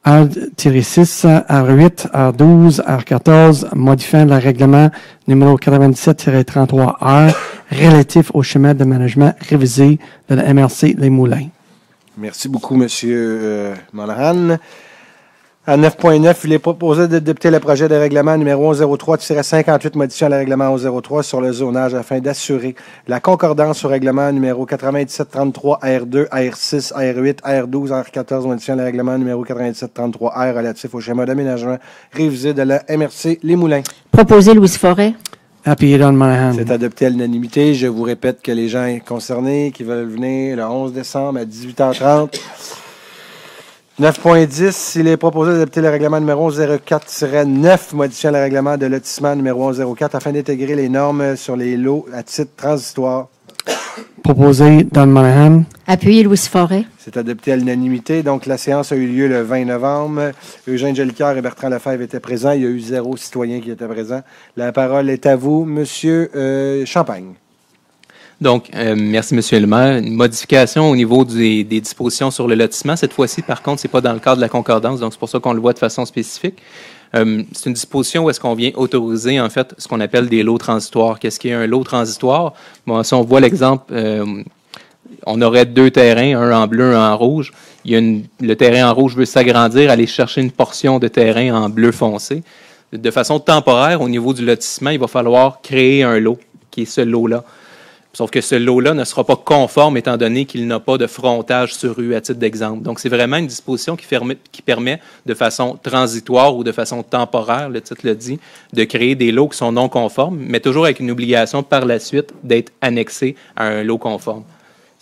R-6, R8, R12, R14, modifiant le règlement numéro 97-33R relatif au schéma de management révisé de la MRC Les Moulins. Merci beaucoup, M. Monahan. À 9.9, il est proposé d'adopter le projet de règlement numéro 1103-58 modifiant le règlement 1103 sur le zonage afin d'assurer la concordance au règlement numéro 9733 R2, R6, R8, R12, R14 modifiant le règlement numéro 9733 R relatif au schéma d'aménagement révisé de la MRC Les Moulins. Proposé Louise Forêt. Appuyé Don Monahan. C'est adopté à l'unanimité. Je vous répète que les gens concernés qui veulent venir le 11 décembre à 18h30. 9.10, il est proposé d'adopter le règlement numéro 04-9, modifiant le règlement de lotissement numéro 1104 afin d'intégrer les normes sur les lots à titre transitoire. Proposé Don Monahan. Appuyé Louise Forêt. C'est adopté à l'unanimité. Donc, la séance a eu lieu le 20 novembre. Eugène Jolicoeur et Bertrand Lefebvre étaient présents. Il y a eu 0 citoyen qui était présent. La parole est à vous, Monsieur Champagne. Donc, merci, M. le maire. Une modification au niveau des dispositions sur le lotissement. Cette fois-ci, par contre, ce n'est pas dans le cadre de la concordance, donc c'est pour ça qu'on le voit de façon spécifique. C'est une disposition où est-ce qu'on vient autoriser, en fait, ce qu'on appelle des lots transitoires. Qu'est-ce qu'est un lot transitoire? Bon, si on voit l'exemple, on aurait 2 terrains, un en bleu, un en rouge. Le terrain en rouge veut s'agrandir, aller chercher une portion de terrain en bleu foncé. De façon temporaire, au niveau du lotissement, il va falloir créer un lot, qui est ce lot-là. Sauf que ce lot-là ne sera pas conforme étant donné qu'il n'a pas de frontage sur rue à titre d'exemple. Donc, c'est vraiment une disposition qui permet de façon transitoire ou de façon temporaire, le titre le dit, de créer des lots qui sont non conformes, mais toujours avec une obligation par la suite d'être annexé à un lot conforme.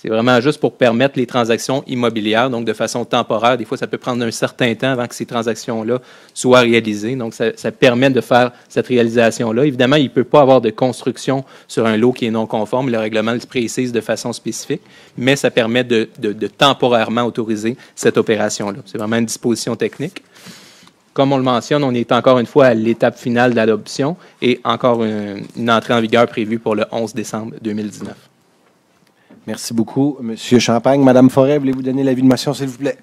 C'est vraiment juste pour permettre les transactions immobilières, donc de façon temporaire. Des fois, ça peut prendre un certain temps avant que ces transactions-là soient réalisées. Donc, ça permet de faire cette réalisation-là. Évidemment, il ne peut pas avoir de construction sur un lot qui est non conforme. Le règlement le précise de façon spécifique, mais ça permet de temporairement autoriser cette opération-là. C'est vraiment une disposition technique. Comme on le mentionne, on est encore une fois à l'étape finale de l'adoption et encore une entrée en vigueur prévue pour le 11 décembre 2019. Merci beaucoup, M. Champagne. Madame Forêt, voulez-vous donner l'avis de motion, s'il vous plaît?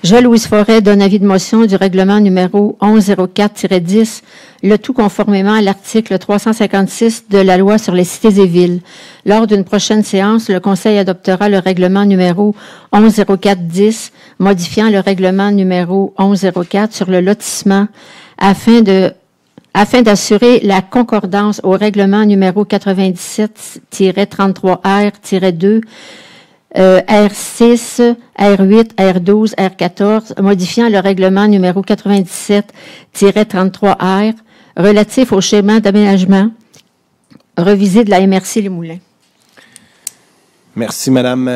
Je, Louise Forêt, donne avis de motion du règlement numéro 1104-10, le tout conformément à l'article 356 de la loi sur les cités et villes. Lors d'une prochaine séance, le Conseil adoptera le règlement numéro 1104-10, modifiant le règlement numéro 1104 sur le lotissement afin d'assurer la concordance au règlement numéro 97-33R-2, R6, R8, R12, R14, modifiant le règlement numéro 97-33R relatif au schéma d'aménagement revisé de la MRC Les Moulins. Merci, Madame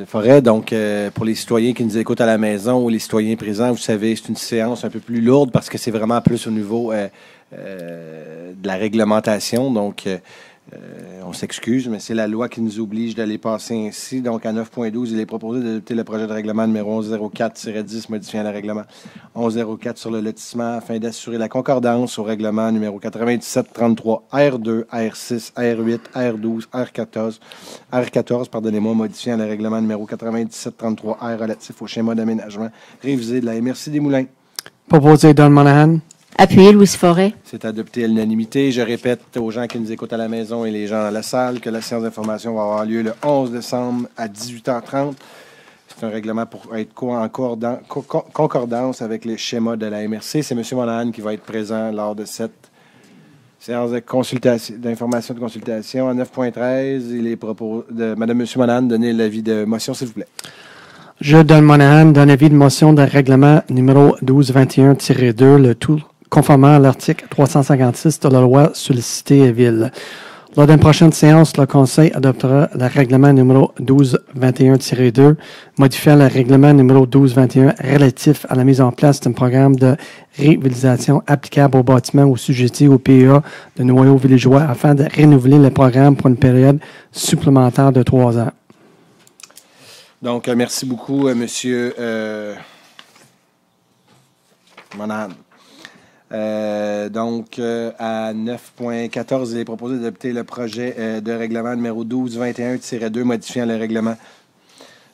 Forêt. Donc, pour les citoyens qui nous écoutent à la maison ou les citoyens présents, vous savez, c'est une séance un peu plus lourde parce que c'est vraiment plus au niveau de la réglementation. Donc, on s'excuse, mais c'est la loi qui nous oblige d'aller passer ainsi. Donc, à 9.12, il est proposé d'adopter le projet de règlement numéro 1104-10 modifiant le règlement 1104 sur le lotissement afin d'assurer la concordance au règlement numéro 9733 R2, R6, R8, R12, R14, pardonnez-moi, modifiant le règlement numéro 9733 R relatif au schéma d'aménagement révisé de la MRC des Moulins. Proposé Don Monahan. Appuyé Louise Forêt. C'est adopté à l'unanimité. Je répète aux gens qui nous écoutent à la maison et les gens dans la salle que la séance d'information va avoir lieu le 11 décembre à 18h30. C'est un règlement pour être en concordance avec les schémas de la MRC. C'est M. Monahan qui va être présent lors de cette séance d'information de consultation. À 9.13, il est proposé de Mme M. Monahan donner l'avis de motion, s'il vous plaît. Je, Don Monahan, donne avis de motion de règlement numéro 1221-2, le tout conformément à l'article 356 de la loi sur les cités et villes. Lors d'une prochaine séance, le Conseil adoptera le règlement numéro 1221-2, modifiant le règlement numéro 1221 relatif à la mise en place d'un programme de réhabilitation applicable aux bâtiments ou sujettés au PEA de Noyau Villageois afin de renouveler le programme pour une période supplémentaire de 3 ans. Donc, merci beaucoup, M. Monahan. Donc, à 9.14, il est proposé d'adopter le projet de règlement numéro 1221-2 modifiant le règlement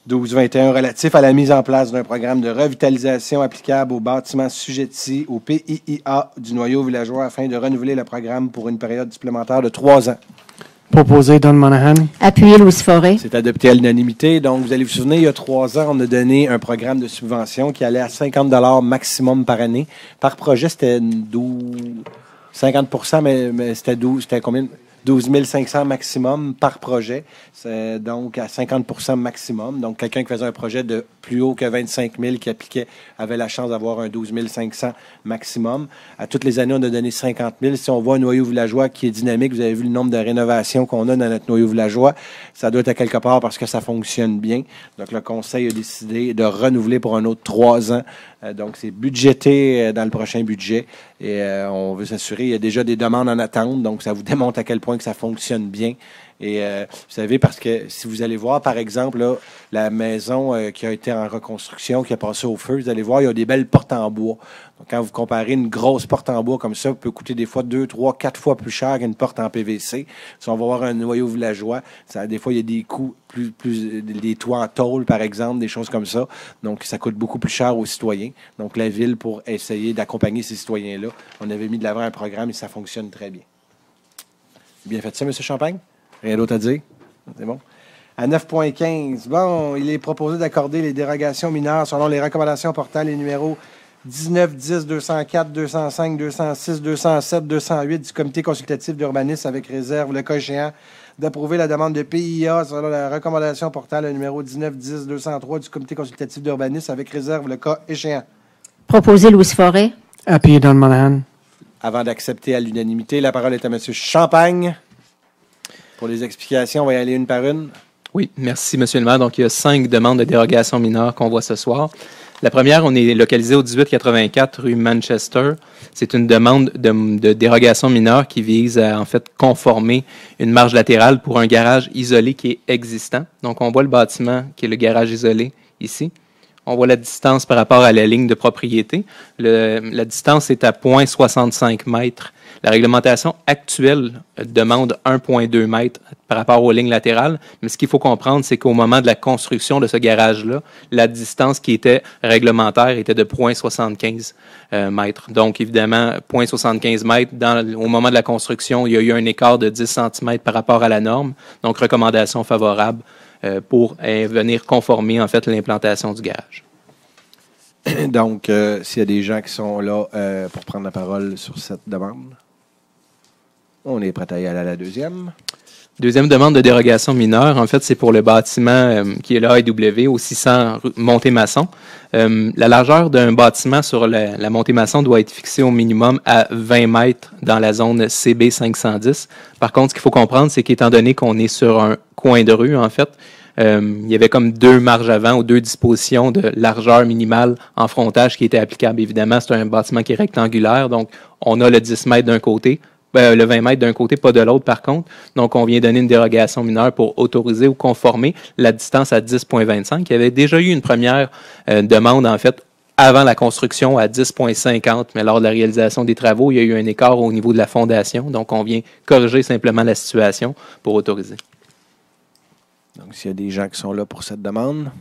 1221 relatif à la mise en place d'un programme de revitalisation applicable aux bâtiments sujettis au PIIA du Noyau Villageois afin de renouveler le programme pour une période supplémentaire de 3 ans. Proposé Don Monahan. Appuyé Louis Forêt. C'est adopté à l'unanimité. Donc, vous allez vous souvenir, il y a 3 ans, on a donné un programme de subvention qui allait à 50 $ maximum par année. Par projet, c'était 50 mais c'était combien? 12 500 maximum par projet. C'est donc à 50 maximum. Donc, quelqu'un qui faisait un projet de plus haut que 25 000 qui appliquait avait la chance d'avoir un 12 500 maximum. À toutes les années, on a donné 50 000. Si on voit un noyau villageois qui est dynamique, vous avez vu le nombre de rénovations qu'on a dans notre noyau villageois, ça doit être à quelque part parce que ça fonctionne bien. Donc, le conseil a décidé de renouveler pour un autre 3 ans. Donc, c'est budgété dans le prochain budget et on veut s'assurer. Il y a déjà des demandes en attente, donc ça vous démontre à quel point que ça fonctionne bien. Et vous savez, parce que si vous allez voir, par exemple, là, la maison qui a été en reconstruction, qui a passé au feu, vous allez voir, il y a des belles portes en bois. Donc, quand vous comparez une grosse porte en bois comme ça, peut coûter des fois 2, 3, 4 fois plus cher qu'une porte en PVC. Si on va voir un noyau villageois, des fois, il y a des coûts des toits en tôle, par exemple, des choses comme ça. Donc, ça coûte beaucoup plus cher aux citoyens. Donc, la ville, pour essayer d'accompagner ces citoyens-là, on avait mis de l'avant un programme et ça fonctionne très bien. Bien fait ça, M. Champagne? Rien d'autre à dire? C'est bon. À 9.15, bon, il est proposé d'accorder les dérogations mineures selon les recommandations portant les numéros 19, 10, 204, 205, 206, 207, 208 du comité consultatif d'urbanisme avec réserve, le cas échéant, d'approuver la demande de PIA selon la recommandation portant le numéro 19, 10, 203 du comité consultatif d'urbanisme avec réserve, le cas échéant. Proposé Louis Forêt. Appuyé Don Monahan. Avant d'accepter à l'unanimité, la parole est à M. Champagne. Pour les explications, on va y aller une par une. Oui, merci, M. le maire. Donc, il y a 5 demandes de dérogation mineure qu'on voit ce soir. La première, on est localisé au 1884 rue Manchester. C'est une demande de dérogation mineure qui vise à, en fait, conformer une marge latérale pour un garage isolé qui est existant. Donc, on voit le bâtiment qui est le garage isolé ici. On voit la distance par rapport à la ligne de propriété. La distance est à 0,65 mètres. La réglementation actuelle demande 1,2 mètres par rapport aux lignes latérales. Mais ce qu'il faut comprendre, c'est qu'au moment de la construction de ce garage-là, la distance qui était réglementaire était de 0,75 mètres. Donc, évidemment, 0,75 mètres, au moment de la construction, il y a eu un écart de 10 cm par rapport à la norme. Donc, recommandation favorable pour venir conformer, en fait, l'implantation du garage. Donc, s'il y a des gens qui sont là pour prendre la parole sur cette demande, on est prêt à y aller à la deuxième. Deuxième demande de dérogation mineure, en fait, c'est pour le bâtiment qui est l'AEW au 600 Montée-Masson. La largeur d'un bâtiment sur la Montée-Masson doit être fixée au minimum à 20 mètres dans la zone CB 510. Par contre, ce qu'il faut comprendre, c'est qu'étant donné qu'on est sur un coin de rue, en fait, il y avait comme 2 marges avant ou 2 dispositions de largeur minimale en frontage qui étaient applicables. Évidemment, c'est un bâtiment qui est rectangulaire, donc on a le 10 mètres d'un côté, le 20 mètres d'un côté, pas de l'autre par contre. Donc, on vient donner une dérogation mineure pour autoriser ou conformer la distance à 10,25. Il y avait déjà eu une première demande, en fait, avant la construction à 10,50, mais lors de la réalisation des travaux, il y a eu un écart au niveau de la fondation. Donc, on vient corriger simplement la situation pour autoriser. Donc, s'il y a des gens qui sont là pour cette demande,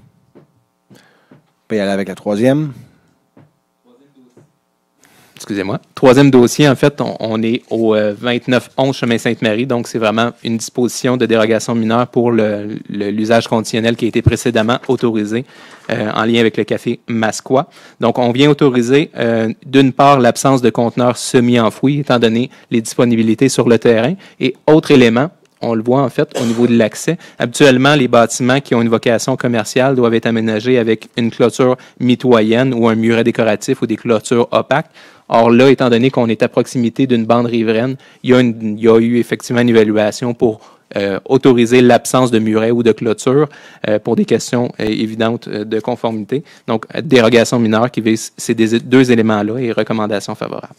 on peut y aller avec la troisième. Excusez-moi. Troisième dossier, en fait, on est au 2911 chemin Sainte-Marie, donc c'est vraiment une disposition de dérogation mineure pour l'usage conditionnel qui a été précédemment autorisé en lien avec le café Masquois. Donc, on vient autoriser, d'une part, l'absence de conteneurs semi-enfouis, étant donné les disponibilités sur le terrain, et autre élément, on le voit en fait au niveau de l'accès. Habituellement, les bâtiments qui ont une vocation commerciale doivent être aménagés avec une clôture mitoyenne ou un muret décoratif ou des clôtures opaques. Or là, étant donné qu'on est à proximité d'une bande riveraine, il y a eu effectivement une évaluation pour autoriser l'absence de muret ou de clôture pour des questions évidentes de conformité. Donc, dérogation mineure qui vise ces 2 éléments-là et recommandation favorable.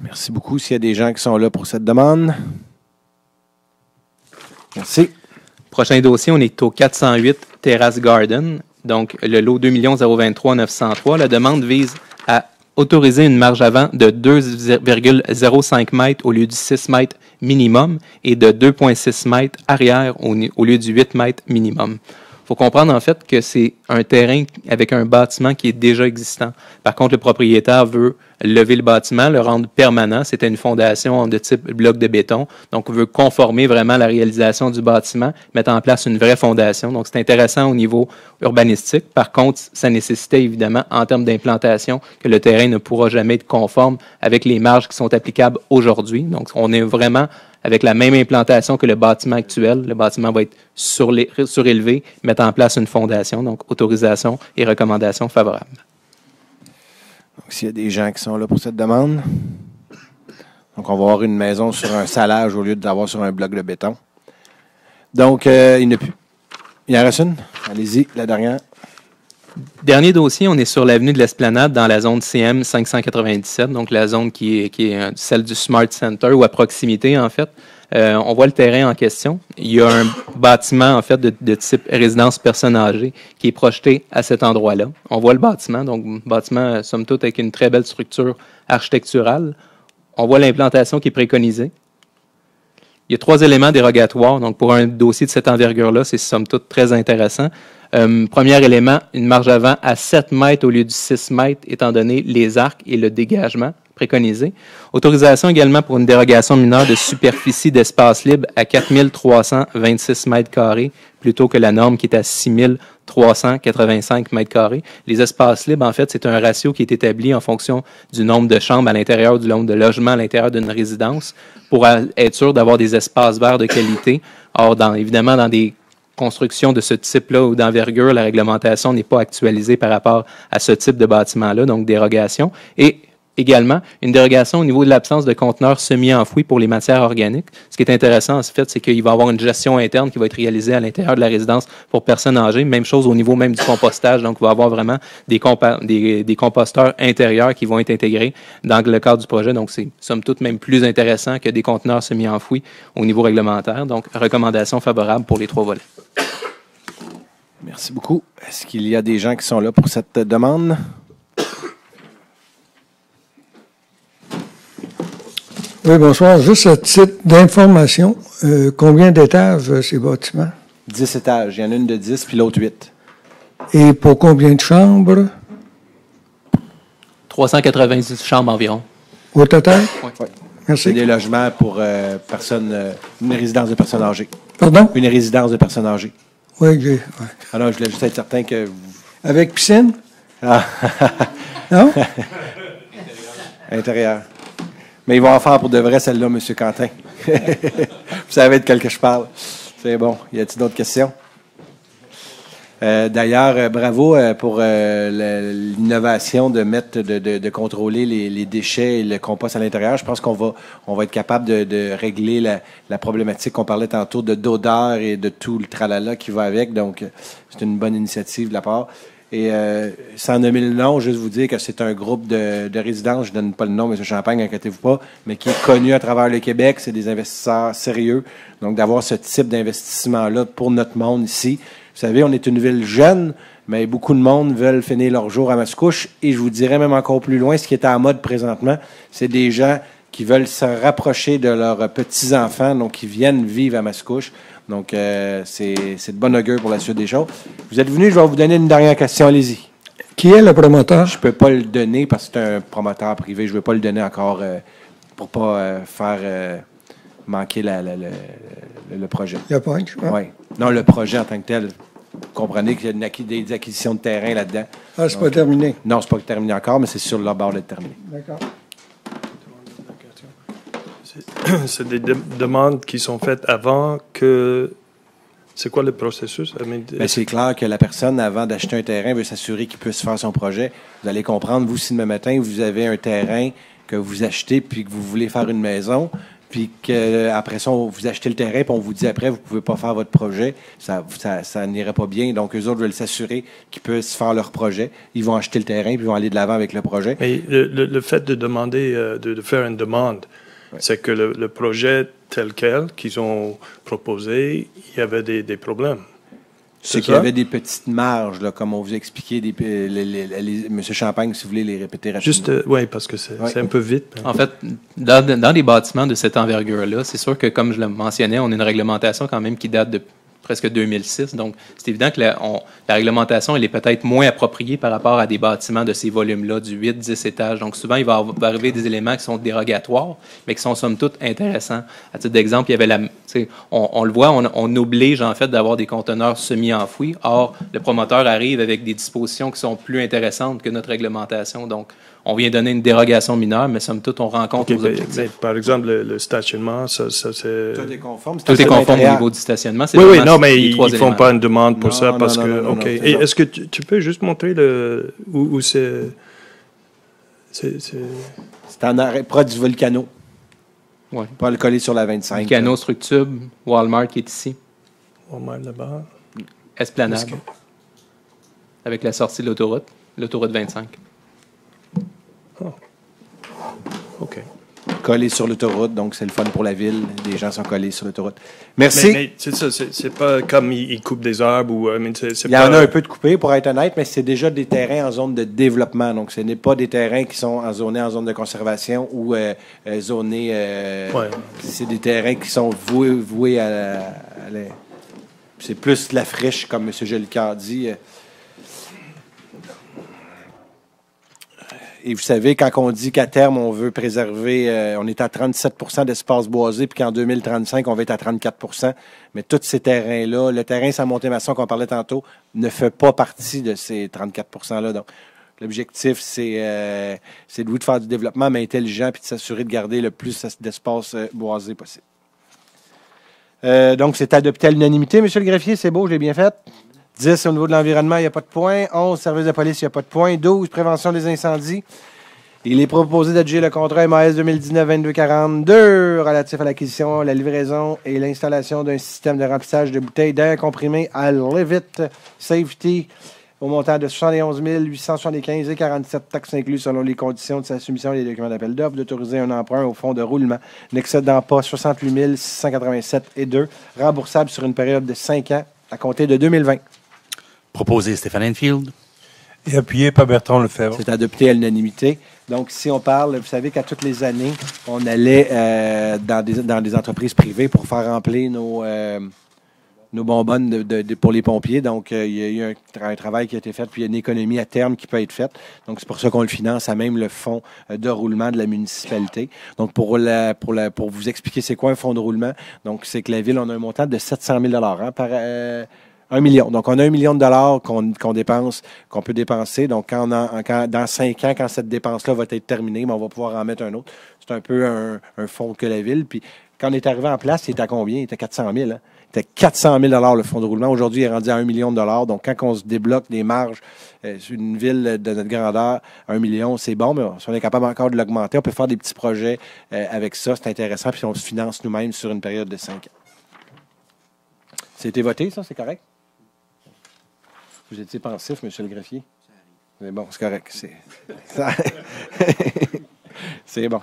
Merci beaucoup. S'il y a des gens qui sont là pour cette demande. Merci. Prochain dossier, on est au 408 Terrace Garden. Donc, le lot 2 023 903. La demande vise à autoriser une marge avant de 2,05 mètres au lieu du 6 mètres minimum et de 2,6 mètres arrière au lieu du 8 mètres minimum. Il faut comprendre en fait que c'est un terrain avec un bâtiment qui est déjà existant. Par contre, le propriétaire veut lever le bâtiment, le rendre permanent. C'était une fondation de type bloc de béton. Donc, on veut conformer vraiment la réalisation du bâtiment, mettre en place une vraie fondation. Donc, c'est intéressant au niveau urbanistique. Par contre, ça nécessitait évidemment, en termes d'implantation, que le terrain ne pourra jamais être conforme avec les marges qui sont applicables aujourd'hui. Donc, on est vraiment avec la même implantation que le bâtiment actuel. Le bâtiment va être surélevé, mettre en place une fondation. Donc, autorisation et recommandations favorables. Donc, s'il y a des gens qui sont là pour cette demande, donc on va avoir une maison sur un salage au lieu d'avoir sur un bloc de béton. Donc, il n'y en a plus. Il y en reste une? Allez-y, la dernière. Dernier dossier, on est sur l'avenue de l'Esplanade dans la zone CM 597, donc la zone qui est celle du Smart Center ou à proximité en fait. On voit le terrain en question. Il y a un bâtiment en fait de type résidence personnes âgées qui est projeté à cet endroit-là. On voit le bâtiment, donc bâtiment somme toute avec une très belle structure architecturale. On voit l'implantation qui est préconisée. Il y a 3 éléments dérogatoires. Donc pour un dossier de cette envergure-là, c'est somme toute très intéressant. Premier élément, une marge avant à 7 mètres au lieu du 6 mètres, étant donné les arcs et le dégagement préconisé. Autorisation également pour une dérogation mineure de superficie d'espace libre à 4326 mètres carrés, plutôt que la norme qui est à 6385 mètres carrés. Les espaces libres, en fait, c'est un ratio qui est établi en fonction du nombre de chambres à l'intérieur, du nombre de logements à l'intérieur d'une résidence, pour être sûr d'avoir des espaces verts de qualité. Or, évidemment, dans des construction de ce type-là ou d'envergure, la réglementation n'est pas actualisée par rapport à ce type de bâtiment-là, donc dérogation. Et également, une dérogation au niveau de l'absence de conteneurs semi-enfouis pour les matières organiques. Ce qui est intéressant, en fait, c'est qu'il va y avoir une gestion interne qui va être réalisée à l'intérieur de la résidence pour personnes âgées. Même chose au niveau même du compostage. Donc, il va y avoir vraiment des composteurs intérieurs qui vont être intégrés dans le cadre du projet. Donc, c'est somme toute même plus intéressant que des conteneurs semi-enfouis au niveau réglementaire. Donc, recommandation favorable pour les 3 volets. Merci beaucoup. Est-ce qu'il y a des gens qui sont là pour cette demande? Oui, bonsoir. Juste à titre d'information, combien d'étages ces bâtiments? 10 étages. Il y en a une de 10, puis l'autre 8. Et pour combien de chambres? 390 chambres environ. Au total? Oui. Merci. C'est des logements pour personnes, une résidence de personnes âgées. Pardon? Une résidence de personnes âgées. Oui, j'ai. Ouais. Alors, je voulais juste être certain que vous... Avec piscine? Ah. Non? Intérieur. Mais ils vont en faire pour de vrai, celle-là, M. Quentin. Vous savez de quel que je parle. C'est bon. Y a-t-il d'autres questions? D'ailleurs, bravo pour l'innovation de mettre, de contrôler les déchets et le compost à l'intérieur. Je pense qu'on va être capable de régler la problématique qu'on parlait tantôt d'odeur et de tout le tralala qui va avec. Donc, c'est une bonne initiative de la part. Et sans nommer le nom, juste vous dire que c'est un groupe de résidents, je ne donne pas le nom, M. Champagne, inquiétez-vous pas, mais qui est connu à travers le Québec. C'est des investisseurs sérieux. Donc, d'avoir ce type d'investissement-là pour notre monde ici. Vous savez, on est une ville jeune, mais beaucoup de monde veulent finir leur jour à Mascouche. Et je vous dirais même encore plus loin, ce qui est en mode présentement, c'est des gens qui veulent se rapprocher de leurs petits-enfants, donc qui viennent vivre à Mascouche. Donc, c'est de bon augure pour la suite des choses. Vous êtes venus, je vais vous donner une dernière question. Allez-y. Qui est le promoteur? Je ne peux pas le donner parce que c'est un promoteur privé. Je ne veux pas le donner encore pour ne pas faire manquer le projet. Le point, je crois. Oui. Non, le projet en tant que tel. Vous comprenez qu'il y a des acquisitions de terrain là-dedans. Ah, c'est pas terminé? Non, c'est pas terminé encore, mais c'est sur le bord d'être terminé. D'accord. C'est des demandes qui sont faites avant que... C'est quoi le processus? Ben, c'est clair que la personne, avant d'acheter un terrain, veut s'assurer qu'il puisse faire son projet. Vous allez comprendre, vous, si demain matin, vous avez un terrain que vous achetez puis que vous voulez faire une maison, puis qu'après ça, vous achetez le terrain puis on vous dit après, vous ne pouvez pas faire votre projet, ça n'irait pas bien. Donc, eux autres veulent s'assurer qu'ils puissent faire leur projet. Ils vont acheter le terrain puis ils vont aller de l'avant avec le projet. Mais le fait de demander, de faire une demande, c'est que le projet tel quel qu'ils ont proposé, il y avait des problèmes. C'est qu'il y avait des petites marges, là, comme on vous a expliqué, M. Champagne, si vous voulez les répéter rapidement. Juste, oui, parce que c'est un peu vite. En fait, dans des bâtiments de cette envergure-là, c'est sûr que, comme je le mentionnais, on a une réglementation quand même qui date de presque 2006. Donc, c'est évident que la réglementation, elle est peut-être moins appropriée par rapport à des bâtiments de ces volumes-là, du 8-10 étages. Donc, souvent, il va arriver des éléments qui sont dérogatoires, mais qui sont somme toute intéressants. À titre d'exemple, il y avait on le voit, on oblige en fait d'avoir des conteneurs semi-enfouis. Or, le promoteur arrive avec des dispositions qui sont plus intéressantes que notre réglementation. Donc, on vient donner une dérogation mineure, mais somme toute, on rencontre nos objectifs. Mais, par exemple, le stationnement, ça c'est... Tout est conforme. Tout est conforme au niveau du stationnement. Oui, non, mais ils ne font pas une demande pour ça parce que... OK. Et est-ce que tu peux juste montrer où c'est... C'est en arrêt proche du Volcano. Oui. Pas le coller sur la 25. Volcano, Structube, Walmart qui est ici. Walmart là-bas. Esplanade. Avec la sortie de l'autoroute 25. Oh. OK. Collé sur l'autoroute, donc c'est le fun pour la ville. Les gens sont collés sur l'autoroute. Merci. Mais c'est ça, c'est pas comme ils coupent des arbres ou... Il y en a un peu de coupé, pour être honnête, mais c'est déjà des terrains en zone de développement. Donc, ce n'est pas des terrains qui sont zonés en zone de conservation ou zonés... C'est des terrains qui sont voués à c'est plus de la friche, comme M. Jolicoeur dit. Et vous savez, quand on dit qu'à terme, on veut préserver, on est à 37 d'espace boisé, puis qu'en 2035, on va être à 34 mais tous ces terrains-là, le terrain Saint-Monté-Masson qu'on parlait tantôt, ne fait pas partie de ces 34 %-là. Donc, l'objectif, c'est de faire du développement, mais intelligent, puis de s'assurer de garder le plus d'espace boisé possible. Donc, c'est adopté à l'unanimité, M. le greffier, c'est beau, je l'ai bien fait. 10, au niveau de l'environnement, il n'y a pas de point. 11, service de police, il n'y a pas de point. 12, prévention des incendies. Il est proposé d'adjuger le contrat MAS 2019-2242 relatif à l'acquisition, la livraison et l'installation d'un système de remplissage de bouteilles d'air comprimé à Levitt Safety au montant de 71 875,47 taxes incluses selon les conditions de sa soumission et les documents d'appel d'offres, d'autoriser un emprunt au fonds de roulement n'excédant pas 68 687,2 remboursable sur une période de 5 ans à compter de 2020. Proposé Stéphane Enfield. Et appuyé par Bertrand Lefebvre. C'est adopté à l'unanimité. Donc, si on parle, vous savez qu'à toutes les années, on allait dans des entreprises privées pour faire remplir nos bonbonnes pour les pompiers. Donc, il y a eu un travail qui a été fait, puis il y a une économie à terme qui peut être faite. Donc, c'est pour ça qu'on le finance à même le fonds de roulement de la municipalité. Donc, pour vous expliquer c'est quoi un fonds de roulement, donc c'est que la ville, on a un montant de 700 000 par 1 million. Donc, on a 1 million de dollars qu'on dépense, qu'on peut dépenser. Donc, dans 5 ans, quand cette dépense-là va être terminée, on va pouvoir en mettre un autre. C'est un peu un fonds que la ville. Puis, quand on est arrivé en place, il était à combien? Il était 400 000. Hein? Il était 400 000 $ le fonds de roulement. Aujourd'hui, il est rendu à 1 million de dollars. Donc, quand on se débloque des marges sur une ville de notre grandeur, 1 million, c'est bon, mais si on est capable encore de l'augmenter, on peut faire des petits projets avec ça. C'est intéressant. Puis, on se finance nous-mêmes sur une période de 5 ans. C'était voté, ça? C'est correct? Vous étiez pensif, M. le greffier? Mais bon, c'est correct. C'est bon.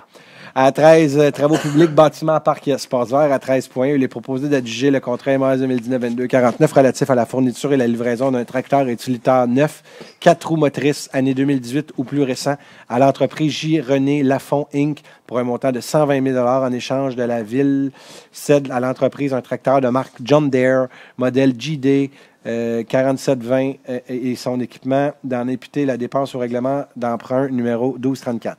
À 13, travaux publics, bâtiments, parcs et espaces verts. À 13 points, il est proposé d'adjuger le contrat MAS 2019-2249 relatif à la fourniture et la livraison d'un tracteur utilitaire neuf, 4 roues motrices, année 2018 ou plus récent, à l'entreprise J. René Lafont, Inc., pour un montant de 120 000 $ en échange de la ville cède à l'entreprise un tracteur de marque John Deere, modèle JD 4720 et son équipement d'en imputer la dépense au règlement d'emprunt numéro 1234.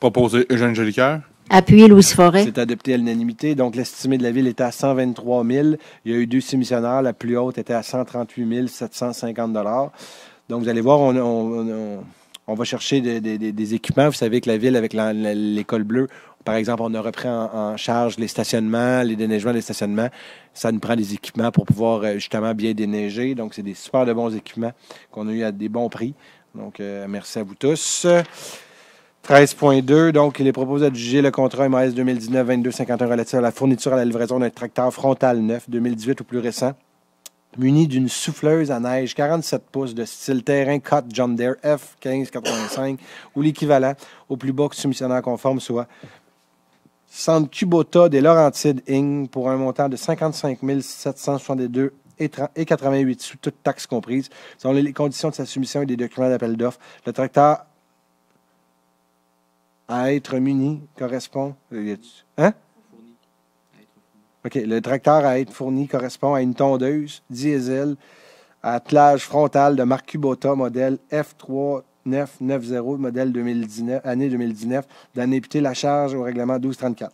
Proposé Eugène Jolicoeur. Appuyé Louise Forêt. C'est adopté à l'unanimité. Donc, l'estimé de la ville était à 123 000. Il y a eu 2 soumissionnaires. La plus haute était à 138 750 $. Donc, vous allez voir, on va chercher des équipements. Vous savez que la ville, avec l'école bleue, par exemple, on a repris en charge les stationnements, les déneigements des stationnements. Ça nous prend des équipements pour pouvoir justement bien déneiger. Donc, c'est des super de bons équipements qu'on a eu à des bons prix. Donc, merci à vous tous. 13.2, donc, il est proposé d'adjuger le contrat MAS 2019-2251 relatif à la fourniture à la livraison d'un tracteur frontal neuf, 2018 ou plus récent, muni d'une souffleuse à neige 47 pouces de style terrain Cut John Deere F1585 ou l'équivalent au plus bas que soumissionnaire conforme, soit Centre Kubota des Laurentides Inc. pour un montant de 55 762 et 88 sous toutes taxes comprises. Selon les conditions de sa soumission et des documents d'appel d'offres, le tracteur à être muni correspond. Hein? OK. Le tracteur à être fourni correspond à une tondeuse diesel à attelage frontal de marque Kubota, modèle F3990, modèle 2019, année 2019, d'en imputer la charge au règlement 1234.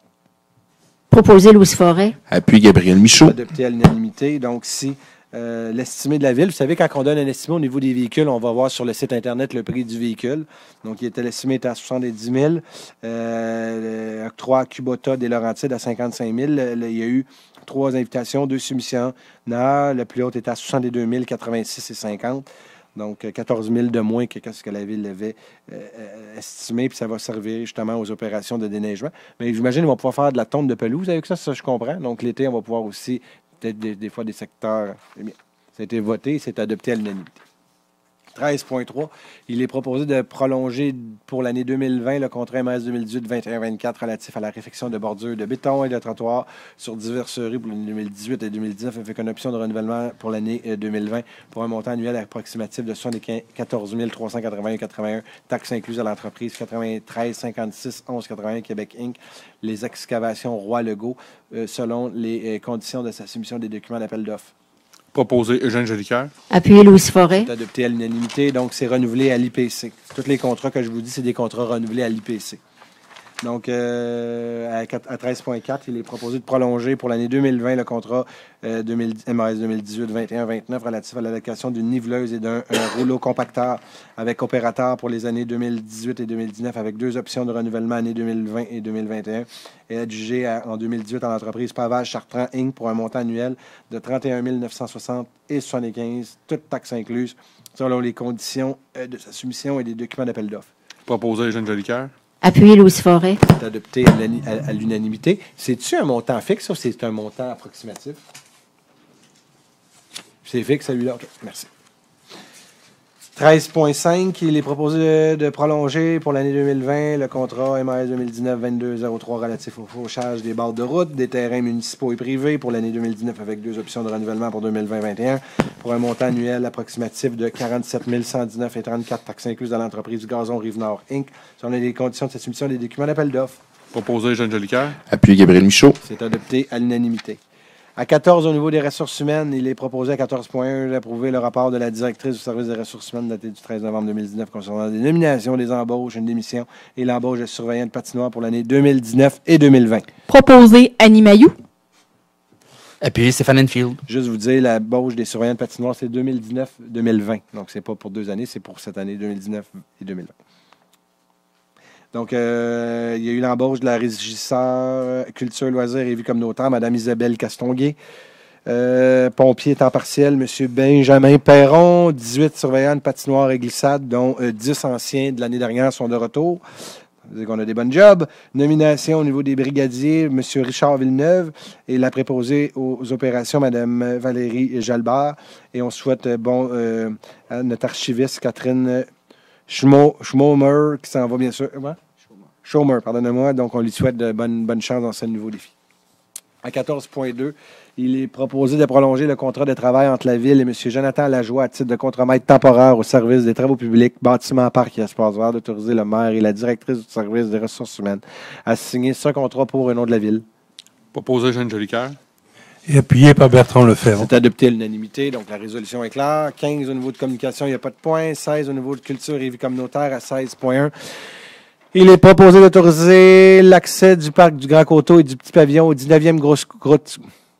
Proposé Louis Forêt. Appui Gabriel Michaud. Adopté à l'unanimité. Donc, si l'estimé de la ville, vous savez, quand on donne un estimé au niveau des véhicules, on va voir sur le site Internet le prix du véhicule. Donc, l'estimé était à 70 000. Octroi Kubota des Laurentides à 55 000. Il y a eu 3 invitations, 2 soumissions. Le plus haut était à 62 000, 86 et 50. Donc, 14 000 de moins que ce que la ville avait estimé, puis ça va servir justement aux opérations de déneigement. Mais j'imagine qu'ils vont pouvoir faire de la tonte de pelouse avec ça, ça je comprends. Donc, l'été, on va pouvoir aussi, peut-être des fois, des secteurs. Eh bien, ça a été voté, c'est adopté à l'unanimité. 13.3, il est proposé de prolonger pour l'année 2020 le contrat MS 2018-21-24 relatif à la réfection de bordures de béton et de trottoirs sur diverses rues pour l'année 2018 et 2019 avec une option de renouvellement pour l'année 2020 pour un montant annuel approximatif de 74 381,81 taxes incluses à l'entreprise 93 56 11 81 Québec Inc. Les excavations Roy-Legault selon les conditions de sa soumission des documents d'appel d'offres. Proposé Eugène Jolicoeur. Appuyé Louis Forêt. C'est adopté à l'unanimité, donc c'est renouvelé à l'IPC. Tous les contrats que je vous dis, c'est des contrats renouvelés à l'IPC. Donc, à 13.4, il est proposé de prolonger pour l'année 2020 le contrat MAS 2018-21-29 relatif à l'allocation d'une niveleuse et d'un rouleau compacteur avec opérateur pour les années 2018 et 2019 avec 2 options de renouvellement année 2020 et 2021 et adjugé en 2018 à l'entreprise Pavage Chartrand Inc. pour un montant annuel de 31 960 et 75, toutes taxes incluses, selon les conditions de sa soumission et des documents d'appel d'offres. Proposé Eugène Jolicoeur. Appuyé Louis Forêt. C'est adopté à l'unanimité. C'est-tu un montant fixe ou c'est un montant approximatif? C'est fixe, celui-là. OK, merci. 13.5, il est proposé de prolonger pour l'année 2020 le contrat MAS 2019-22-03 relatif au fauchage des bords de route, des terrains municipaux et privés pour l'année 2019 avec 2 options de renouvellement pour 2020-21 pour un montant annuel approximatif de 47 119,34 taxes incluses dans l'entreprise Gazon Rive-Nord Inc. Selon les conditions de cette soumission des documents d'appel d'offres. Proposé Eugène Jolicoeur. Appuyé Gabriel Michaud. C'est adopté à l'unanimité. À 14, au niveau des ressources humaines, il est proposé à 14.1 d'approuver le rapport de la directrice du service des ressources humaines daté du 13 novembre 2019 concernant des nominations, des embauches, une démission et l'embauche de surveillants de patinoire pour l'année 2019 et 2020. Proposé Annie Mailloux. Appuyé Stéphane Enfield. Juste vous dire, l'embauche des surveillants de patinoire, c'est 2019-2020. Donc, c'est pas pour 2 années, c'est pour cette année 2019 et 2020. Donc, il y a eu l'embauche de la régisseur culture, loisirs et vie communautaire, Mme Isabelle Castonguay. Pompier temps partiel, M. Benjamin Perron. 18 surveillants de patinoire et glissade, dont 10 anciens de l'année dernière sont de retour. Ça veut dire qu'on a des bonnes jobs. Nomination au niveau des brigadiers, M. Richard Villeneuve et la préposée aux opérations, Mme Valérie Jalbert. Et on souhaite à notre archiviste, Catherine Schmomer, qui s'en va bien sûr. Schomer, pardonnez-moi. Donc, on lui souhaite de bonne chance dans ce nouveau défi. À 14.2, il est proposé de prolonger le contrat de travail entre la Ville et M. Jonathan Lajoie à titre de contremaître temporaire au service des travaux publics, bâtiments, parcs et espaces verts, d'autoriser le maire et la directrice du service des ressources humaines à signer ce contrat pour un nom de la Ville. Proposé Eugène Jolicoeur. Et appuyé par Bertrand Lefebvre. C'est adopté à l'unanimité, donc la résolution est claire. 15 au niveau de communication, il n'y a pas de point. 16 au niveau de culture et vie communautaire à 16.1. Il est proposé d'autoriser l'accès du parc du Grand Coteau et du Petit Pavillon au 19e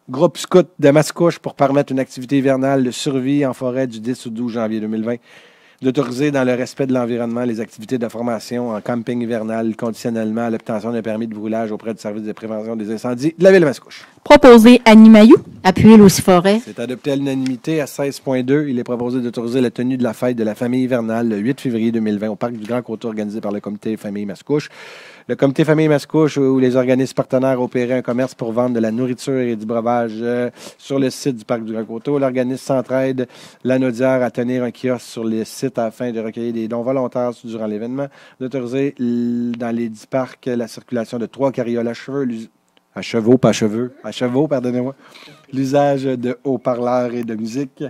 groupe scout de Mascouche pour permettre une activité hivernale de survie en forêt du 10 au 12 janvier 2020. D'autoriser, dans le respect de l'environnement, les activités de formation en camping hivernal conditionnellement à l'obtention d'un permis de brûlage auprès du service de prévention des incendies de la Ville de Mascouche. Proposé Annie Mailloux. Appuyé Louis Forêt. C'est adopté à l'unanimité à 16.2. Il est proposé d'autoriser la tenue de la fête de la famille hivernale le 8 février 2020 au parc du Grand Coteau organisé par le comité Famille Mascouche. Le comité Famille Mascouche, où les organismes partenaires opéraient un commerce pour vendre de la nourriture et du breuvage sur le site du parc du Grand Coteau. L'organisme s'entraide Lanaudière à tenir un kiosque sur le site afin de recueillir des dons volontaires durant l'événement. D'autoriser dans les 10 parcs la circulation de 3 carrioles à chevaux, pardonnez-moi. L'usage de haut-parleurs et de musique.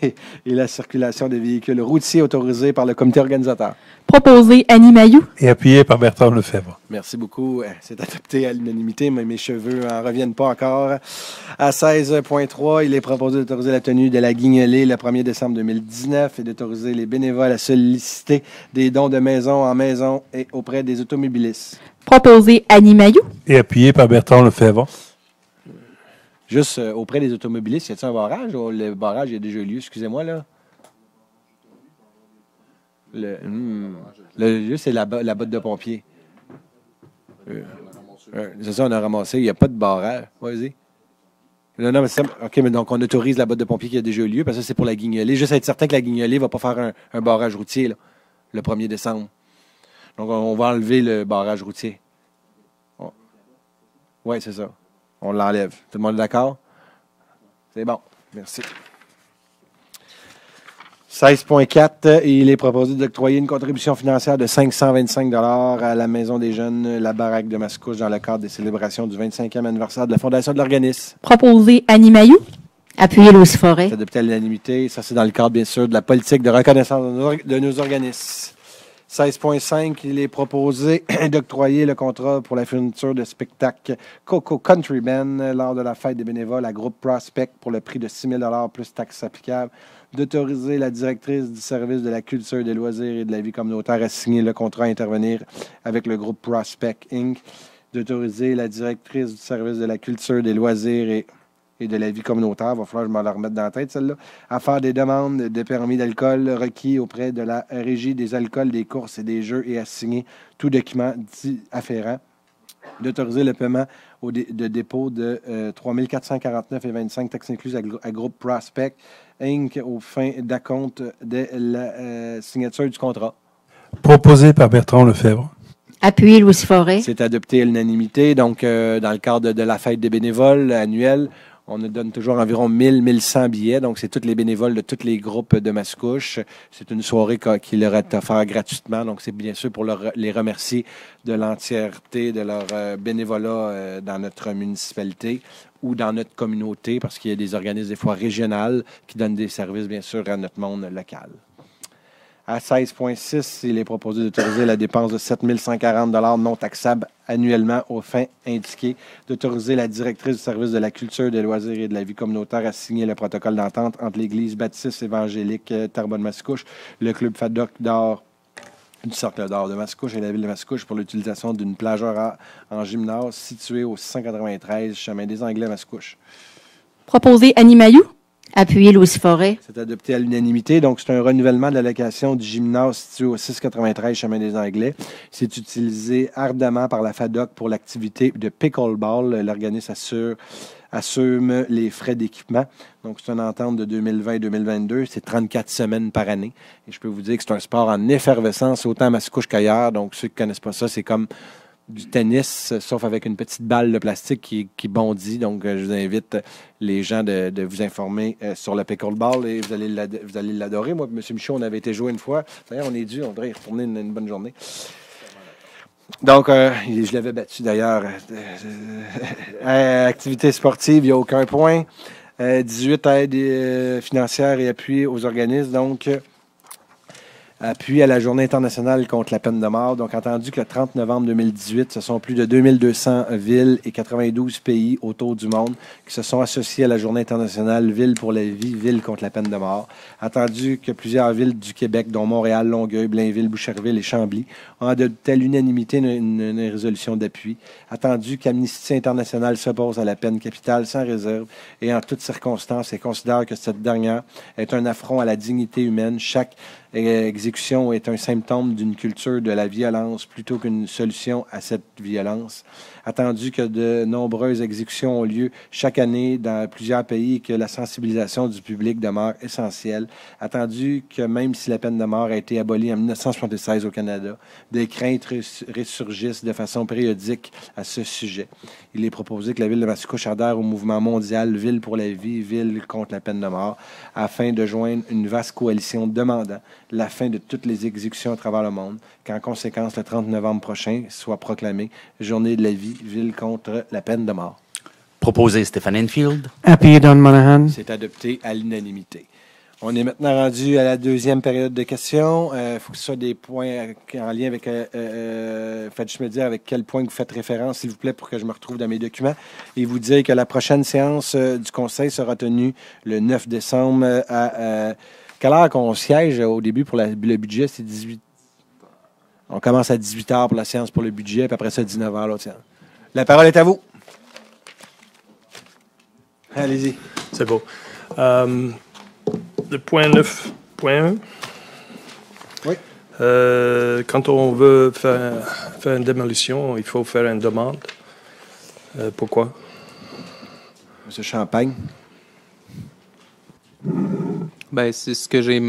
et la circulation des véhicules routiers autorisés par le comité organisateur. Proposé Annie Mailloux. Et appuyé par Bertrand Lefebvre. Merci beaucoup. C'est adopté à l'unanimité, mais mes cheveux n'en reviennent pas encore. À 16.3, il est proposé d'autoriser la tenue de la guignolée le 1er décembre 2019 et d'autoriser les bénévoles à solliciter des dons de maison en maison et auprès des automobilistes. Proposé Annie Mailloux. Et appuyé par Bertrand Lefebvre. Juste auprès des automobilistes, y a-t-il un barrage? Ou le barrage a déjà lieu, excusez-moi, là. Le lieu, c'est la botte de pompier. C'est ça, on a ramassé. Il n'y a pas de barrage. Vas-y. Non, mais c'est ça. OK, mais donc on autorise la botte de pompier qui a déjà eu lieu, parce que ça, c'est pour la guignolée. Juste être certain que la guignolée ne va pas faire un barrage routier là, le 1er décembre. Donc, on va enlever le barrage routier. Oui, c'est ça. On l'enlève. Tout le monde est d'accord? C'est bon. Merci. 16.4, il est proposé d'octroyer une contribution financière de 525 $ à la Maison des Jeunes, la baraque de Mascouche, dans le cadre des célébrations du 25e anniversaire de la fondation de l'organisme. Proposé Annie Mailloux. Appuyé Louis Forêt. C'est adopté à l'unanimité. Ça, c'est dans le cadre, bien sûr, de la politique de reconnaissance de nos organismes. 16.5, il est proposé d'octroyer le contrat pour la fourniture de spectacle Coco Country Band lors de la fête des bénévoles à Groupe Prospect pour le prix de 6 000 $ plus taxes applicables. D'autoriser la directrice du service de la culture, des loisirs et de la vie communautaire à signer le contrat à intervenir avec le groupe Prospect Inc. D'autoriser la directrice du service de la culture, des loisirs et de la vie communautaire, il va falloir que je m'en la remette dans la tête, celle-là, à faire des demandes de permis d'alcool requis auprès de la Régie des alcools, des courses et des jeux et à signer tout document dit afférent. D'autoriser le paiement de dépôt de 3 449,25 taxes incluses à Groupe Prospect Inc. aux fins d'acompte de la signature du contrat. Proposé par Bertrand Lefebvre. Appuyé Louis Forêt. C'est adopté à l'unanimité. Donc, dans le cadre de la fête des bénévoles annuelle, on nous donne toujours environ 1100 billets. Donc, c'est tous les bénévoles de tous les groupes de Mascouche. C'est une soirée qui leur est offerte gratuitement. Donc, c'est bien sûr pour les remercier de l'entièreté de leur bénévolat dans notre municipalité ou dans notre communauté, parce qu'il y a des organismes des fois régionales qui donnent des services, bien sûr, à notre monde local. À 16.6, il est proposé d'autoriser la dépense de 7 140 $ non taxables annuellement aux fins indiquées, d'autoriser la directrice du service de la culture, des loisirs et de la vie communautaire à signer le protocole d'entente entre l'Église baptiste évangélique Terrebonne-Mascouche, le club FADOC d'or du Cercle d'or de Mascouche et la ville de Mascouche pour l'utilisation d'une plage horaire en gymnase située au 693 chemin des Anglais à Mascouche. Proposé Annie Mailloux. Appuyé Louis Forêt. C'est adopté à l'unanimité. Donc, c'est un renouvellement de la location du gymnase situé au 693 chemin des Anglais. C'est utilisé ardemment par la FADOC pour l'activité de pickleball. L'organisme assume les frais d'équipement. Donc, c'est une entente de 2020 et 2022. C'est 34 semaines par année. Et je peux vous dire que c'est un sport en effervescence, autant à Mascouche qu'ailleurs. Donc, ceux qui ne connaissent pas ça, c'est comme du tennis, sauf avec une petite balle de plastique qui bondit. Donc, je vous invite les gens de vous informer sur le pickleball et vous allez l'adorer. Moi, M. Michaud, on avait été jouer une fois. D'ailleurs, on est dû, on devrait y retourner une bonne journée. Donc, je l'avais battu d'ailleurs. Activité sportive, il n'y a aucun point. 18 aides financières et appui aux organismes. Donc, appui à la Journée internationale contre la peine de mort. Donc, entendu que le 30 novembre 2018, ce sont plus de 2200 villes et 92 pays autour du monde qui se sont associés à la Journée internationale Ville pour la vie, Ville contre la peine de mort. Entendu que plusieurs villes du Québec, dont Montréal, Longueuil, Blainville, Boucherville et Chambly, ont adopté à l'unanimité une résolution d'appui. Attendu qu'Amnesty International s'oppose à la peine capitale sans réserve et en toutes circonstances et considère que cette dernière est un affront à la dignité humaine. Chaque exécution est un symptôme d'une culture de la violence plutôt qu'une solution à cette violence. Attendu que de nombreuses exécutions ont lieu chaque année dans plusieurs pays et que la sensibilisation du public demeure essentielle. Attendu que même si la peine de mort a été abolie en 1976 au Canada, des craintes ressurgissent de façon périodique à ce sujet. Il est proposé que la ville de Mascouche adhère au mouvement mondial Ville pour la vie, Ville contre la peine de mort, afin de joindre une vaste coalition demandant la fin de toutes les exécutions à travers le monde, qu'en conséquence, le 30 novembre prochain soit proclamée Journée de la vie, Ville contre la peine de mort. Proposé Stéphane Enfield. Appuyé Don Monahan. C'est adopté à l'unanimité. On est maintenant rendu à la deuxième période de questions. Il faut que ce soit des points en lien avec... faites juste me dire avec quel point vous faites référence, s'il vous plaît, pour que je me retrouve dans mes documents. Et vous dire que la prochaine séance du Conseil sera tenue le 9 décembre à... quelle heure qu'on siège au début pour le budget? C'est 18... On commence à 18h pour la séance pour le budget, puis après ça, 19h l'autre séance. La parole est à vous. Allez-y. C'est beau. Le point 9.1. Oui. Quand on veut faire une démolition, il faut faire une demande. Pourquoi? Monsieur Champagne. Ben, c'est ce que j'ai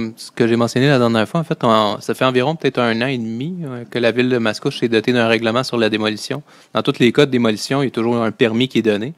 mentionné la dernière fois. En fait, ça fait environ peut-être 1 an et demi que la ville de Mascouche s'est dotée d'un règlement sur la démolition. Dans tous les cas de démolition, il y a toujours un permis qui est donné.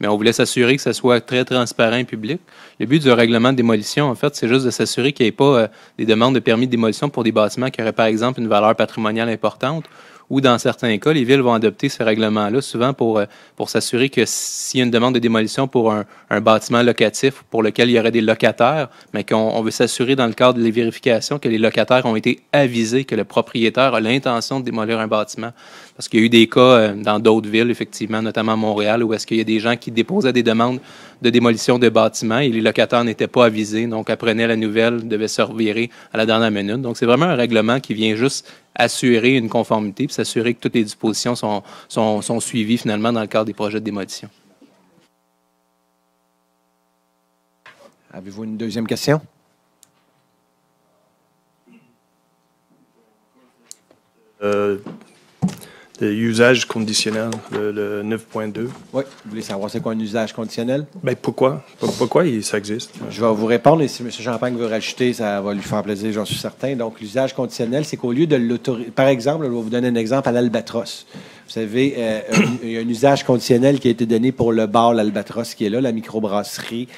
Mais on voulait s'assurer que ça soit très transparent et public. Le but du règlement de démolition, en fait, c'est juste de s'assurer qu'il n'y ait pas des demandes de permis de démolition pour des bâtiments qui auraient, par exemple, une valeur patrimoniale importante, ou dans certains cas, les villes vont adopter ce règlement-là souvent pour s'assurer que s'il y a une demande de démolition pour un bâtiment locatif pour lequel il y aurait des locataires, mais qu'on veut s'assurer dans le cadre des vérifications que les locataires ont été avisés que le propriétaire a l'intention de démolir un bâtiment. Parce qu'il y a eu des cas dans d'autres villes, effectivement, notamment à Montréal, où est-ce qu'il y a des gens qui déposaient des demandes de démolition de bâtiments et les locataires n'étaient pas avisés, donc apprenaient la nouvelle, devaient se revirer à la dernière minute. Donc, c'est vraiment un règlement qui vient juste assurer une conformité puis s'assurer que toutes les dispositions sont suivies finalement dans le cadre des projets de démolition. Avez-vous une deuxième question? Le usage conditionnel, le 9.2. Oui, vous voulez savoir c'est quoi un usage conditionnel? Ben pourquoi? Pourquoi ça existe? Je vais vous répondre et si M. Champagne veut rajouter, ça va lui faire plaisir, j'en suis certain. Donc, l'usage conditionnel, c'est qu'au lieu de l'autoriser... Par exemple, je vais vous donner un exemple à l'Albatros. Vous savez, il y a un usage conditionnel qui a été donné pour le bar l'Albatros qui est là, la microbrasserie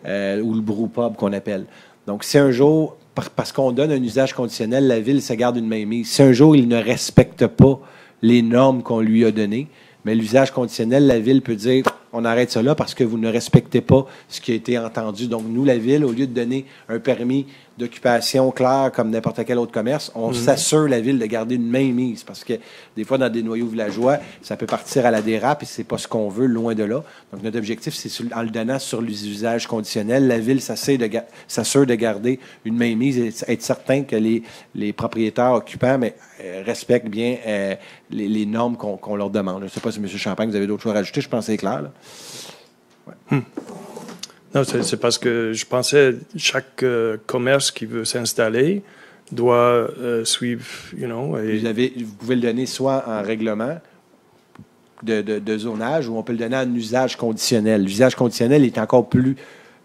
ou le brewpub qu'on appelle. Donc, si un jour, parce qu'on donne un usage conditionnel, la ville se garde une mainmise. Si un jour, il ne respecte pas les normes qu'on lui a données, mais l'usage conditionnel, la ville peut dire on arrête ça là parce que vous ne respectez pas ce qui a été entendu. Donc, nous, la ville, au lieu de donner un permis d'occupation clair comme n'importe quel autre commerce, on s'assure, la ville, de garder une mainmise parce que des fois, dans des noyaux villageois, ça peut partir à la dérape et c'est pas ce qu'on veut, loin de là. Donc, notre objectif, c'est en le donnant sur l'usage conditionnel, la ville s'assure de garder une mainmise et être certain que les propriétaires occupants respectent bien les normes qu'on leur demande. Je ne sais pas si M. Champagne, vous avez d'autres choses à rajouter. Je pense que c'est clair. Là. Ouais. Non, c'est parce que je pensais que chaque commerce qui veut s'installer doit suivre, Vous pouvez le donner soit en règlement de zonage ou on peut le donner en usage conditionnel. L'usage conditionnel est encore plus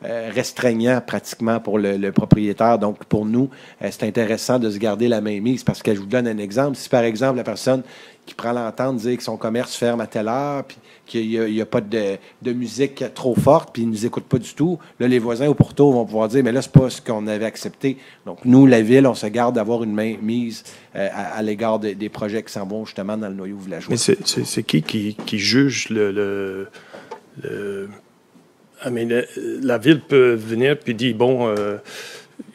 restreignant pratiquement pour le propriétaire. Donc, pour nous, c'est intéressant de se garder la mainmise parce que je vous donne un exemple. Si, par exemple, la personne qui prend l'entente dit que son commerce ferme à telle heure, puis qu'il n'y a pas de musique trop forte, puis il ne nous écoute pas du tout, là, les voisins au pourtour vont pouvoir dire, mais là, c'est pas ce qu'on avait accepté. Donc, nous, la ville, on se garde d'avoir une mainmise à l'égard des projets qui s'en vont justement dans le noyau villageois. Mais c'est qui juge la ville peut venir puis dire, bon,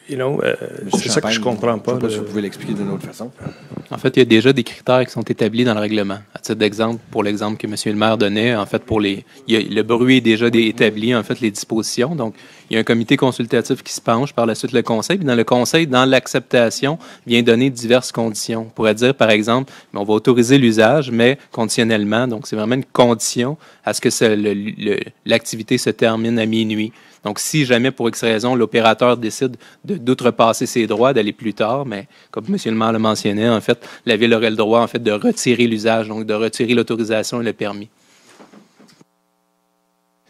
c'est ça que je comprends pas. Je ne sais pas si vous pouvez l'expliquer d'une autre façon. En fait, il y a déjà des critères qui sont établis dans le règlement. À titre d'exemple, pour l'exemple que M. le maire donnait, en fait, le bruit est déjà établi, en fait, les dispositions. Donc, il y a un comité consultatif qui se penche, par la suite le conseil. Puis dans le conseil, dans l'acceptation, vient donner diverses conditions. On pourrait dire, par exemple, on va autoriser l'usage, mais conditionnellement. Donc, c'est vraiment une condition à ce que l'activité se termine à minuit. Donc, si jamais, pour X raison, l'opérateur décide d'outrepasser ses droits, d'aller plus tard, mais comme M. le maire le mentionnait, en fait, la ville aurait le droit, en fait, de retirer l'usage, donc de retirer l'autorisation et le permis.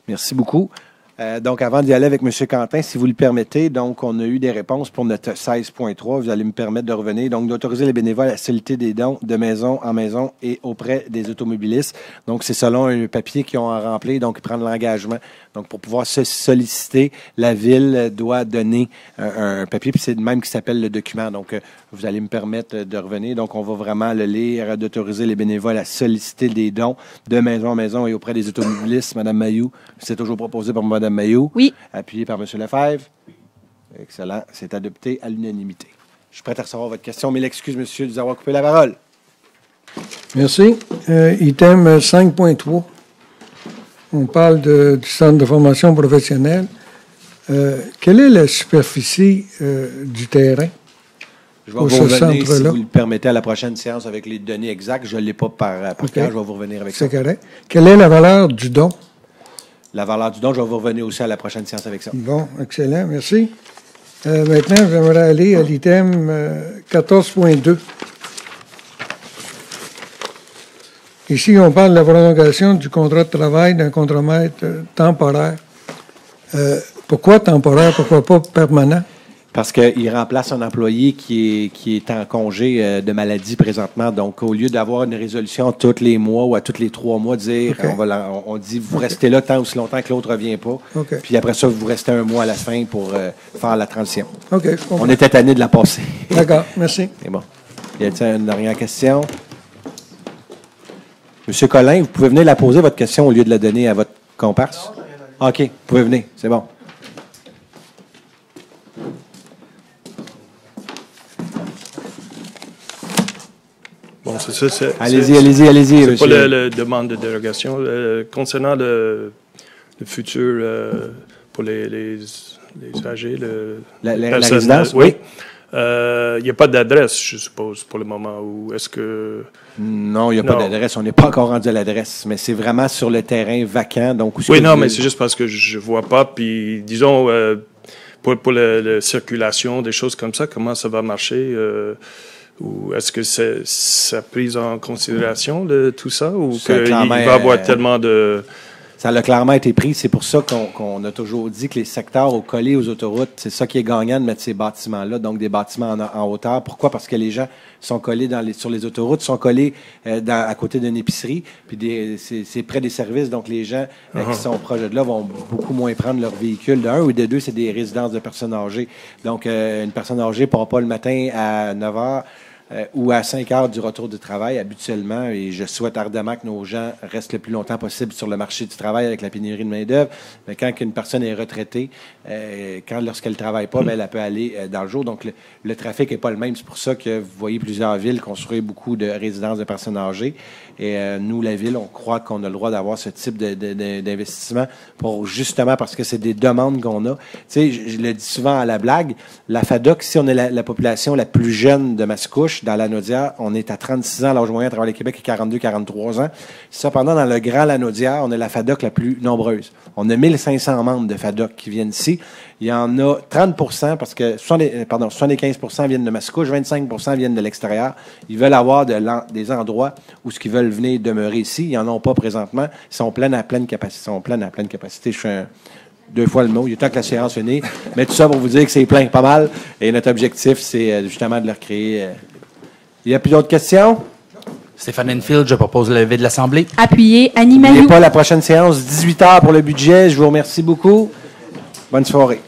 Merci beaucoup. Donc, avant d'y aller avec M. Quentin, si vous le permettez, donc, on a eu des réponses pour notre 16.3. Vous allez me permettre de revenir. Donc, d'autoriser les bénévoles à solliciter des dons de maison en maison et auprès des automobilistes. Donc, c'est selon un papier qu'ils ont à remplir, donc, ils prennent l'engagement. Donc, pour pouvoir se solliciter, la ville doit donner un papier, puis c'est le même qui s'appelle le document. Donc, vous allez me permettre de revenir. Donc, on va vraiment le lire, d'autoriser les bénévoles à solliciter des dons de maison en maison et auprès des automobilistes. Mme Mailloux, c'est toujours proposé par Mme Mailloux. Oui. Appuyé par M. Lefebvre. Excellent. C'est adopté à l'unanimité. Je suis prêt à recevoir votre question. Mille excuses, monsieur, de vous avoir coupé la parole. Merci. Item 5.3. On parle du centre de formation professionnelle. Quelle est la superficie du terrain? Je vais vous revenir, si vous le permettez, à la prochaine séance avec les données exactes. Je ne l'ai pas par cœur, je vais vous revenir avec ça. C'est correct. Quelle est la valeur du don? La valeur du don, je vais vous revenir aussi à la prochaine séance avec ça. Bon, excellent, merci. Maintenant, j'aimerais aller à l'item 14.2. Ici, on parle de la prolongation du contrat de travail d'un contremaître temporaire. Pourquoi temporaire? Pourquoi pas permanent? Parce qu'il remplace un employé qui est en congé de maladie présentement. Donc, au lieu d'avoir une résolution tous les mois ou à tous les 3 mois, dire on dit vous restez là tant aussi longtemps que l'autre ne revient pas. Puis après ça, vous restez 1 mois à la fin pour faire la transition. On était tanné de la passer. D'accord, merci. C'est bon. Y a-t-il une dernière question? Monsieur Collin, vous pouvez venir la poser, votre question, au lieu de la donner à votre comparse? OK, vous pouvez venir, c'est bon. Bon, c'est ça. Allez-y. C'est pas la demande de dérogation. Concernant le futur pour les âgés, la résidence, oui. Il n'y a pas d'adresse, je suppose, pour le moment. Ou est-ce que... Non, il n'y a pas d'adresse. On n'est pas encore rendu à l'adresse, mais c'est vraiment sur le terrain vacant. Donc, oui, non, mais c'est juste parce que je ne vois pas. Puis, disons, pour la circulation, des choses comme ça, comment ça va marcher? Ou est-ce que ça pris en considération, tout ça? Ou qu'il va y avoir tellement de... Ça a clairement été pris. C'est pour ça qu'on a toujours dit que les secteurs collés aux autoroutes, c'est ça qui est gagnant de mettre ces bâtiments-là, donc des bâtiments en hauteur. Pourquoi? Parce que les gens sont collés sur les autoroutes, sont collés à côté d'une épicerie, puis c'est près des services, donc les gens qui sont proches de là vont beaucoup moins prendre leur véhicule. De un ou de deux, c'est des résidences de personnes âgées. Donc, une personne âgée ne pourra pas le matin à 9 h ou à 5 heures du retour du travail habituellement, et je souhaite ardemment que nos gens restent le plus longtemps possible sur le marché du travail avec la pénurie de main-d'œuvre. Mais quand une personne est retraitée, lorsqu'elle ne travaille pas, elle peut aller dans le jour. Donc, le trafic n'est pas le même. C'est pour ça que vous voyez plusieurs villes construire beaucoup de résidences de personnes âgées. Et nous, la Ville, on croit qu'on a le droit d'avoir ce type d'investissement justement parce que c'est des demandes qu'on a. Tu sais, je le dis souvent à la blague, la FADOC, si on est la population la plus jeune de Mascouche, dans Lanaudière, on est à 36 ans, l'âge moyen à travers le Québec est 42-43 ans. Cependant, dans le Grand Lanaudière, on est la FADOC la plus nombreuse. On a 1500 membres de FADOC qui viennent ici. Il y en a 30 parce que 75 viennent de Mascouche, 25 viennent de l'extérieur. Ils veulent avoir des endroits où ils veulent venir demeurer ici. Ils n'en ont pas présentement. Ils sont pleins à pleine capacité. Je fais 2 fois le mot. Il est temps que la séance finisse. Mais tout ça pour vous dire que c'est plein, pas mal. Et notre objectif, c'est justement de leur créer. Il n'y a plus d'autres questions? Stéphane Enfield, je propose le lever de l'Assemblée. Appuyez Annie Mailloux. N'oubliez pas la prochaine séance, 18 h pour le budget. Je vous remercie beaucoup. Bonne soirée.